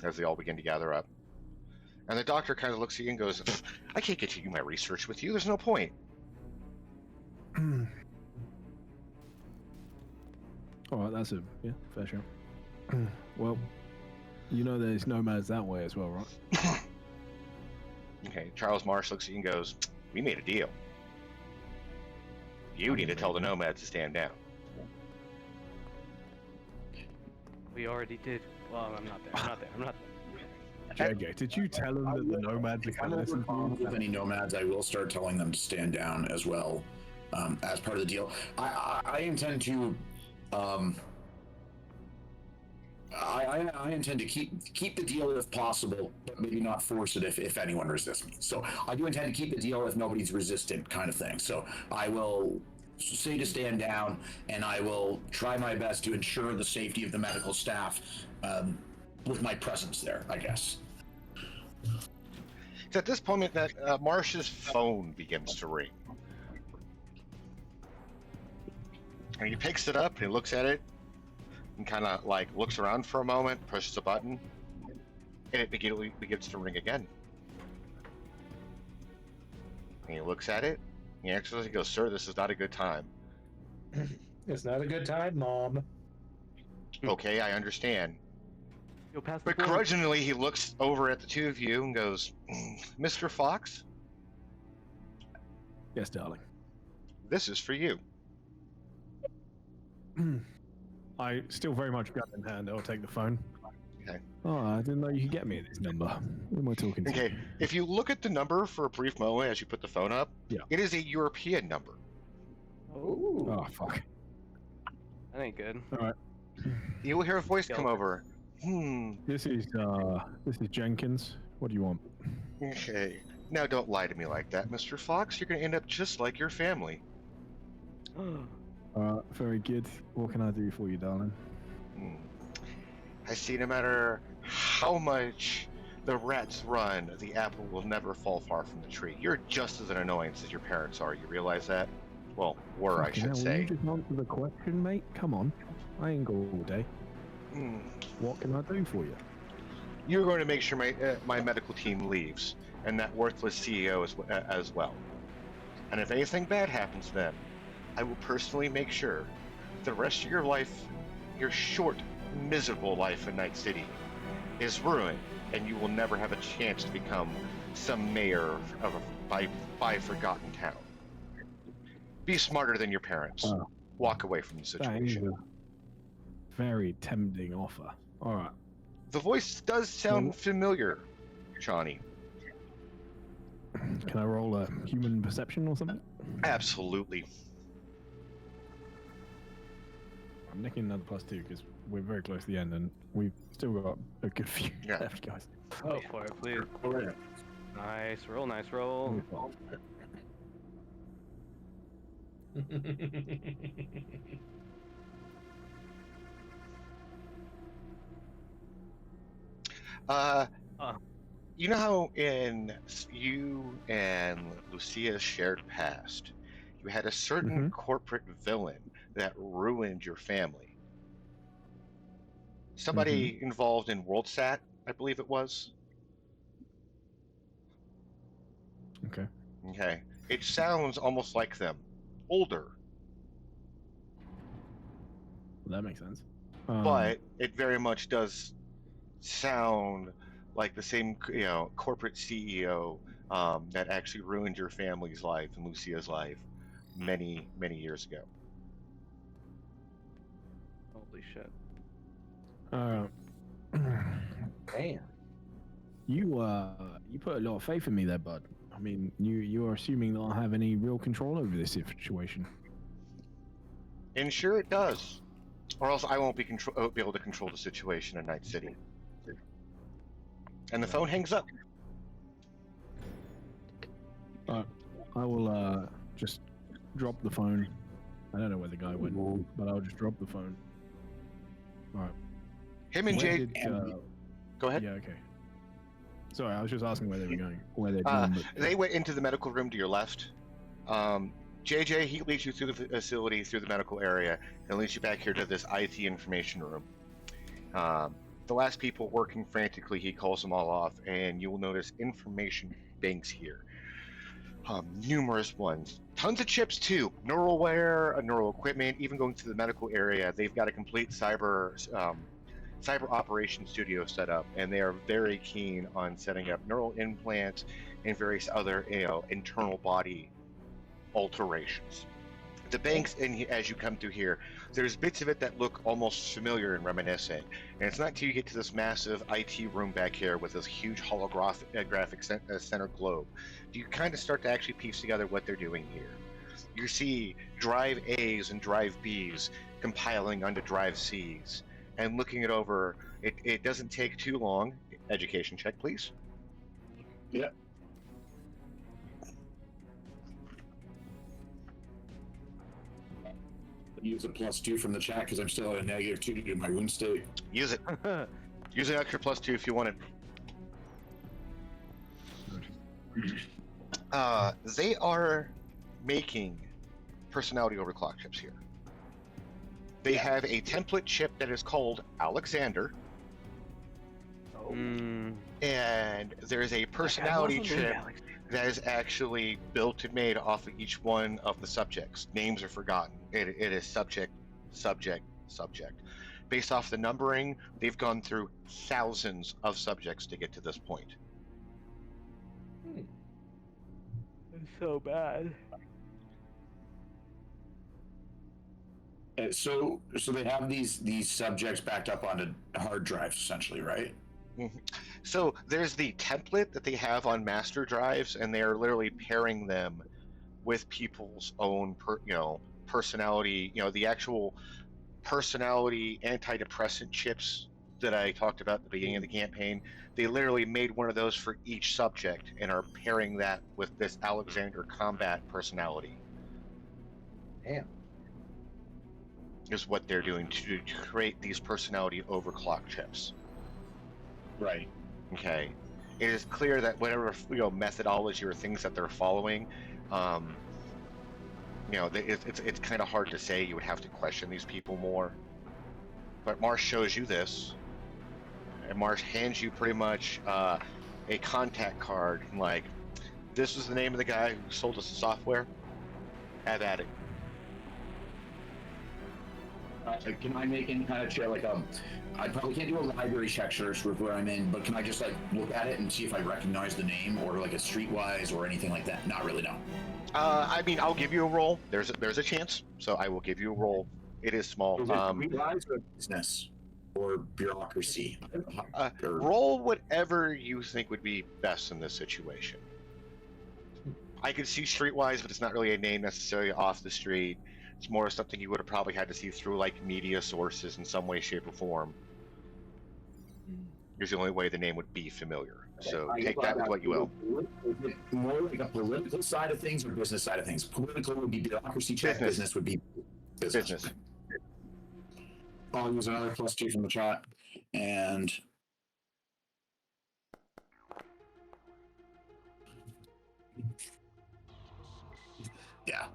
as they all begin to gather up. And the doctor kind of looks at you and goes, "I can't continue my research with you. There's no point." Alright, that's a fair show. Well, you know there's nomads that way as well, right? Okay, Charles Marsh looks at you and goes, "We made a deal. You need to tell the nomads to stand down." We already did. Well, I'm not there. I'm not there. JJ, did you tell them that the nomads are If I'm going to listen to overcome you? with any nomads, I will start telling them to stand down as well, as part of the deal. I intend to, I intend to keep the deal if possible, but maybe not force it if anyone resists me. So I do intend to keep the deal if nobody's resistant, kind of thing. So I will say to stand down, and I will try my best to ensure the safety of the medical staff with my presence there, I guess. It's at this moment that Marsh's phone begins to ring. And he picks it up and he looks at it and kind of like looks around for a moment, pushes a button, and it begins to ring again. And he looks at it, he actually goes, "Sir, this is not a good time." It's not a good time, Mom. Okay, I understand. You'll pass the Begrudgingly, he looks over at the two of you and goes, "Mr. Fox, Yes, darling. this is for you." I still very much gun in hand. I'll take the phone. Okay. Oh, I didn't know you could get me at this number. Who am I talking to? Okay, if you look at the number for a brief moment as you put the phone up, Yeah. it is a European number. Ooh. Oh, fuck. That ain't good. You will hear a voice come Go. over. This is Jenkins. What do you want? Okay. Now don't lie to me like that, Mr. Fox. You're going to end up just like your family. Very good. What can I do for you, darling? I see no matter how much the rats run, the apple will never fall far from the tree. You're just as an annoyance as your parents are. You realize that? Well, were, I Fucking should hell, will say. you just answer the question, mate? Come on. I ain't go all day. What can I do for you? You're going to make sure my medical team leaves, and that worthless CEO as well. And if anything bad happens to them, I will personally make sure the rest of your life, your short, miserable life in Night City, is ruined, and you will never have a chance to become some mayor of by forgotten town. Be smarter than your parents. Oh. Walk away from the That is situation. a very tempting offer. All right. The voice does sound familiar, Johnny. Can I roll a human perception or something? Absolutely. I'm nicking another +2 because we're very close to the end and we've still got a good few Yeah. left, guys. Go for it, please. Alright. Nice roll, nice roll. You know how in you and Lucia's shared past, you had a certain corporate villain that ruined your family. Somebody involved in WorldSat, I believe it was. Okay. Okay. It sounds almost like them. Older, Well, that makes sense. but it very much does sound like the same, corporate CEO that actually ruined your family's life and Lucia's life many, many years ago. Holy shit. Damn. You put a lot of faith in me there, bud. I mean, you are assuming that I'll have any real control over this situation. And sure it does. Or else I won't be able to control the situation in Night City. And the phone hangs up. I will just drop the phone. I don't know where the guy went, but I'll just drop the phone. All right. Him and Jay. Go ahead. Yeah, okay. Sorry, I was just asking where they were going. Where they're going. They went into the medical room to your left. JJ, he leads you through the facility, through the medical area, and leads you back here to this IT information room. The last people working frantically, he calls them all off, and you will notice information banks here. Numerous ones. Tons of chips, too. Neuralware, neural equipment, even going to the medical area. They've got a complete cyber cyber operations studio set up, and they are very keen on setting up neural implants and various other, internal body alterations. The banks, and as you come through here, there's bits of it that look almost familiar and reminiscent. And it's not until you get to this massive IT room back here with this huge holographic center globe, do you kind of start to actually piece together what they're doing here. You see drive A's and drive B's compiling onto drive C's. And looking it over, it doesn't take too long. Education check, please. Yeah. Use a +2 from the chat because I'm still at a -2 due to my wound state. Use it. Use an extra +2 if you want it. They are making personality overclock chips here. They have a template chip that is called Alexander. And there is a personality chip that is actually built and made off of each one of the subjects. Names are forgotten. It is subject, subject, subject. Based off the numbering, they've gone through thousands of subjects to get to this point. It's so bad. So they have these subjects backed up onto hard drives, essentially, right? Mm-hmm. So there's the template that they have on master drives, and they are literally pairing them with people's own, personality. The actual personality antidepressant chips that I talked about at the beginning of the campaign. They literally made one of those for each subject and are pairing that with this Alexander combat personality. Damn. Is what they're doing to create these personality overclock chips. Right. Okay. It is clear that whatever methodology or things that they're following, it's kind of hard to say. You would have to question these people more. But Marsh shows you this, and Marsh hands you pretty much a contact card. Like, this is the name of the guy who sold us the software. Have at it. Can I make any kind of check? I probably can't do a library check search with where I'm in, but can I just look at it and see if I recognize the name or a streetwise or anything like that? Not really, no. I'll give you a roll. There's a chance, so I will give you a roll. It is small. Is it streetwise or business or bureaucracy? Roll whatever you think would be best in this situation. I could see streetwise, but it's not really a name necessarily off the street. It's more something you would have probably had to see through media sources in some way, shape, or form. It's the only way the name would be familiar. So take that with what you will. Is it more like a political side of things or business side of things? Political would be bureaucracy check. Business would be business. I'll use another +2 from the chat. And yeah.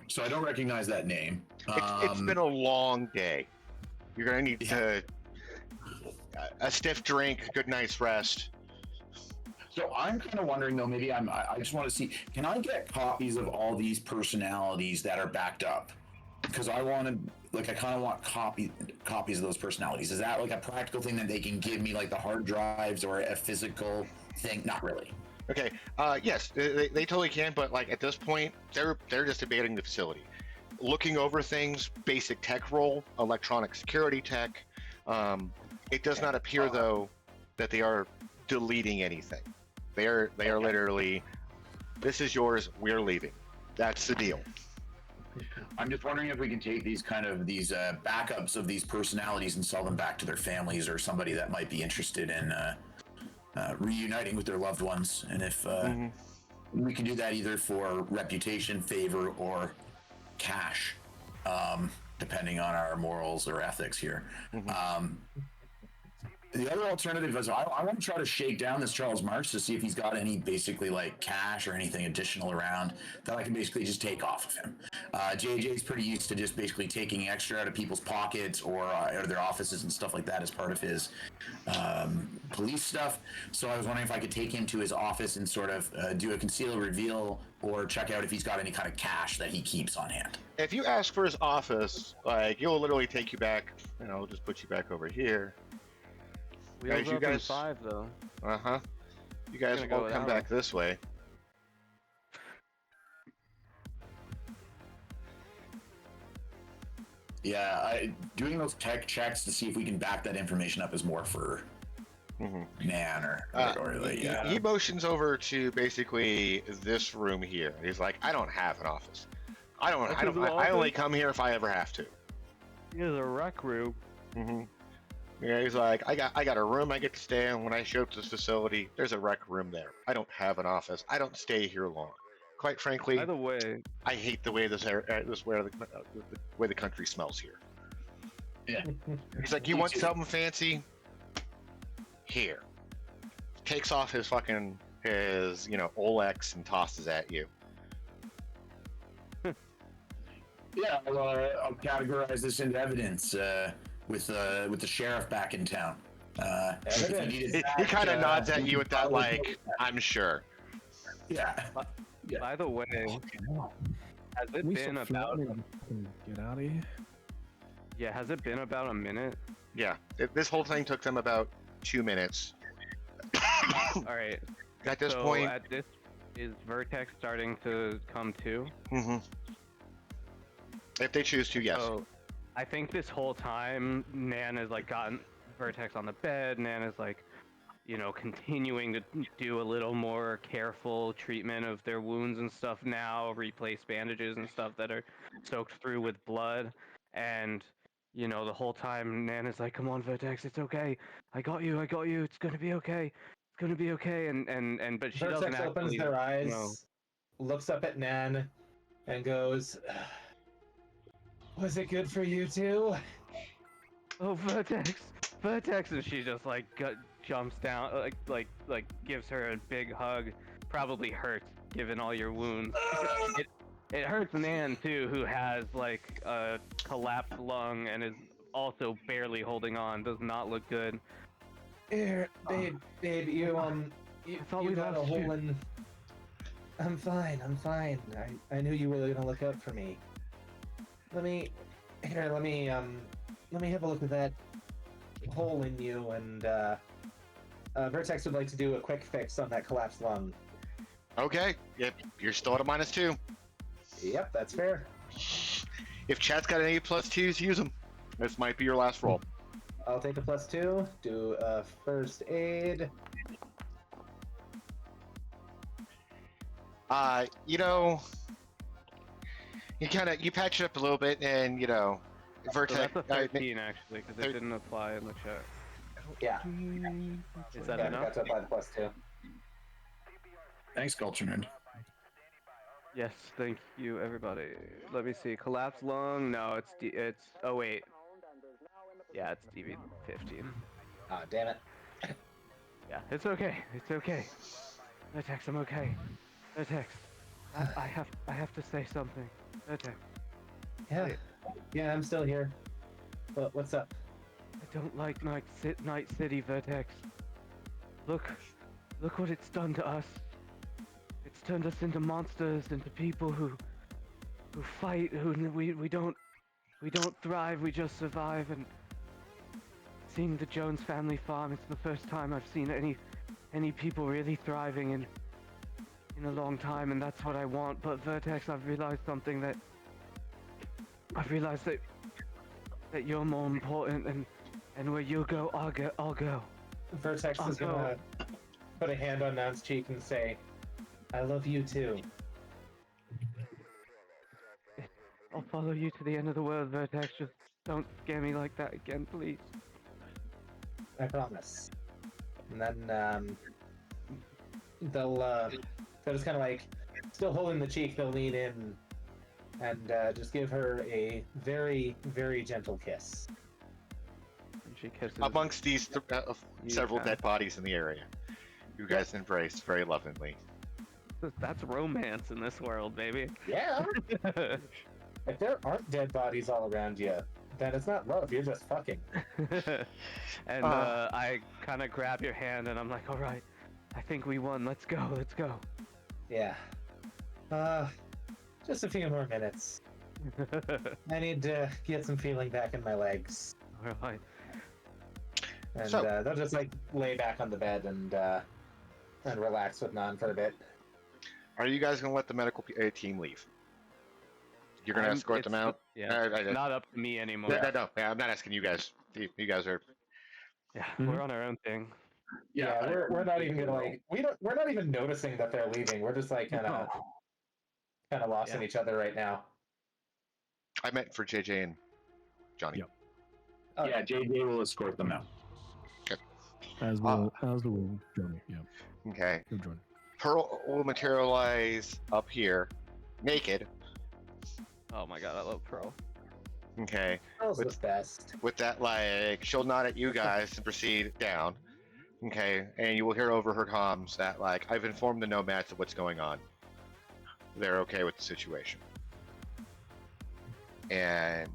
So I don't recognize that name. It's been a long day. You're gonna need a stiff drink, a good night's rest. So I'm kind of wondering though, maybe I just want to see, can I get copies of all these personalities that are backed up? Because I kind of want copies of those personalities. Is that a practical thing that they can give me, the hard drives, or a physical thing? Not really. Okay. Yes, they totally can, but at this point, they're just debating the facility, looking over things, basic tech role, electronic security tech. It does not appear though that they are deleting anything. They are literally, this is yours, we're leaving. That's the deal. I'm just wondering if we can take these backups of these personalities and sell them back to their families or somebody that might be interested in reuniting with their loved ones, and if we can do that either for reputation, favor, or cash, depending on our morals or ethics here. The other alternative is I want to try to shake down this Charles Marks to see if he's got any basically cash or anything additional around that I can basically just take off of him. JJ's pretty used to just basically taking extra out of people's pockets or out of their offices and stuff like that as part of his police stuff. So I was wondering if I could take him to his office and sort of do a conceal reveal or check out if he's got any kind of cash that he keeps on hand. If you ask for his office, he'll literally take you back, just put you back over here. Wheels Guys, you up in guys- 5 though. Uh-huh. You guys Gonna go all come that way. back this way. Yeah, doing those tech checks to see if we can back that information up is more for Nan or like, yeah. He motions over to basically this room here. He's like, I don't have an office. I That's his I only office? come here if I ever have to. Here's a rec room. Yeah, he's like, I got a room I get to stay in. When I show up to this facility, there's a rec room there. I don't have an office. I don't stay here long. Quite frankly, By the way, I hate the way the way the country smells here. Yeah. He's like, you want something fancy? Here. Takes off his fucking Olex and tosses at you. Yeah, I'll categorize this into evidence with the sheriff back in town. If you needed He that, kind of nods at you with that, like, I'm sure. Yeah. Yeah. by the way, has it Can we been stop about flirting and get out of here? has it been about a minute? Yeah, this whole thing took them about 2 minutes. All right. At this so point, at this is Vertex starting to come to? if they choose to, yes. So I think this whole time Nan has like gotten Vertex on the bed. Nan is like, continuing to do a little more careful treatment of their wounds and stuff now, replace bandages and stuff that are soaked through with blood. And, the whole time Nan is like, come on, Vertex, it's okay. I got you. It's gonna be okay. It's gonna be okay. And but she doesn't Vertex opens actually, their eyes, looks up at Nan, and goes, "Was it good for you too?" oh, Vertex, and she just like jumps down, like gives her a big hug. Probably hurts given all your wounds. It hurts Nan too, who has like a collapsed lung and is also barely holding on. Does not look good. Here, babe, you thought we got a lost hole you. in. I'm fine. I knew you were gonna look out for me. Let me have a look at that hole in you, and Vertex would like to do a quick fix on that collapsed lung. Okay, yep, you're still at a -2. Yep, that's fair. If chat's got any +2s, use them. This might be your last roll. I'll take a +2. Do first aid. You patch it up a little bit, and Vertex. So that's a 13 actually, because it didn't apply in the chat. Yeah. Is that Yeah, I enough? got to apply the +2. Thanks, Culture Nerd. Yes, thank you, everybody. Let me see. Collapsed lung? No, it's. Oh wait. Yeah, it's DV15. Ah, damn it. Yeah, it's okay. It's okay. Vertex, I'm okay. Vertex, I have to say something. Vertex, Yeah, I'm still here. What's up? I don't like Night City, Vertex. Look what it's done to us. It's turned us into monsters, into people who fight, we don't thrive, we just survive. And seeing the Jones family farm, it's the first time I've seen any people really thriving in a long time, and that's what I want. But Vertex, I've realized something that you're more important, and where you go, I'll go. Vertex is gonna put a hand on Nan's cheek and say, "I love you too." I'll follow you to the end of the world, Vertex. Just don't scare me like that again, please. I promise. And then they'll just kind of like, still holding the cheek, they'll lean in and just give her a very, very gentle kiss. And she kisses. Amongst these several Yeah. dead bodies in the area, you guys embrace very lovingly. That's romance in this world, baby. Yeah. If there aren't dead bodies all around you, then it's not love. You're just fucking. And I kind of grab your hand, and I'm like, all right, I think we won. Let's go. Yeah. Just a few more minutes. I need to get some feeling back in my legs. All right. And So- they'll just like lay back on the bed and relax with Nan for a bit. Are you guys gonna let the medical team leave? You're gonna escort them out? Yeah, I- not up to me anymore. No. I'm not asking you guys. You guys are. Yeah, Mhm. we're on our own thing. Yeah, we're not even gonna like we're not even noticing that they're leaving. We're just like kind of lost in Yeah. each other right now. I meant for JJ and Johnny. Yep. Oh, Yeah, JJ will escort them out. As will Johnny. Yeah, Okay. he'll join. Pearl will materialize up here, naked. Oh my god, I love Pearl. Okay. Pearl's the With- best. With that, like, she'll nod at you guys and proceed down. Okay. And you will hear over her comms that, like, I've informed the nomads of what's going on. They're okay with the situation. And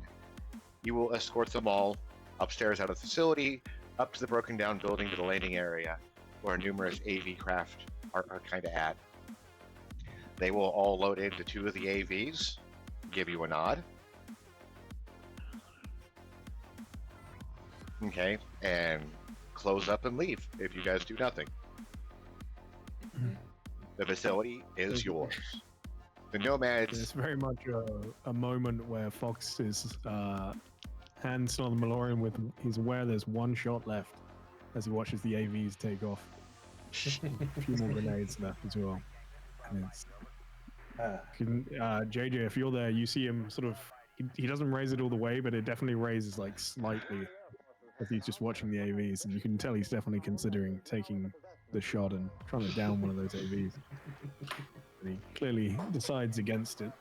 you will escort them all upstairs out of the facility, up to the broken down building to the landing area, where numerous AV craft are kind of at. They will all load into 2 of the AVs, give you a nod. Okay, and close up and leave if you guys do nothing. The facility is yours. The It's nomads. very much a moment where Fox is hands on the Malorian with he's aware there's one shot left as he watches the AVs take off. A few more grenades left as well. And it's, JJ, if you're there, you see him sort of. He doesn't raise it all the way, but it definitely raises like slightly as he's just watching the AVs, and you can tell he's definitely considering taking the shot and trying to down one of those AVs. But he clearly decides against it.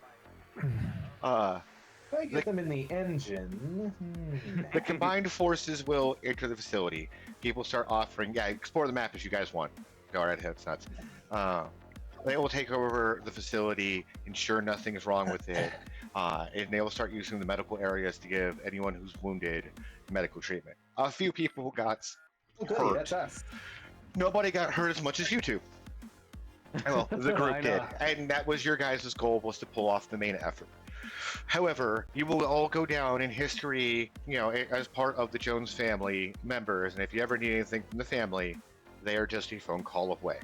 If I get them in the engine. The combined forces will enter the facility. People start offering, explore the map as you guys want. Go right ahead, it's nuts. They will take over the facility, ensure nothing is wrong with it, and they will start using the medical areas to give anyone who's wounded medical treatment. A few people got Oh, goody, hurt. that's us. Nobody got hurt as much as you two. Well, the group I did, know. and that was your guys' goal, was to pull off the main effort. However, you will all go down in history, as part of the Jones family members, and if you ever need anything from the family, they are just a phone call away.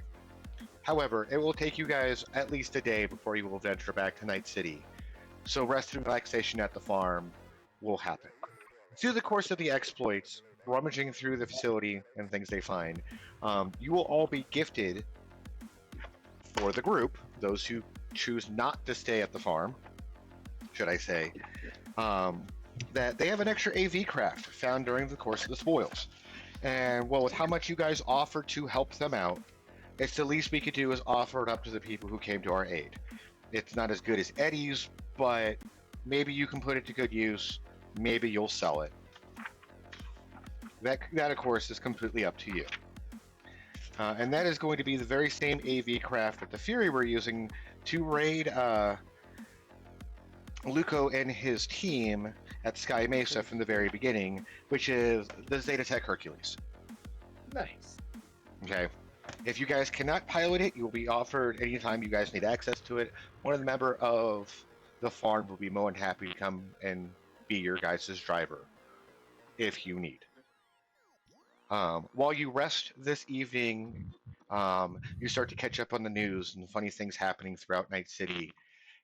However, it will take you guys at least a day before you will venture back to Night City, so rest and relaxation at the farm will happen. Through the course of the exploits, rummaging through the facility and things they find, you will all be gifted for the group, those who choose not to stay at the farm, should I say, that they have an extra AV craft found during the course of the spoils. And well, with how much you guys offered to help them out, it's the least we could do is offer it up to the people who came to our aid. It's not as good as Eddie's, but maybe you can put it to good use. Maybe you'll sell it. That of course is completely up to you. And that is going to be the very same AV craft that the Fury were using to raid Luco and his team at Sky Mesa from the very beginning, which is the Zeta Tech Hercules. Nice. Okay. If you guys cannot pilot it, you will be offered anytime you guys need access to it. One of the member of the farm will be more than happy to come and be your guys' driver if you need. While you rest this evening, you start to catch up on the news and funny things happening throughout Night City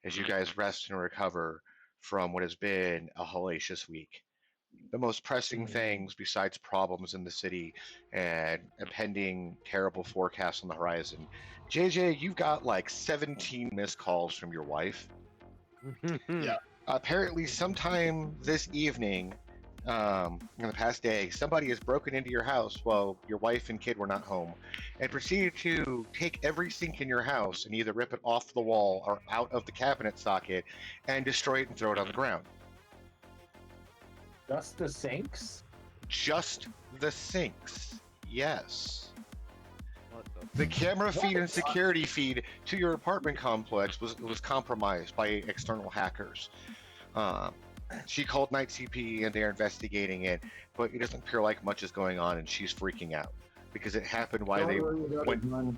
as you guys rest and recover from what has been a hellacious week. The most pressing things, besides problems in the city and impending terrible forecasts on the horizon. JJ, you've got like 17 missed calls from your wife. Yeah. Apparently, sometime this evening, in the past day, somebody has broken into your house while your wife and kid were not home and proceeded to take every sink in your house and either rip it off the wall or out of the cabinet socket and destroy it and throw it on the ground. Just the sinks? Just the sinks. Yes. What The camera feed and security feed to your apartment complex was compromised by external hackers. She called Night CP and they're investigating it, but it doesn't appear like much is going on and she's freaking out because it happened while they went.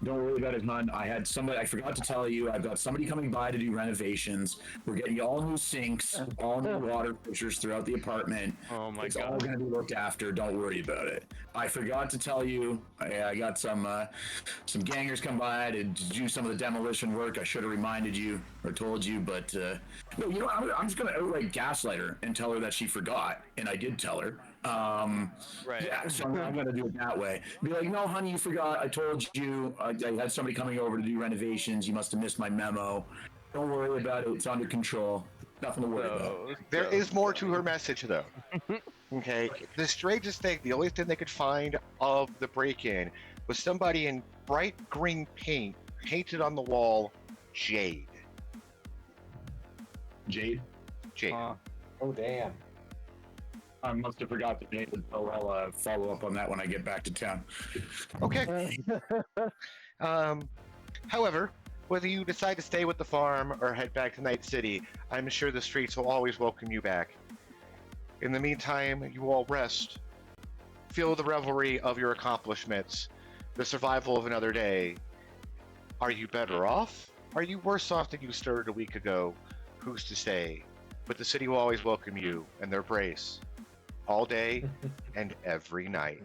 Don't worry about it, hon. I had somebody. I forgot to tell you. I've got somebody coming by to do renovations. We're getting all new sinks, all new water pitchers throughout the apartment. Oh my It's all god. going to be looked after. Don't worry about it. I forgot to tell you. I got some gangers come by to do some of the demolition work. I should have reminded you or told you, but no. You know, I'm just going to outright gaslight her and tell her that she forgot, and I did tell her. Right. Yeah, so I'm going to do it that way. Be like, no, honey, you forgot. I told you. I had somebody coming over to do renovations. You must have missed my memo. Don't worry about it. It's under control. Nothing to worry about. There is more to her message, though. Okay, the strangest thing, the only thing they could find of the break-in was somebody in bright green paint painted on the wall, Jade. Jade? Jade. Oh, damn. I must have forgot the name, so I'll follow up on that when I get back to town. Okay. However, whether you decide to stay with the farm or head back to Night City, I'm sure the streets will always welcome you back. In the meantime, you all rest. Feel the revelry of your accomplishments, the survival of another day. Are you better off? Are you worse off than you started a week ago? Who's to say? But the city will always welcome you and their brace. All day and every night.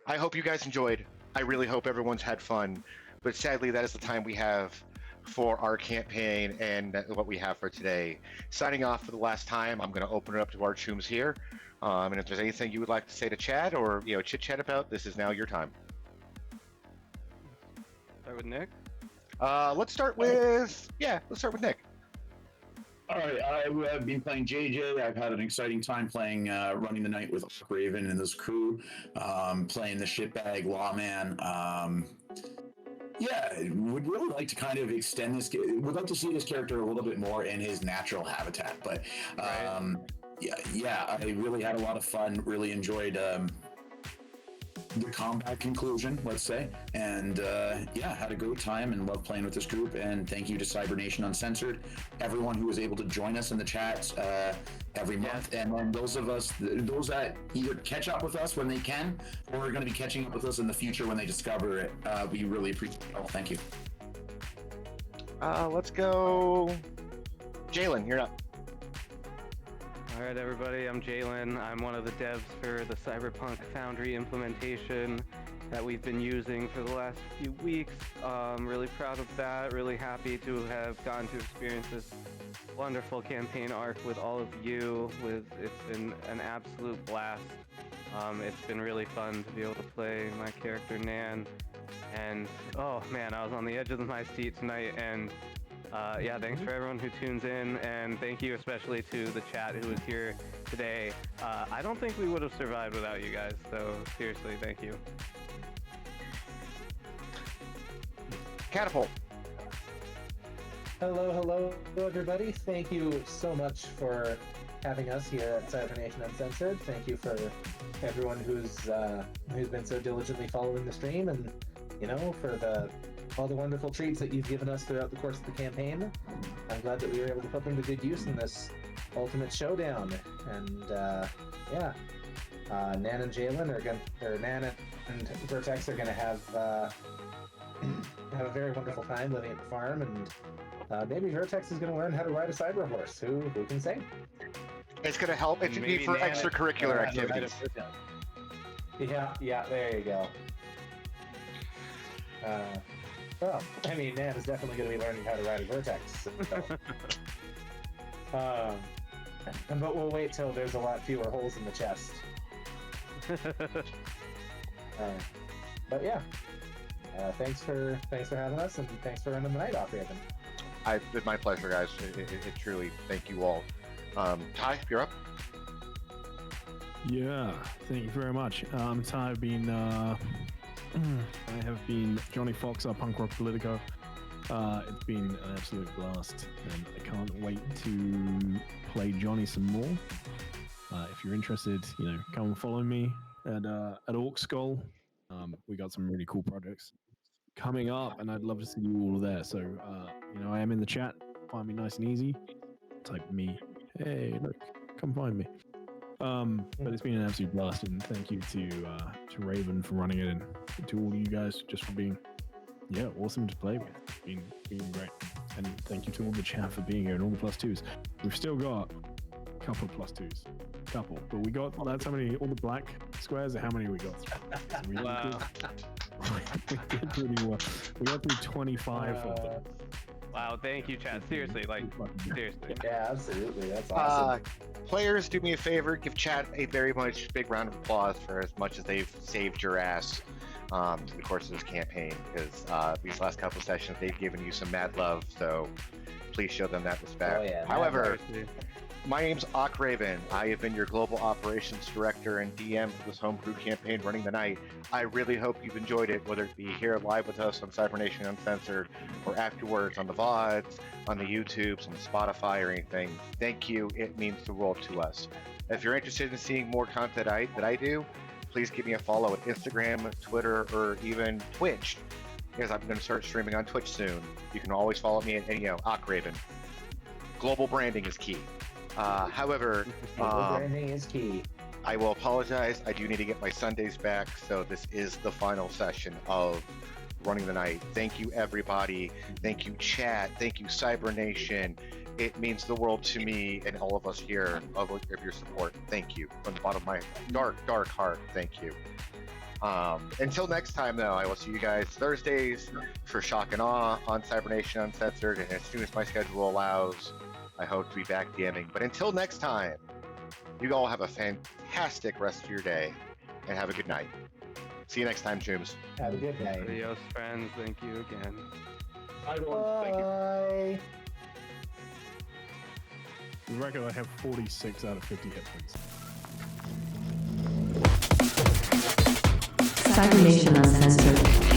I hope you guys enjoyed. I really hope everyone's had fun. But sadly, that is the time we have for our campaign and what we have for today. Signing off for the last time, I'm going to open it up to our chooms here. And if there's anything you would like to say to Chad or chit-chat about, this is now your time. Start with Nick. Let's start with Nick. All right, I've been playing JJ. I've had an exciting time playing running the night with OckRaven and his crew, playing the shitbag lawman. Yeah, would really like to kind of extend this. Would like to see this character a little bit more in his natural habitat. But yeah, I really had a lot of fun. Really enjoyed the combat conclusion, let's say, and yeah, had a great time and loved playing with this group. And thank you to Cybernation Uncensored, everyone who was able to join us in the chats every month, and then those that either catch up with us when they can or are going to be catching up with us in the future when they discover it. We really appreciate it all. Thank you. Let's go, Jalen. You're up. All right, everybody, I'm Jalen. I'm one of the devs for the Cyberpunk Foundry implementation that we've been using for the last few weeks. Really proud of that. Really happy to have gotten to experience this wonderful campaign arc with all of you. It's been an absolute blast. It's been really fun to be able to play my character Nan. And oh man, I was on the edge of my seat tonight, and yeah, thanks for everyone who tunes in, and thank you especially to the chat who was here today. I don't think we would have survived without you guys, so seriously, thank you. Catapult. Hello, everybody. Thank you so much for having us here at Cybernation Uncensored. Thank you for everyone who's been so diligently following the stream, and for all the wonderful treats that you've given us throughout the course of the campaign. I'm glad that we were able to put them to good use in this ultimate showdown. And yeah, Nan and Jalen Nan and Vertex are gonna have a very wonderful time living at the farm, and maybe Vertex is gonna learn how to ride a cyber horse. Who can say? It's gonna help. It should be for extracurricular activities. Yeah, there you go. Well, I mean, Nan is definitely going to be learning how to ride a Vertex. So. But we'll wait till there's a lot fewer holes in the chest. But yeah, thanks for having us, and thanks for running the night off, Raven. It's my pleasure, guys. It truly, thank you all. Ty, you're up. Yeah, thank you very much. Ty, I have been Johnny Fox, our punk rock Politico. It's been an absolute blast, and I can't wait to play Johnny some more. If you're interested, come and follow me at Orc Skull. We got some really cool projects coming up, and I'd love to see you all there. So, I am in the chat. Find me nice and easy. Type me. Hey, look, come find me. But it's been an absolute blast, and thank you to Raven for running it, and to all of you guys just for being, awesome to play with. Being great. And thank you to all the chat for being here and all the +2s. We've still got a couple of +2s. But we got, that's how many, all the black squares are how many we got through. Wow. We did really well. We got through 25 of them. Wow, thank you, chat. Seriously, like, seriously. Yeah, absolutely. That's awesome. Players, do me a favor, give chat a very much big round of applause for as much as they've saved your ass through the course of this campaign, because these last couple sessions, they've given you some mad love, so please show them that respect. Oh, yeah, However, my name's OckRaven. I have been your Global Operations Director and DM for this homebrew campaign running the night. I really hope you've enjoyed it, whether it be here live with us on Cybernation Uncensored or afterwards on the VODs, on the YouTubes, on the Spotify or anything. Thank you. It means the world to us. If you're interested in seeing more content that I do, please give me a follow at Instagram, Twitter, or even Twitch, because I'm going to start streaming on Twitch soon. You can always follow me at OckRaven. Global branding is key. However, branding is key. I will apologize. I do need to get my Sundays back, so this is the final session of Running the Night. Thank you, everybody. Thank you, chat. Thank you, Cybernation. It means the world to me and all of us here of your support. Thank you from the bottom of my dark heart. Thank you. Until next time, though, I will see you guys Thursdays for Shock and Awe on Cybernation Uncensored, and as soon as my schedule allows, I hope to be back DMing. But until next time, you all have a fantastic rest of your day, and have a good night. See you next time, Choombs. Have a good night. Adios, friends. Thank you again. Bye, everyone. Thank you. Bye. For the record, I have 46 out of 50 hit points. Cybernation Uncensored.